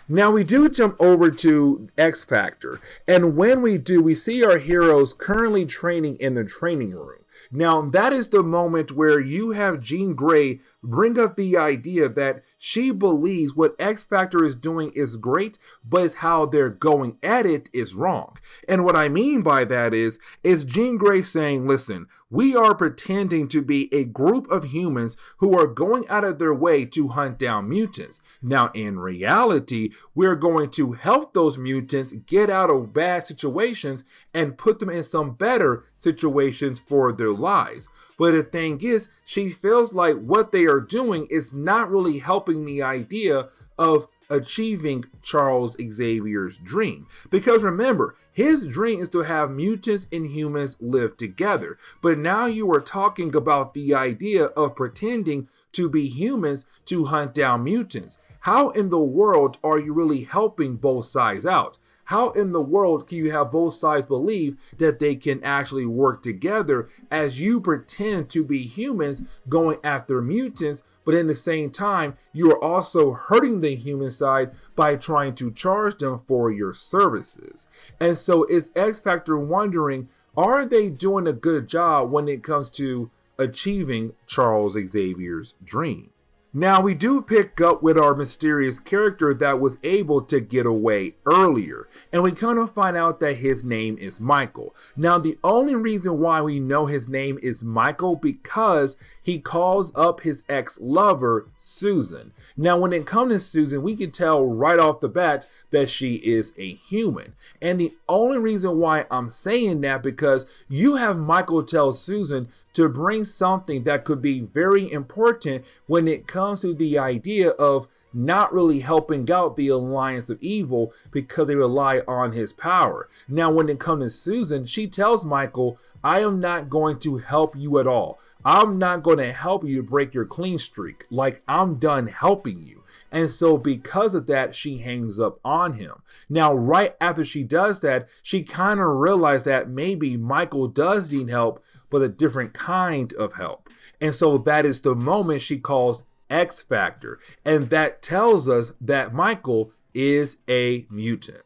Now we do jump over to X Factor, and when we do, we see our heroes currently training in the training room. Now that is the moment where you have Jean Grey bring up the idea that she believes what X Factor is doing is great, but it's how they're going at it is wrong. And what I mean by that is Jean Grey saying, listen, we are pretending to be a group of humans who are going out of their way to hunt down mutants. Now, in reality, we're going to help those mutants get out of bad situations and put them in some better situations for their lives. But the thing is, she feels like what they are doing is not really helping the idea of achieving Charles Xavier's dream. Because remember, his dream is to have mutants and humans live together. But now you are talking about the idea of pretending to be humans to hunt down mutants. How in the world are you really helping both sides out? How in the world can you have both sides believe that they can actually work together as you pretend to be humans going after mutants, but in the same time, you are also hurting the human side by trying to charge them for your services? And so is X Factor wondering, are they doing a good job when it comes to achieving Charles Xavier's dream? Now we do pick up with our mysterious character that was able to get away earlier, and we kind of find out that his name is Michael. Now the only reason why we know his name is Michael because he calls up his ex-lover Susan. Now when it comes to Susan, we can tell right off the bat that she is a human, and the only reason why I'm saying that because you have Michael tell Susan to bring something that could be very important when it comes to the idea of not really helping out the Alliance of Evil because they rely on his power. Now, when it comes to Susan, she tells Michael, I am not going to help you at all. I'm not going to help you break your clean streak. Like, I'm done helping you. And so because of that, she hangs up on him. Now, right after she does that, she kind of realized that maybe Michael does need help, but a different kind of help. And so that is the moment she calls X Factor. And that tells us that Michael is a mutant.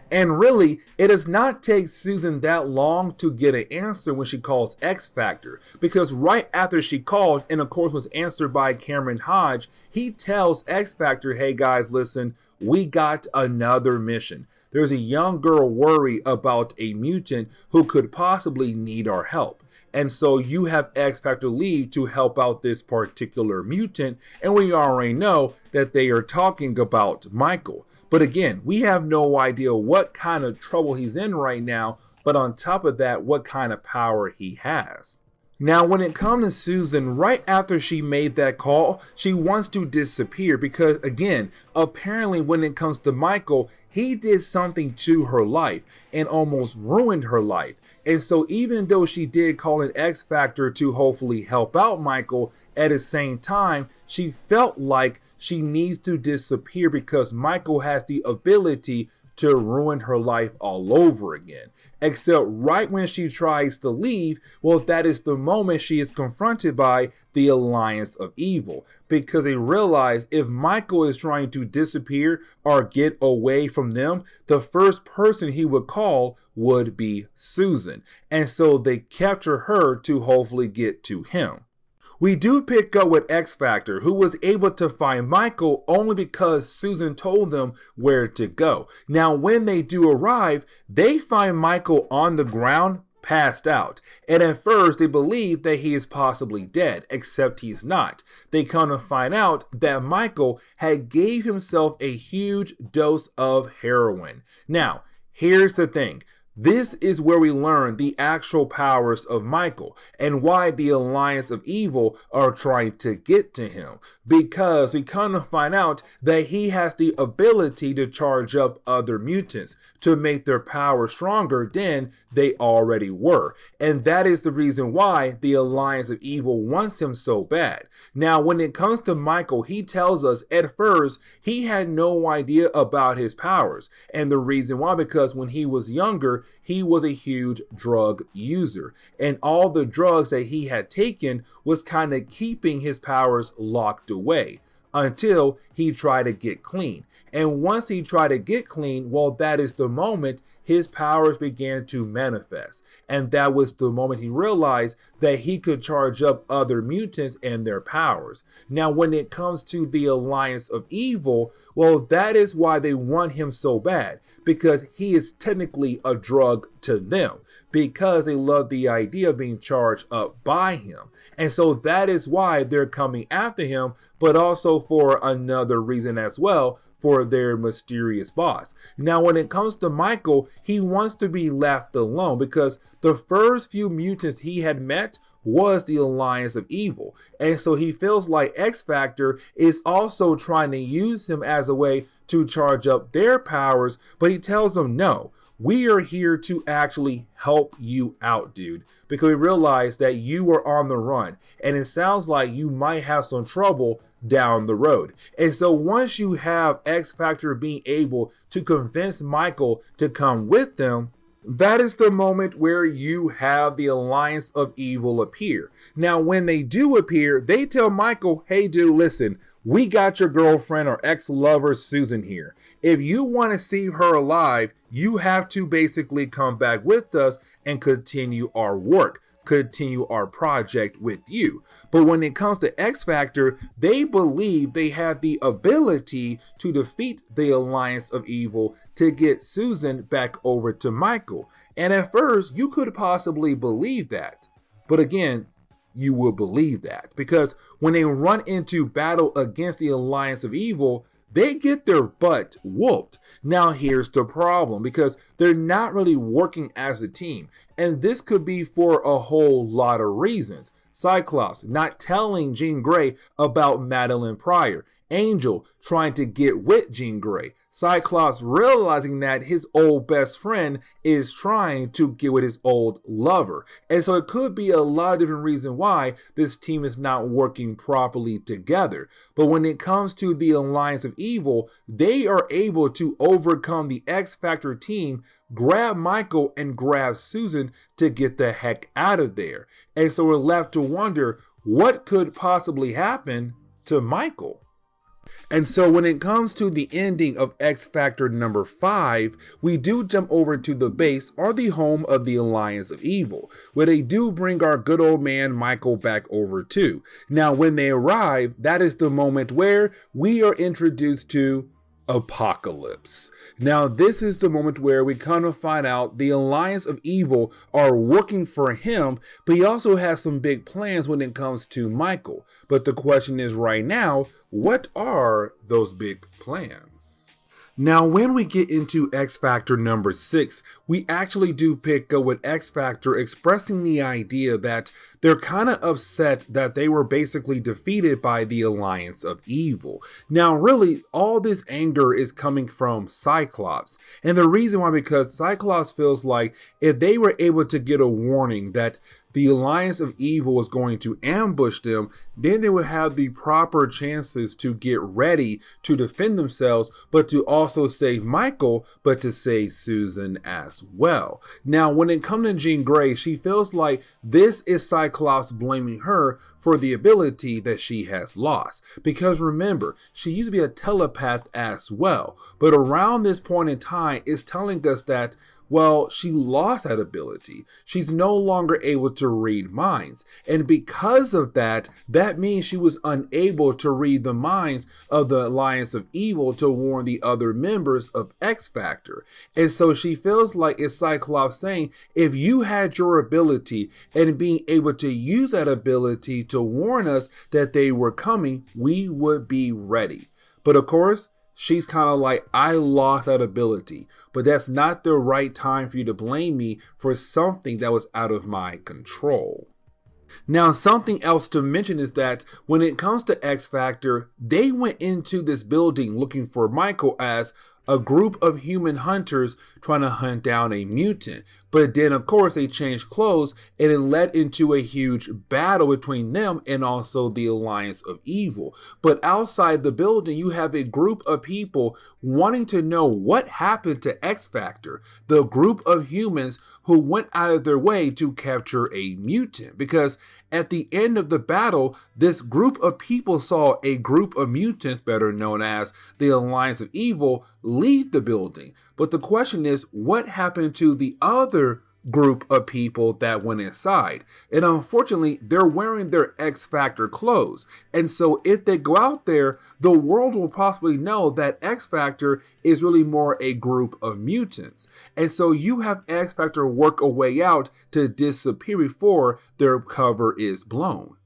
And really, it does not take Susan that long to get an answer when she calls X Factor, because right after she called, and of course was answered by Cameron Hodge, he tells X Factor, hey guys, listen, we got another mission. There's a young girl worried about a mutant who could possibly need our help. And so you have X Factor leave to help out this particular mutant, and we already know that they are talking about Michael. But again, we have no idea what kind of trouble he's in right now, but on top of that, what kind of power he has. Now, when it comes to Susan, right after she made that call, she wants to disappear because, again, apparently when it comes to Michael, he did something to her life and almost ruined her life. And so even though she did call an X Factor to hopefully help out Michael, at the same time, she felt like she needs to disappear because Michael has the ability to ruin her life all over again. Except right when she tries to leave, well, that is the moment she is confronted by the Alliance of Evil. Because they realize if Michael is trying to disappear or get away from them, the first person he would call would be Susan. And so they capture her to hopefully get to him. We do pick up with X Factor, who was able to find Michael only because Susan told them where to go. Now, when they do arrive, they find Michael on the ground, passed out. And at first, they believe that he is possibly dead, except he's not. They kind of find out that Michael had gave himself a huge dose of heroin. Now, here's the thing. This is where we learn the actual powers of Michael and why the Alliance of Evil are trying to get to him. Because we kind of find out that he has the ability to charge up other mutants to make their power stronger than they already were. And that is the reason why the Alliance of Evil wants him so bad. Now, when it comes to Michael, he tells us at first he had no idea about his powers. And the reason why, because when he was younger, he was a huge drug user, and all the drugs that he had taken was kind of keeping his powers locked away until he tried to get clean. And once he tried to get clean, well, that is the moment his powers began to manifest. And that was the moment he realized that he could charge up other mutants and their powers. Now, when it comes to the Alliance of Evil, well, that is why they want him so bad, because he is technically a drug to them, because they love the idea of being charged up by him. And so that is why they're coming after him, but also for another reason as well, for their mysterious boss. Now, when it comes to Michael, he wants to be left alone because the first few mutants he had met was the Alliance of Evil. And so he feels like X Factor is also trying to use him as a way to charge up their powers, but he tells them, no, we are here to actually help you out, dude, because we realize that you are on the run and it sounds like you might have some trouble down the road. And so once you have X Factor being able to convince Michael to come with them, that is the moment where you have the Alliance of Evil appear. Now, when they do appear, they tell Michael, hey, dude, listen, we got your girlfriend or ex-lover Susan here. If you want to see her alive, you have to basically come back with us and continue our work. continue our project with you. But when it comes to X Factor, they believe they have the ability to defeat the Alliance of Evil to get Susan back over to Michael. And at first, you could possibly believe that. But again, you will believe that because when they run into battle against the Alliance of Evil, they get their butt whooped. Now here's the problem, because they're not really working as a team, and this could be for a whole lot of reasons. Cyclops not telling Jean Grey about Madeline Pryor. Angel trying to get with Jean Grey. Cyclops realizing that his old best friend is trying to get with his old lover. And so it could be a lot of different reasons why this team is not working properly together. But when it comes to the Alliance of Evil, they are able to overcome the X Factor team, grab Michael and grab Susan to get the heck out of there. And so we're left to wonder what could possibly happen to Michael. And so when it comes to the ending of X Factor number 5, we do jump over to the base or the home of the Alliance of Evil, where they do bring our good old man Michael back over too. Now when they arrive, that is the moment where we are introduced to Apocalypse. Now this is the moment where we kind of find out the Alliance of Evil are working for him, but he also has some big plans when it comes to Michael. But the question is right now, what are those big plans? Now, when we get into X Factor number 6, we actually do pick up with X Factor expressing the idea that they're kind of upset that they were basically defeated by the Alliance of Evil. Now, really, all this anger is coming from Cyclops. And the reason why, because Cyclops feels like if they were able to get a warning that the Alliance of Evil was going to ambush them, then they would have the proper chances to get ready to defend themselves, but to also save Michael, but to save Susan as well. Now, when it comes to Jean Grey, she feels like this is Cyclops blaming her for the ability that she has lost. Because remember, she used to be a telepath as well. But around this point in time, it's telling us that, well, she lost that ability. She's no longer able to read minds. And because of that, that means she was unable to read the minds of the Alliance of Evil to warn the other members of X Factor. And so she feels like it's Cyclops saying, if you had your ability and being able to use that ability to warn us that they were coming, we would be ready. But of course, she's kind of like, I lost that ability, but that's not the right time for you to blame me for something that was out of my control. Now, something else to mention is that when it comes to X Factor, they went into this building looking for Michael as a group of human hunters trying to hunt down a mutant. But then, of course, they changed clothes and it led into a huge battle between them and also the Alliance of Evil. But outside the building, you have a group of people wanting to know what happened to X Factor, the group of humans who went out of their way to capture a mutant. Because at the end of the battle, this group of people saw a group of mutants, better known as the Alliance of Evil, leave the building. But the question is, what happened to the other group of people that went inside? And unfortunately, they're wearing their X Factor clothes. And so if they go out there, the world will possibly know that X Factor is really more a group of mutants. And so you have X Factor work a way out to disappear before their cover is blown.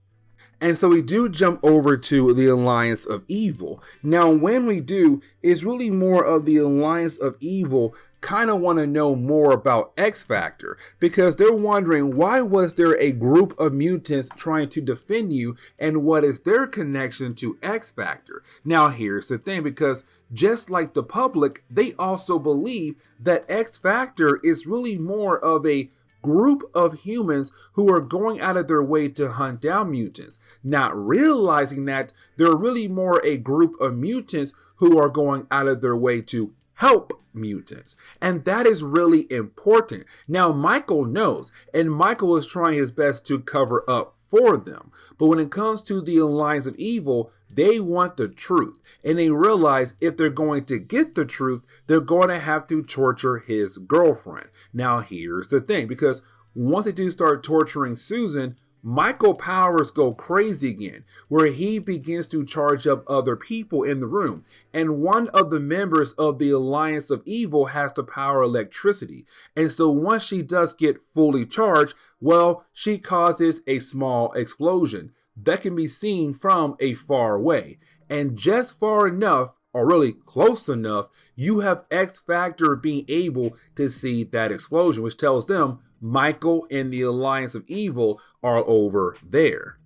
And so we do jump over to the Alliance of Evil. Now, when we do, it's really more of the Alliance of Evil kind of want to know more about X Factor, because they're wondering, why was there a group of mutants trying to defend you, and what is their connection to X Factor? Now, here's the thing, because just like the public, they also believe that X Factor is really more of a group of humans who are going out of their way to hunt down mutants, not realizing that they're really more a group of mutants who are going out of their way to help mutants. And that is really important. Now, Michael knows, and Michael is trying his best to cover up for them. But when it comes to the Alliance of Evil, they want the truth. And they realize if they're going to get the truth, they're going to have to torture his girlfriend. Now, here's the thing, because once they do start torturing Susan, Michael powers go crazy again, where he begins to charge up other people in the room. And one of the members of the Alliance of Evil has to power electricity. And so once she does get fully charged, well, she causes a small explosion that can be seen from a far away. And just far enough, or really close enough, you have X Factor being able to see that explosion, which tells them Michael and the Alliance of Evil are over there.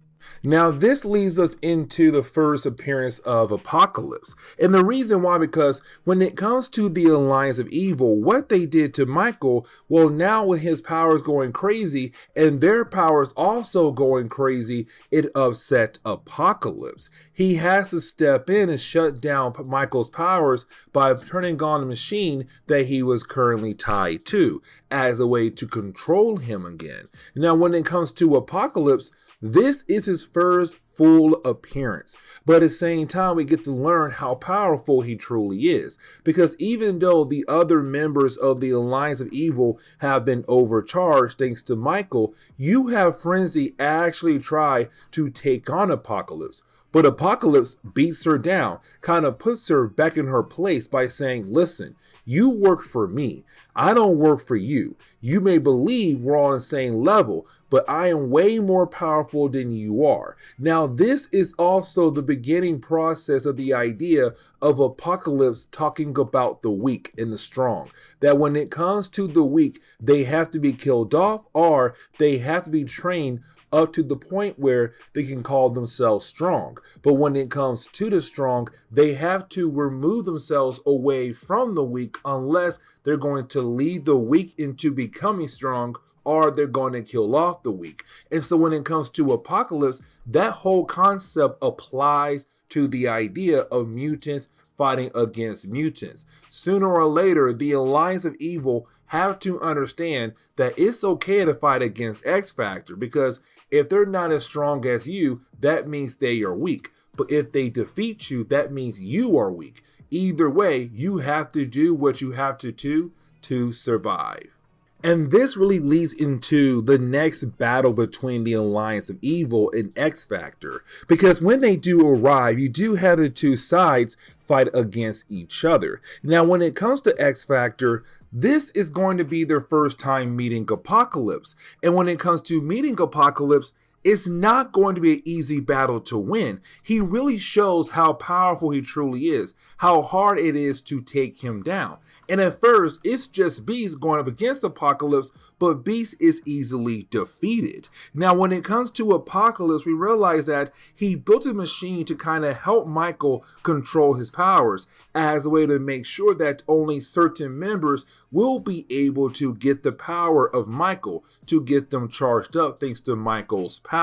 Now, this leads us into the first appearance of Apocalypse. And the reason why, because when it comes to the Alliance of Evil, what they did to Michael, well, now with his powers going crazy and their powers also going crazy, it upset Apocalypse. He has to step in and shut down Michael's powers by turning on the machine that he was currently tied to as a way to control him again. Now, when it comes to Apocalypse, this is his first full appearance, but at the same time we get to learn how powerful he truly is, because even though the other members of the Alliance of Evil have been overcharged thanks to Michael, you have Frenzy actually try to take on Apocalypse. But Apocalypse beats her down, kind of puts her back in her place by saying, listen, you work for me. I don't work for you. You may believe we're on the same level, but I am way more powerful than you are. Now, this is also the beginning process of the idea of Apocalypse talking about the weak and the strong. That when it comes to the weak, they have to be killed off or they have to be trained up to the point where they can call themselves strong. But when it comes to the strong, they have to remove themselves away from the weak unless they're going to lead the weak into becoming strong, or they're going to kill off the weak. And so when it comes to Apocalypse, that whole concept applies to the idea of mutants fighting against mutants. Sooner or later, the Alliance of Evil have to understand that it's okay to fight against X Factor, because if they're not as strong as you, that means they are weak. But if they defeat you, that means you are weak. Either way, you have to do what you have to do to survive. And this really leads into the next battle between the Alliance of Evil and X Factor. Because when they do arrive, you do have the two sides fight against each other. Now, when it comes to X Factor, this is going to be their first time meeting Apocalypse. And when it comes to meeting Apocalypse, it's not going to be an easy battle to win. He really shows how powerful he truly is, how hard it is to take him down. And at first, it's just Beast going up against Apocalypse, but Beast is easily defeated. Now, when it comes to Apocalypse, we realize that he built a machine to kind of help Michael control his powers as a way to make sure that only certain members will be able to get the power of Michael, to get them charged up thanks to Michael's power.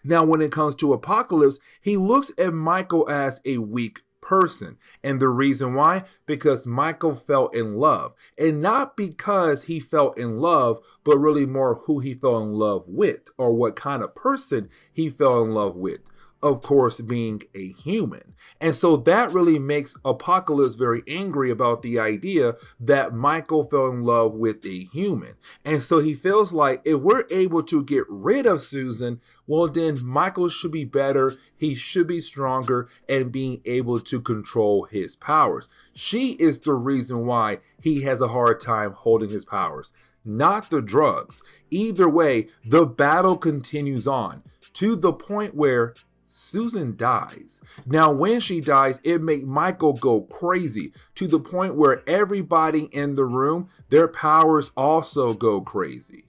Now, when it comes to Apocalypse, he looks at Michael as a weak person. And the reason why? Because Michael fell in love. And not because he fell in love, but really more who he fell in love with, or what kind of person he fell in love with. Of course, being a human. And so that really makes Apocalypse very angry about the idea that Michael fell in love with a human. And so he feels like if we're able to get rid of Susan, well, then Michael should be better, he should be stronger, and being able to control his powers. She is the reason why he has a hard time holding his powers, not the drugs. Either way, the battle continues on to the point where Susan dies. Now, when she dies, it makes Michael go crazy to the point where everybody in the room, their powers also go crazy.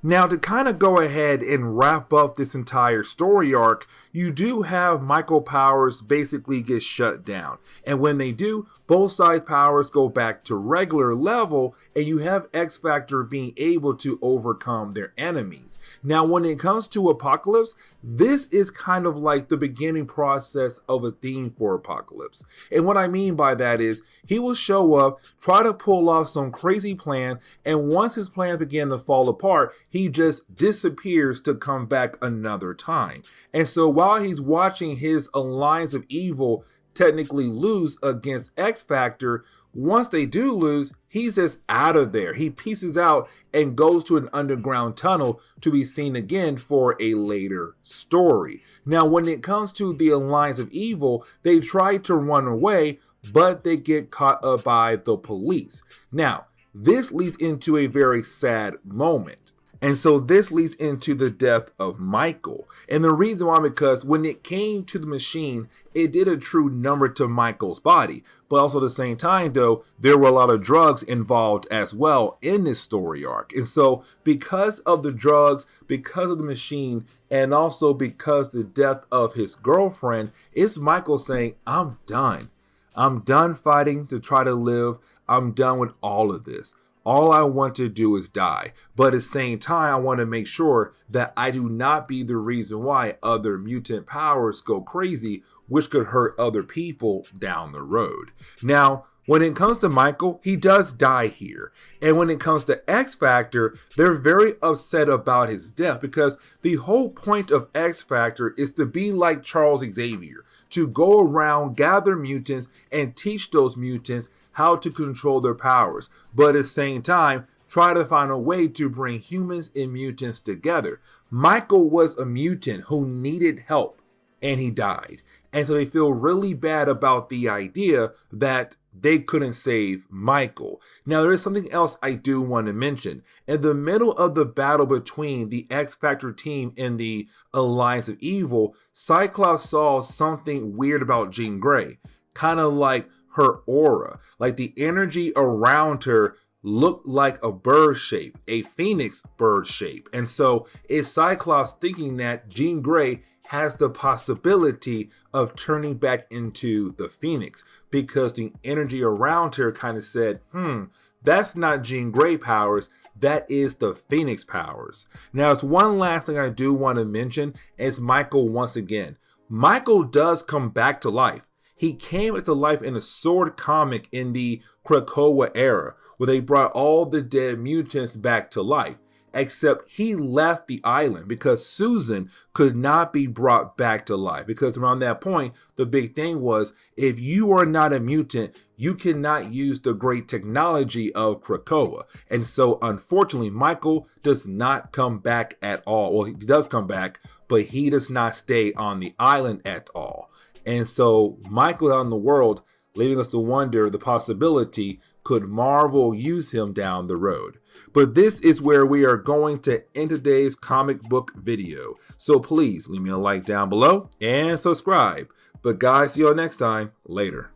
Now, to kind of go ahead and wrap up this entire story arc, you do have Michael powers basically get shut down. And when they do, both sides' powers go back to regular level, and you have X Factor being able to overcome their enemies. Now, when it comes to Apocalypse, this is kind of like the beginning process of a theme for Apocalypse. And what I mean by that is, he will show up, try to pull off some crazy plan, and once his plan begin to fall apart, he just disappears to come back another time. And so while he's watching his Alliance of Evil technically lose against X Factor, once they do lose, he's just out of there. He pieces out and goes to an underground tunnel to be seen again for a later story. Now, when it comes to the Alliance of Evil, they try to run away, but they get caught up by the police. Now, this leads into a very sad moment. And so this leads into the death of Michael. And the reason why, because when it came to the machine, it did a true number to Michael's body. But also at the same time, though, there were a lot of drugs involved as well in this story arc. And so because of the drugs, because of the machine, and also because the death of his girlfriend, it's Michael saying, I'm done. I'm done fighting to try to live. I'm done with all of this. All I want to do is die. But at the same time, I want to make sure that I do not be the reason why other mutant powers go crazy, which could hurt other people down the road. Now, when it comes to Michael, he does die here. And when it comes to X Factor, they're very upset about his death because the whole point of X Factor is to be like Charles Xavier, to go around, gather mutants, and teach those mutants how to control their powers. But at the same time, try to find a way to bring humans and mutants together. Michael was a mutant who needed help, and he died. And so they feel really bad about the idea that they couldn't save Michael. Now, there is something else I do want to mention. In the middle of the battle between the X Factor team and the Alliance of Evil, Cyclops saw something weird about Jean Grey. Kind of like her aura. Like the energy around her looked like a bird shape, a phoenix bird shape. And so it's Cyclops thinking that Jean Grey has the possibility of turning back into the Phoenix because the energy around her kind of said, that's not Jean Grey powers, that is the Phoenix powers. Now, it's one last thing I do want to mention is Michael once again. Michael does come back to life. He came into life in a Sword comic in the Krakoa era, where they brought all the dead mutants back to life. Except he left the island because Susan could not be brought back to life. Because around that point, the big thing was, if you are not a mutant, you cannot use the great technology of Krakoa. And so, unfortunately, Michael does not come back at all. Well, he does come back, but he does not stay on the island at all. And so, Michael out in the world, leaving us to wonder the possibility, could Marvel use him down the road? But this is where we are going to end today's comic book video. So please leave me a like down below and subscribe. But guys, see you all next time. Later.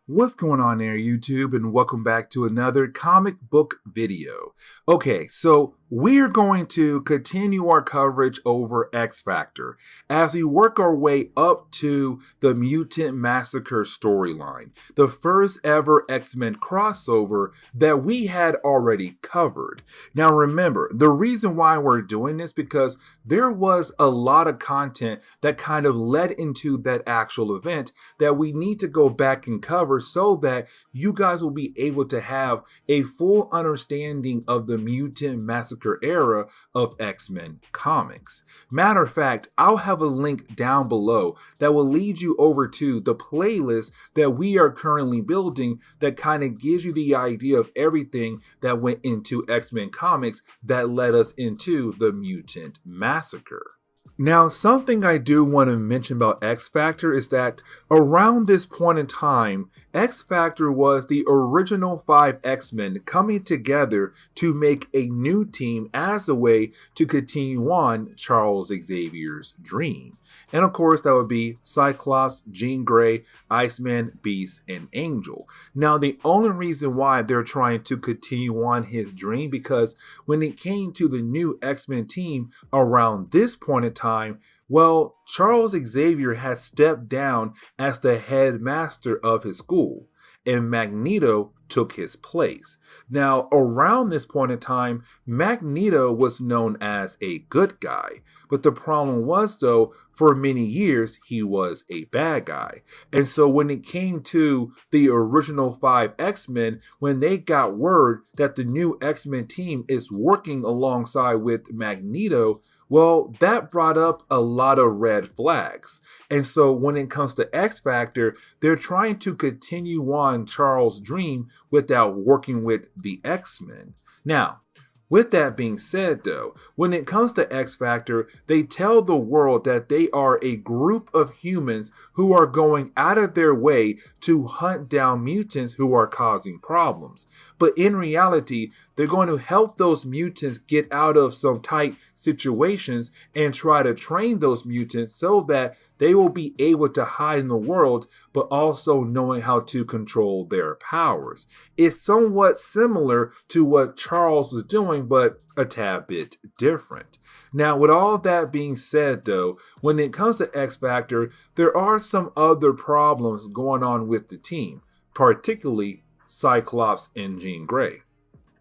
What's going on there, YouTube, and welcome back to another comic book video. Okay, so we're going to continue our coverage over X Factor as we work our way up to the Mutant Massacre storyline, the first ever X-Men crossover that we had already covered. Now remember, the reason why we're doing this because there was a lot of content that kind of led into that actual event that we need to go back and cover so that you guys will be able to have a full understanding of the Mutant Massacre era of X-Men comics. Matter of fact, I'll have a link down below that will lead you over to the playlist that we are currently building that kind of gives you the idea of everything that went into X-Men comics that led us into the Mutant Massacre. Now, something I do want to mention about X Factor is that around this point in time, X Factor was the original 5 X-Men coming together to make a new team as a way to continue on Charles Xavier's dream. And of course, that would be Cyclops, Jean Grey, Iceman, Beast, and Angel. Now, the only reason why they're trying to continue on his dream because when it came to the new X-Men team around this point in time, well, Charles Xavier has stepped down as the headmaster of his school, and Magneto took his place. Now, around this point in time, Magneto was known as a good guy, but the problem was, though, for many years, he was a bad guy. And so when it came to the original 5 X-Men, when they got word that the new X-Men team is working alongside with Magneto, well, that brought up a lot of red flags. And so when it comes to X Factor, they're trying to continue on Charles' dream without working with the X-Men. Now, with that being said, though, when it comes to X Factor, they tell the world that they are a group of humans who are going out of their way to hunt down mutants who are causing problems. But in reality, they're going to help those mutants get out of some tight situations and try to train those mutants so that they will be able to hide in the world, but also knowing how to control their powers. It's somewhat similar to what Charles was doing, but a tad bit different. Now, with all that being said, though, when it comes to X Factor, there are some other problems going on with the team, particularly Cyclops and Jean Grey.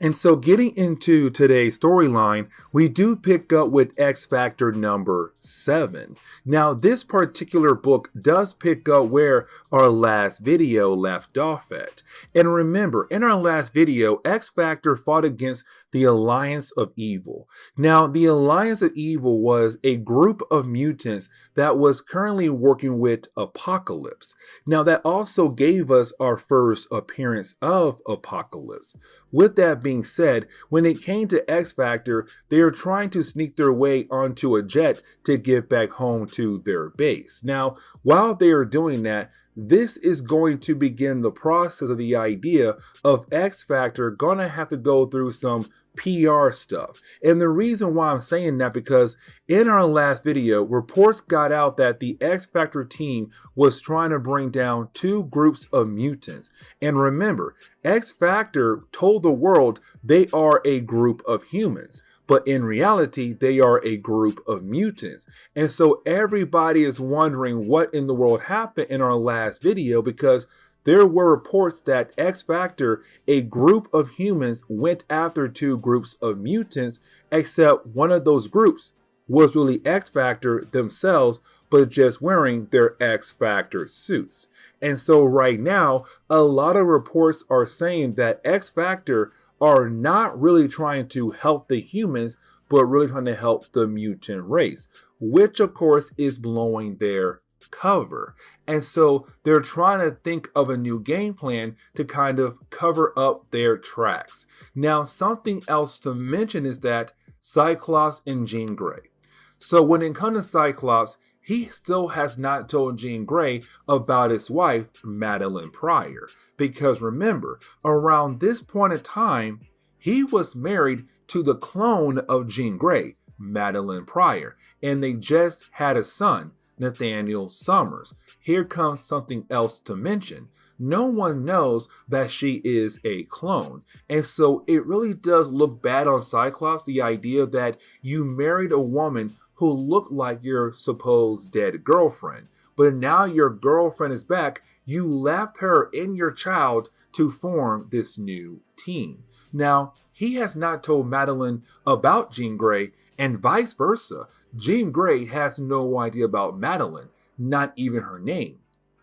And so getting into today's storyline, we do pick up with X Factor number 7. Now, this particular book does pick up where our last video left off at. And remember, in our last video, X Factor fought against the Alliance of Evil. Now, the Alliance of Evil was a group of mutants that was currently working with Apocalypse. Now, that also gave us our first appearance of Apocalypse. With that being said, when it came to X Factor, they are trying to sneak their way onto a jet to get back home to their base. Now, while they are doing that, this is going to begin the process of the idea of X Factor gonna have to go through some PR stuff. And the reason why I'm saying that, because in our last video, reports got out that the X Factor team was trying to bring down 2 groups of mutants. And remember, X Factor told the world they are a group of humans, but in reality, they are a group of mutants. And so everybody is wondering what in the world happened in our last video, because there were reports that X Factor, a group of humans, went after 2 groups of mutants, except one of those groups was really X Factor themselves, but just wearing their X Factor suits. And so right now, a lot of reports are saying that X Factor are not really trying to help the humans, but really trying to help the mutant race, which of course is blowing their cover. And so they're trying to think of a new game plan to kind of cover up their tracks. Now, something else to mention is that Cyclops and Jean Grey. So when it comes to Cyclops, he still has not told Jean Grey about his wife, Madeline Pryor. Because remember, around this point in time, he was married to the clone of Jean Grey, Madeline Pryor, and they just had a son, Nathaniel Summers. Here comes something else to mention. No one knows that she is a clone. And so it really does look bad on Cyclops, the idea that you married a woman who looked like your supposed dead girlfriend. But now your girlfriend is back. You left her and your child to form this new team. Now, he has not told Madeline about Jean Grey, and vice versa. Jean Grey has no idea about Madeline, not even her name,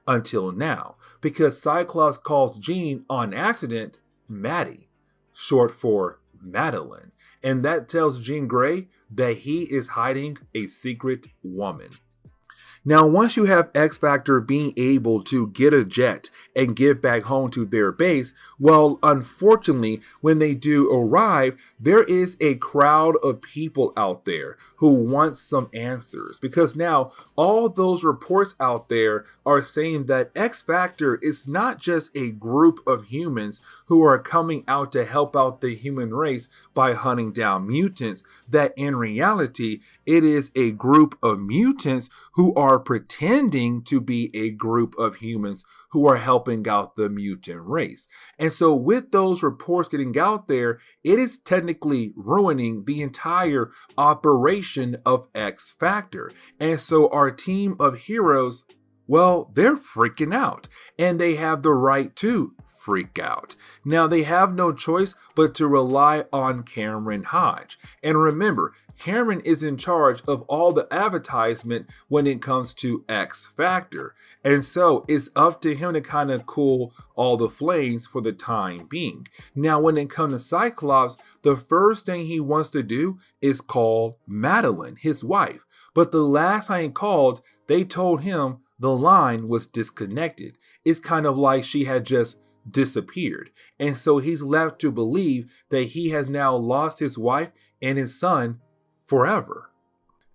until now, because Cyclops calls Jean on accident Maddie, short for Madeline, and that tells Jean Grey that he is hiding a secret woman. Now, once you have X Factor being able to get a jet and get back home to their base, well, unfortunately, when they do arrive, there is a crowd of people out there who want some answers. Because now, all those reports out there are saying that X Factor is not just a group of humans who are coming out to help out the human race by hunting down mutants, that in reality, it is a group of mutants who are pretending to be a group of humans who are helping out the mutant race. And so with those reports getting out there, it is technically ruining the entire operation of X Factor. And so our team of heroes Well, they're freaking out, and they have the right to freak out. Now, they have no choice but to rely on Cameron Hodge. And remember, Cameron is in charge of all the advertisement when it comes to X Factor. And so it's up to him to kind of cool all the flames for the time being. Now, when it comes to Cyclops, the first thing he wants to do is call Madeline, his wife. But the last time he called, they told him the line was disconnected. It's kind of like she had just disappeared. And so he's left to believe that he has now lost his wife and his son forever.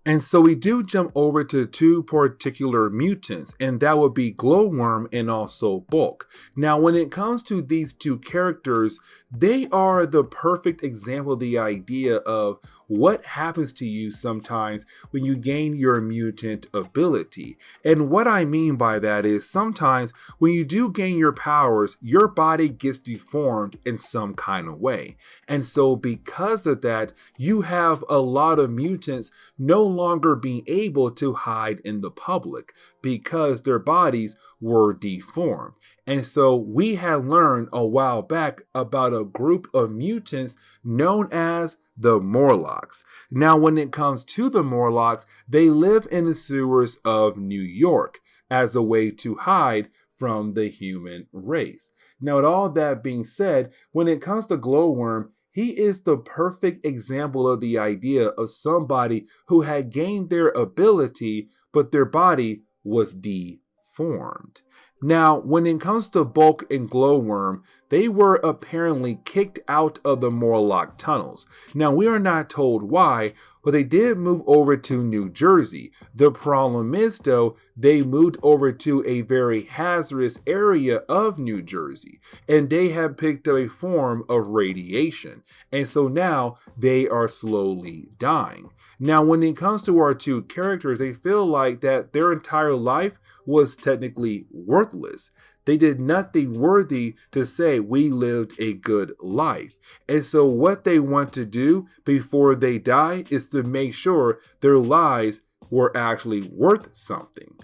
And so we do jump over to two particular mutants, and that would be Glowworm and also bookk. Now, when it comes to these two characters, they are the perfect example of the idea of what happens to you sometimes when you gain your mutant ability. And what I mean by that is sometimes when you do gain your powers, your body gets deformed in some kind of way. And so because of that, you have a lot of mutants no longer being able to hide in the public because their bodies were deformed. And so we had learned a while back about a group of mutants known as the Morlocks. Now, when it comes to the Morlocks, they live in the sewers of New York as a way to hide from the human race. Now, with all that being said, when it comes to Glowworm, he is the perfect example of the idea of somebody who had gained their ability, but their body was deformed. Now, when it comes to bookk and Glowworm, they were apparently kicked out of the Morlock tunnels. Now, we are not told why, but they did move over to New Jersey. The problem is, though, they moved over to a very hazardous area of New Jersey, and they have picked up a form of radiation. And so now they are slowly dying. Now, when it comes to our two characters, they feel like that their entire life was technically worthless. They did nothing worthy to say we lived a good life. And so what they want to do before they die is to make sure their lives were actually worth something.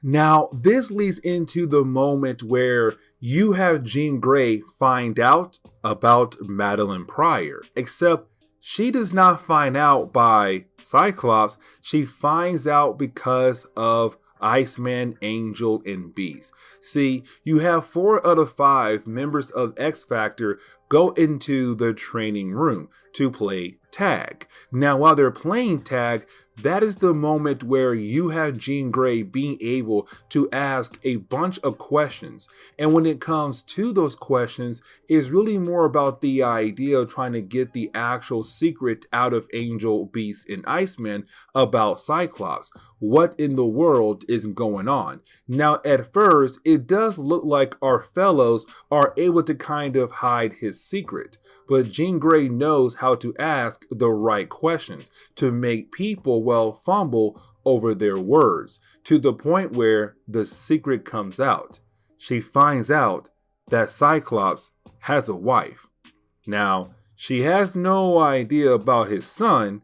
Now, this leads into the moment where you have Jean Grey find out about Madeline Pryor, except she does not find out by Cyclops. She finds out because of Iceman, Angel, and Beast. See, you have 4 out of 5 members of X Factor go into the training room to play tag. Now, while they're playing tag, that is the moment where you have Jean Grey being able to ask a bunch of questions. And when it comes to those questions, it's really more about the idea of trying to get the actual secret out of Angel, Beast, and Iceman about Cyclops. What in the world is going on? Now, at first, it does look like our fellows are able to kind of hide his secret, but Jean Grey knows how to ask the right questions to make people, well, fumble over their words to the point where the secret comes out. She finds out that Cyclops has a wife. Now, she has no idea about his son,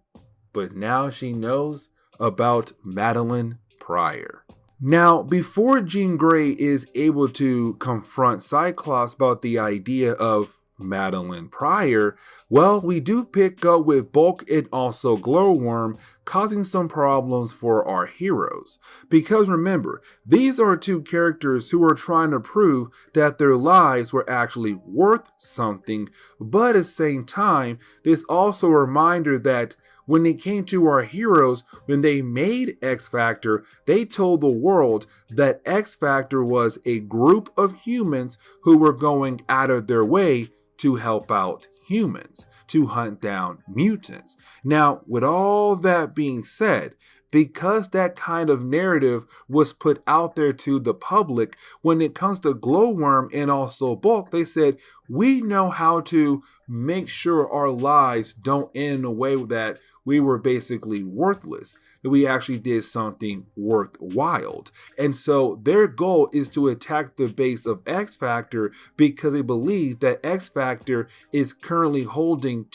but now she knows about Madeline Pryor. Now, before Jean Grey is able to confront Cyclops about the idea of Madeline Pryor, well, we do pick up with bookk and also Glowworm causing some problems for our heroes. Because remember, these are two characters who are trying to prove that their lives were actually worth something, but at the same time, there's also a reminder that when it came to our heroes, when they made X Factor, they told the world that X Factor was a group of humans who were going out of their way to help out humans, to hunt down mutants. Now, with all that being said, because that kind of narrative was put out there to the public, when it comes to Glowworm and also bookk, they said, we know how to make sure our lives don't end in a way that we were basically worthless, that we actually did something worthwhile. And so their goal is to attack the base of X Factor because they believe that X Factor is currently holding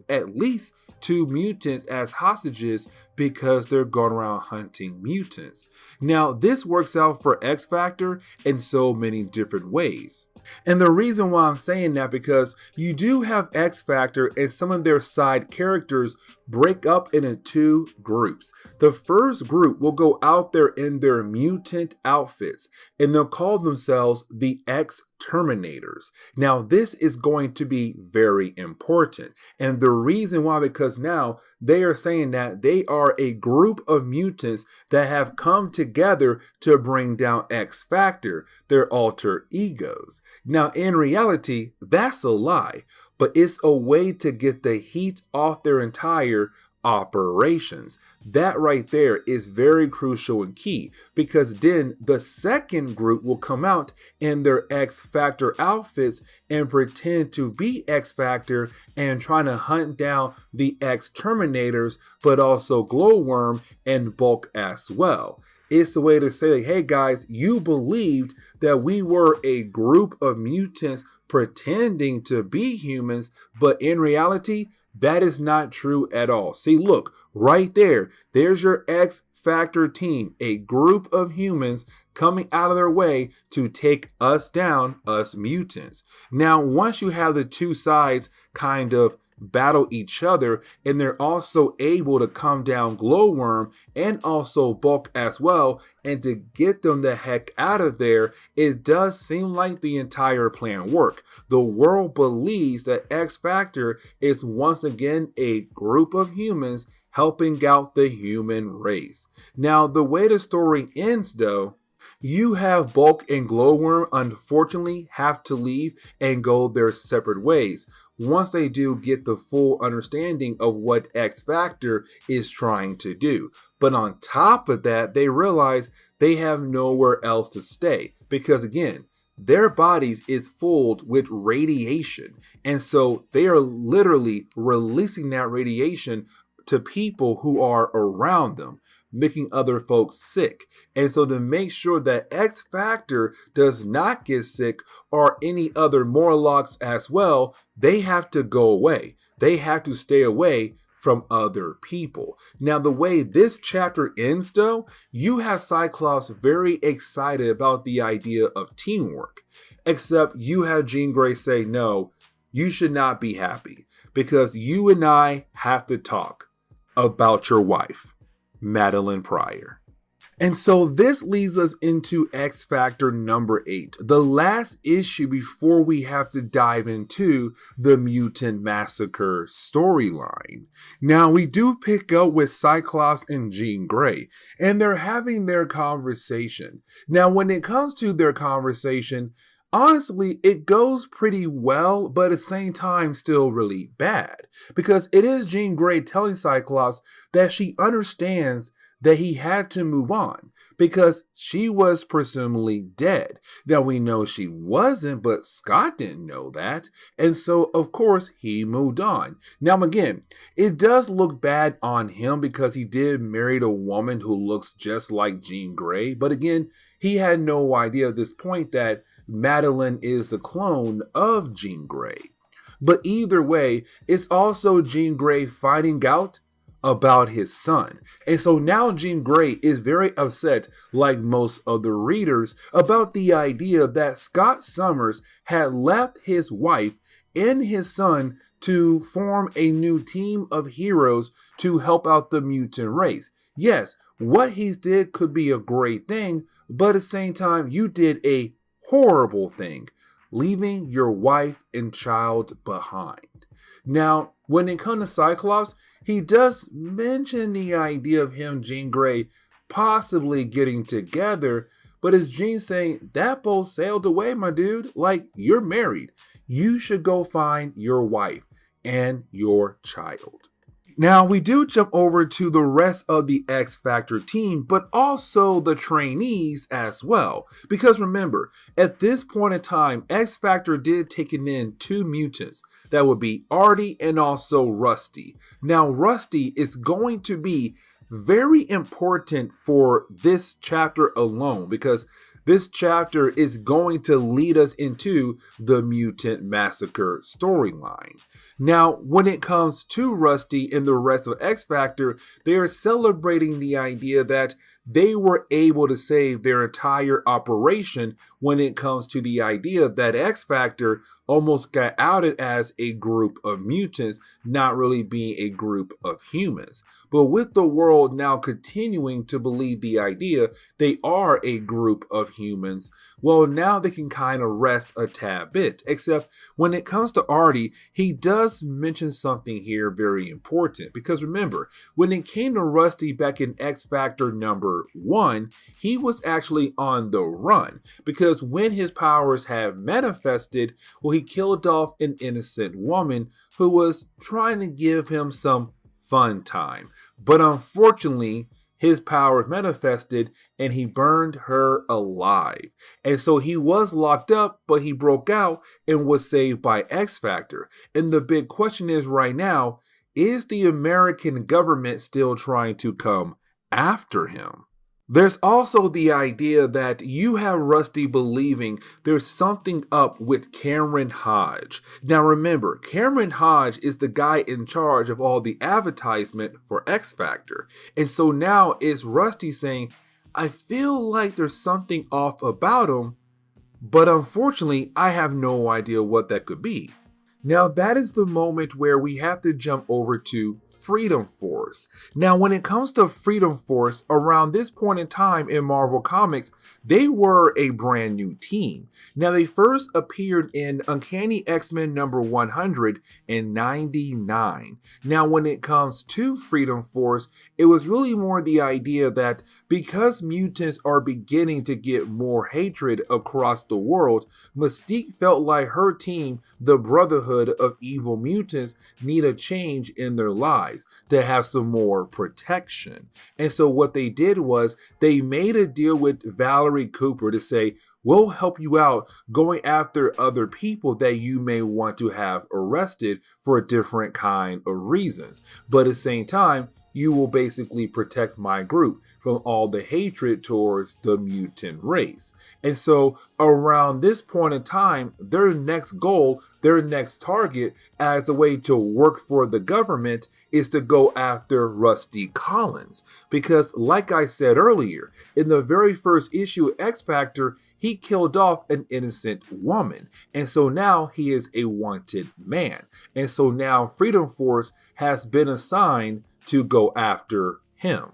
at least two mutants as hostages because they're going around hunting mutants. Now, this works out for X Factor in so many different ways. And the reason why I'm saying that because you do have X Factor and some of their side characters break up into two groups. The first group will go out there in their mutant outfits and they'll call themselves the X Terminators. Now, this is going to be very important. And the reason why, because now they are saying that they are a group of mutants that have come together to bring down X Factor, their alter egos. Now, in reality, that's a lie, but it's a way to get the heat off their entire operations. That right there is very crucial and key, because then the second group will come out in their X Factor outfits and pretend to be X Factor and trying to hunt down the X Terminators, but also Glowworm and bookk as well. It's a way to say, hey guys, you believed that we were a group of mutants pretending to be humans, but in reality, that is not true at all. See, look, right there, there's your X Factor team, a group of humans coming out of their way to take us down, us mutants. Now, once you have the two sides kind of battle each other, and they're also able to calm down Glowworm and also bookk as well, and to get them the heck out of there, it does seem like the entire plan worked. The world believes that X Factor is once again a group of humans helping out the human race. Now, the way the story ends though, you have bookk and Glowworm unfortunately have to leave and go their separate ways once they do get the full understanding of what X Factor is trying to do. But on top of that, they realize they have nowhere else to stay because again, their bodies is full with radiation. And so they are literally releasing that radiation to people who are around them, making other folks sick. And so to make sure that X Factor does not get sick or any other Morlocks as well, they have to go away. They have to stay away from other people. Now, the way this chapter ends though, you have Cyclops very excited about the idea of teamwork, except you have Jean Grey say, no, you should not be happy because you and I have to talk about your wife, Madeline Pryor. And so this leads us into X Factor number 8, the last issue before we have to dive into the Mutant Massacre storyline. Now we do pick up with Cyclops and Jean Grey, and they're having their conversation. Now when it comes to their conversation, honestly, it goes pretty well, but at the same time still really bad. Because it is Jean Grey telling Cyclops that she understands that he had to move on because she was presumably dead. Now we know she wasn't, but Scott didn't know that. And so of course he moved on. Now again, it does look bad on him because he did marry a woman who looks just like Jean Grey. But again, he had no idea at this point that Madeline is the clone of Jean Grey. But either way, it's also Jean Grey finding out about his son. And so now Jean Grey is very upset, like most of the readers, about the idea that Scott Summers had left his wife and his son to form a new team of heroes to help out the mutant race. Yes, what he did could be a great thing, but at the same time, you did a horrible thing, leaving your wife and child behind. Now, when it comes to Cyclops, he does mention the idea of him, Jean Grey, possibly getting together, but is Jean saying, that boat sailed away, my dude? Like, you're married. You should go find your wife and your child. Now, we do jump over to the rest of the X Factor team, but also the trainees as well. Because remember, at this point in time, X Factor did take in two mutants. That would be Arty and also Rusty. Now, Rusty is going to be very important for this chapter alone because this chapter is going to lead us into the Mutant Massacre storyline. Now, when it comes to Rusty and the rest of X Factor, they are celebrating the idea that they were able to save their entire operation when it comes to the idea that X Factor almost got outed as a group of mutants, not really being a group of humans. But with the world now continuing to believe the idea they are a group of humans, well, now they can kind of rest a tad bit. Except when it comes to Arty, he does mention something here very important. Because remember, when it came to Rusty back in X Factor number 1, he was actually on the run. Because when his powers have manifested, well, he killed off an innocent woman who was trying to give him some fun time. But unfortunately, his powers manifested and he burned her alive. And so he was locked up, but he broke out and was saved by X Factor. And the big question is right now, is the American government still trying to come after him? There's also the idea that you have Rusty believing there's something up with Cameron Hodge. Now remember, Cameron Hodge is the guy in charge of all the advertisement for X Factor. And so now it's Rusty saying, I feel like there's something off about him, but unfortunately I have no idea what that could be. Now that is the moment where we have to jump over to Freedom Force. Now when it comes to Freedom Force, around this point in time in Marvel Comics, they were a brand new team. Now they first appeared in Uncanny X-Men number 199. Now when it comes to Freedom Force, it was really more the idea that because mutants are beginning to get more hatred across the world, Mystique felt like her team, the Brotherhood of Evil Mutants, need a change in their lives to have some more protection. And so what they did was they made a deal with Valerie Cooper to say, we'll help you out going after other people that you may want to have arrested for a different kind of reasons. But at the same time, you will basically protect my group from all the hatred towards the mutant race. And so around this point in time, their next goal, their next target as a way to work for the government is to go after Rusty Collins. Because like I said earlier, in the very first issue of X Factor, he killed off an innocent woman. And so now he is a wanted man. And so now Freedom Force has been assigned to go after him.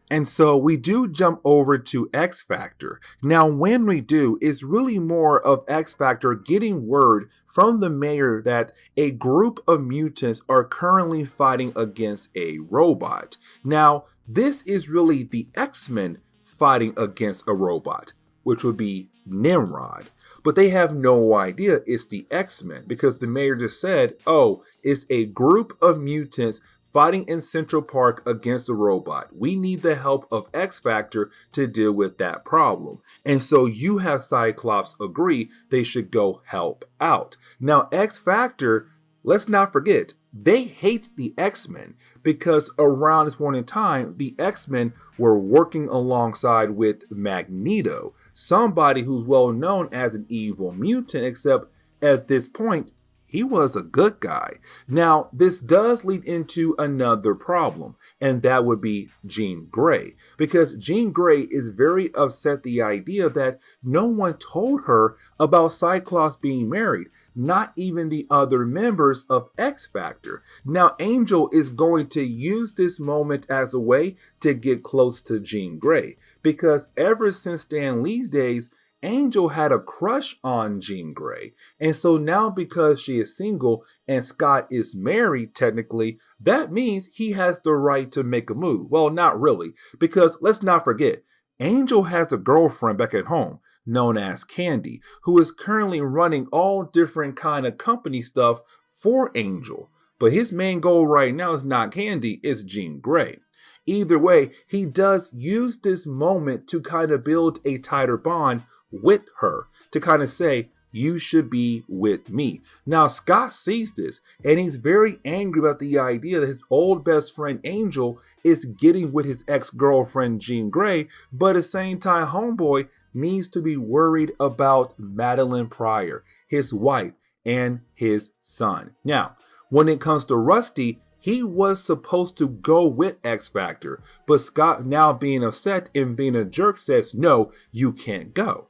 And so we do jump over to X Factor. Now when we do, it's really more of X Factor getting word from the mayor that a group of mutants are currently fighting against a robot. Now this is really the X-Men fighting against a robot, which would be Nimrod. But they have no idea it's the X-Men because the mayor just said, oh, it's a group of mutants fighting in Central Park against a robot. We need the help of X Factor to deal with that problem. And so you have Cyclops agree they should go help out. Now X Factor, let's not forget, they hate the X-Men because around this point in time, the X-Men were working alongside with Magneto, somebody who's well known as an evil mutant, except at this point, he was a good guy. Now, this does lead into another problem, and that would be Jean Grey. Because Jean Grey is very upset the idea that no one told her about Cyclops being married, not even the other members of X Factor. Now, Angel is going to use this moment as a way to get close to Jean Grey, because ever since Stan Lee's days, Angel had a crush on Jean Grey. And so now because she is single and Scott is married technically, that means he has the right to make a move. Well, not really, because let's not forget, Angel has a girlfriend back at home known as Candy, who is currently running all different kind of company stuff for Angel. But his main goal right now is not Candy, it's Jean Grey. Either way, he does use this moment to kind of build a tighter bond with her, to kind of say, you should be with me. Now, Scott sees this, and he's very angry about the idea that his old best friend Angel is getting with his ex-girlfriend Jean Grey, but at the same time, homeboy, needs to be worried about Madeline Pryor, his wife, and his son. Now, when it comes to Rusty, he was supposed to go with X Factor, but Scott, now being upset and being a jerk, says, no, you can't go.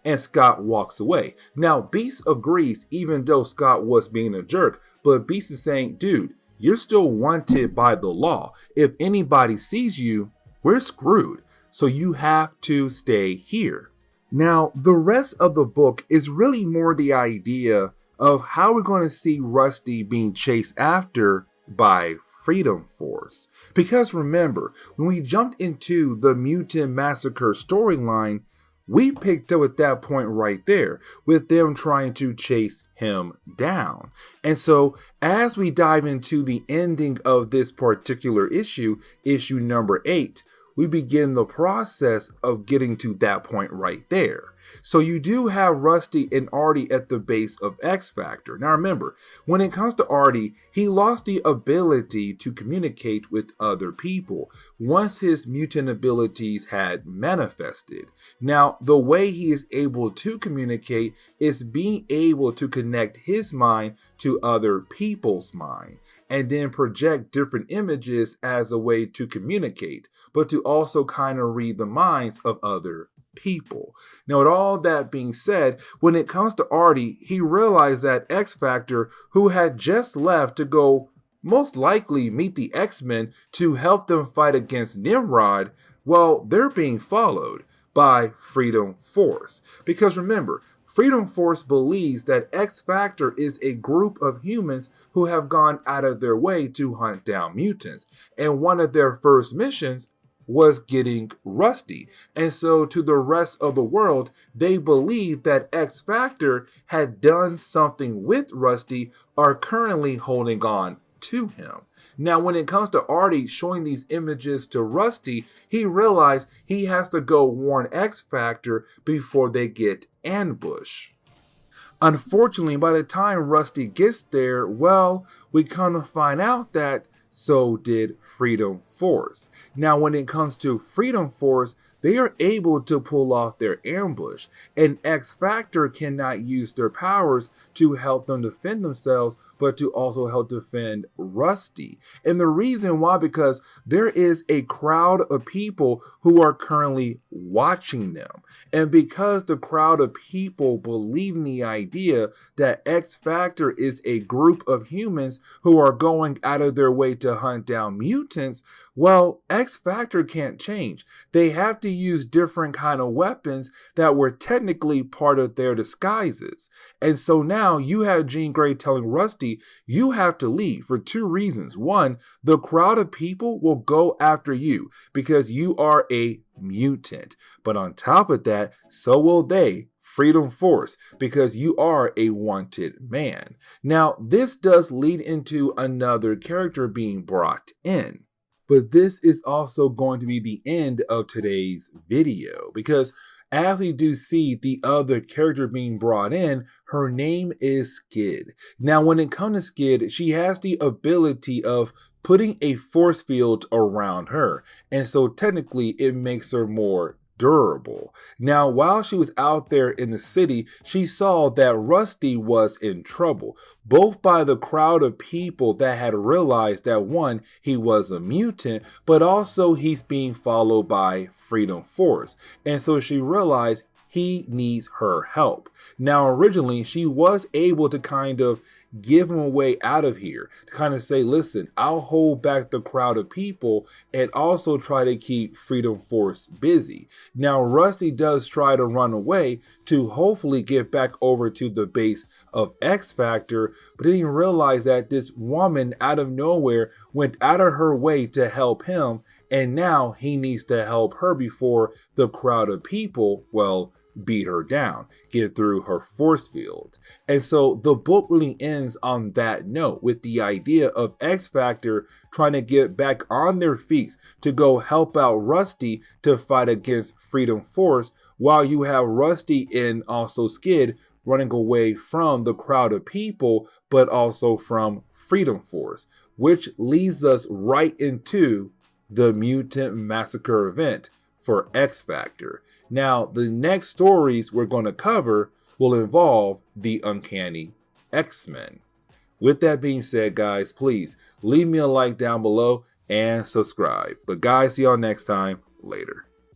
And Scott walks away. Now, Beast agrees, even though Scott was being a jerk, but Beast is saying, dude, you're still wanted by the law. If anybody sees you, we're screwed. So you have to stay here. Now, the rest of the book is really more the idea of how we're going to see Rusty being chased after by Freedom Force. Because remember, when we jumped into the Mutant Massacre storyline, we picked up at that point right there with them trying to chase him down. And so as we dive into the ending of this particular issue, issue number 8, we begin the process of getting to that point right there. So you do have Rusty and Arty at the base of X Factor. Now remember, when it comes to Arty, he lost the ability to communicate with other people once his mutant abilities had manifested. Now, the way he is able to communicate is being able to connect his mind to other people's mind and then project different images as a way to communicate, but to also kind of read the minds of other people. Now, with all that being said, when it comes to Arty, he realized that X Factor, who had just left to go most likely meet the X-Men to help them fight against Nimrod, well, they're being followed by Freedom Force. Because remember, Freedom Force believes that X Factor is a group of humans who have gone out of their way to hunt down mutants. And one of their first missions was getting Rusty. And so to the rest of the world, they believe that X Factor had done something with Rusty, are currently holding on to him. Now, when it comes to Arty showing these images to Rusty, he realized he has to go warn X Factor before they get ambushed. Unfortunately, by the time Rusty gets there, well, we kind of find out that so did Freedom Force. Now, when it comes to Freedom Force, they are able to pull off their ambush, and X Factor cannot use their powers to help them defend themselves, but to also help defend Rusty. And the reason why, because there is a crowd of people who are currently watching them. And because the crowd of people believe in the idea that X Factor is a group of humans who are going out of their way to hunt down mutants, well, X Factor can't change. They have to use different kind of weapons that were technically part of their disguises. And so now you have Jean Grey telling Rusty, you have to leave for two reasons. One, the crowd of people will go after you because you are a mutant. But on top of that, so will they, Freedom Force, because you are a wanted man. Now, this does lead into another character being brought in. But this is also going to be the end of today's video, because as we do see the other character being brought in, her name is Skid. Now, when it comes to Skid, she has the ability of putting a force field around her. And so technically it makes her more durable. Now, while she was out there in the city, she saw that Rusty was in trouble, both by the crowd of people that had realized that one, he was a mutant, but also he's being followed by Freedom Force. And so she realized he needs her help. Now, originally, she was able to kind of give him a way out of here, to kind of say, listen, I'll hold back the crowd of people and also try to keep Freedom Force busy. Now, Rusty does try to run away to hopefully get back over to the base of X Factor, but didn't realize that this woman out of nowhere went out of her way to help him, and now he needs to help her before the crowd of people, well, beat her down, get through her force field. And so the book really ends on that note, with the idea of X Factor trying to get back on their feet to go help out Rusty to fight against Freedom Force, while you have Rusty and also Skid running away from the crowd of people, but also from Freedom Force, which leads us right into the Mutant Massacre event for X Factor. Now, the next stories we're going to cover will involve the Uncanny X-Men. With that being said, guys, please leave me a like down below and subscribe. But guys, see y'all next time. Later.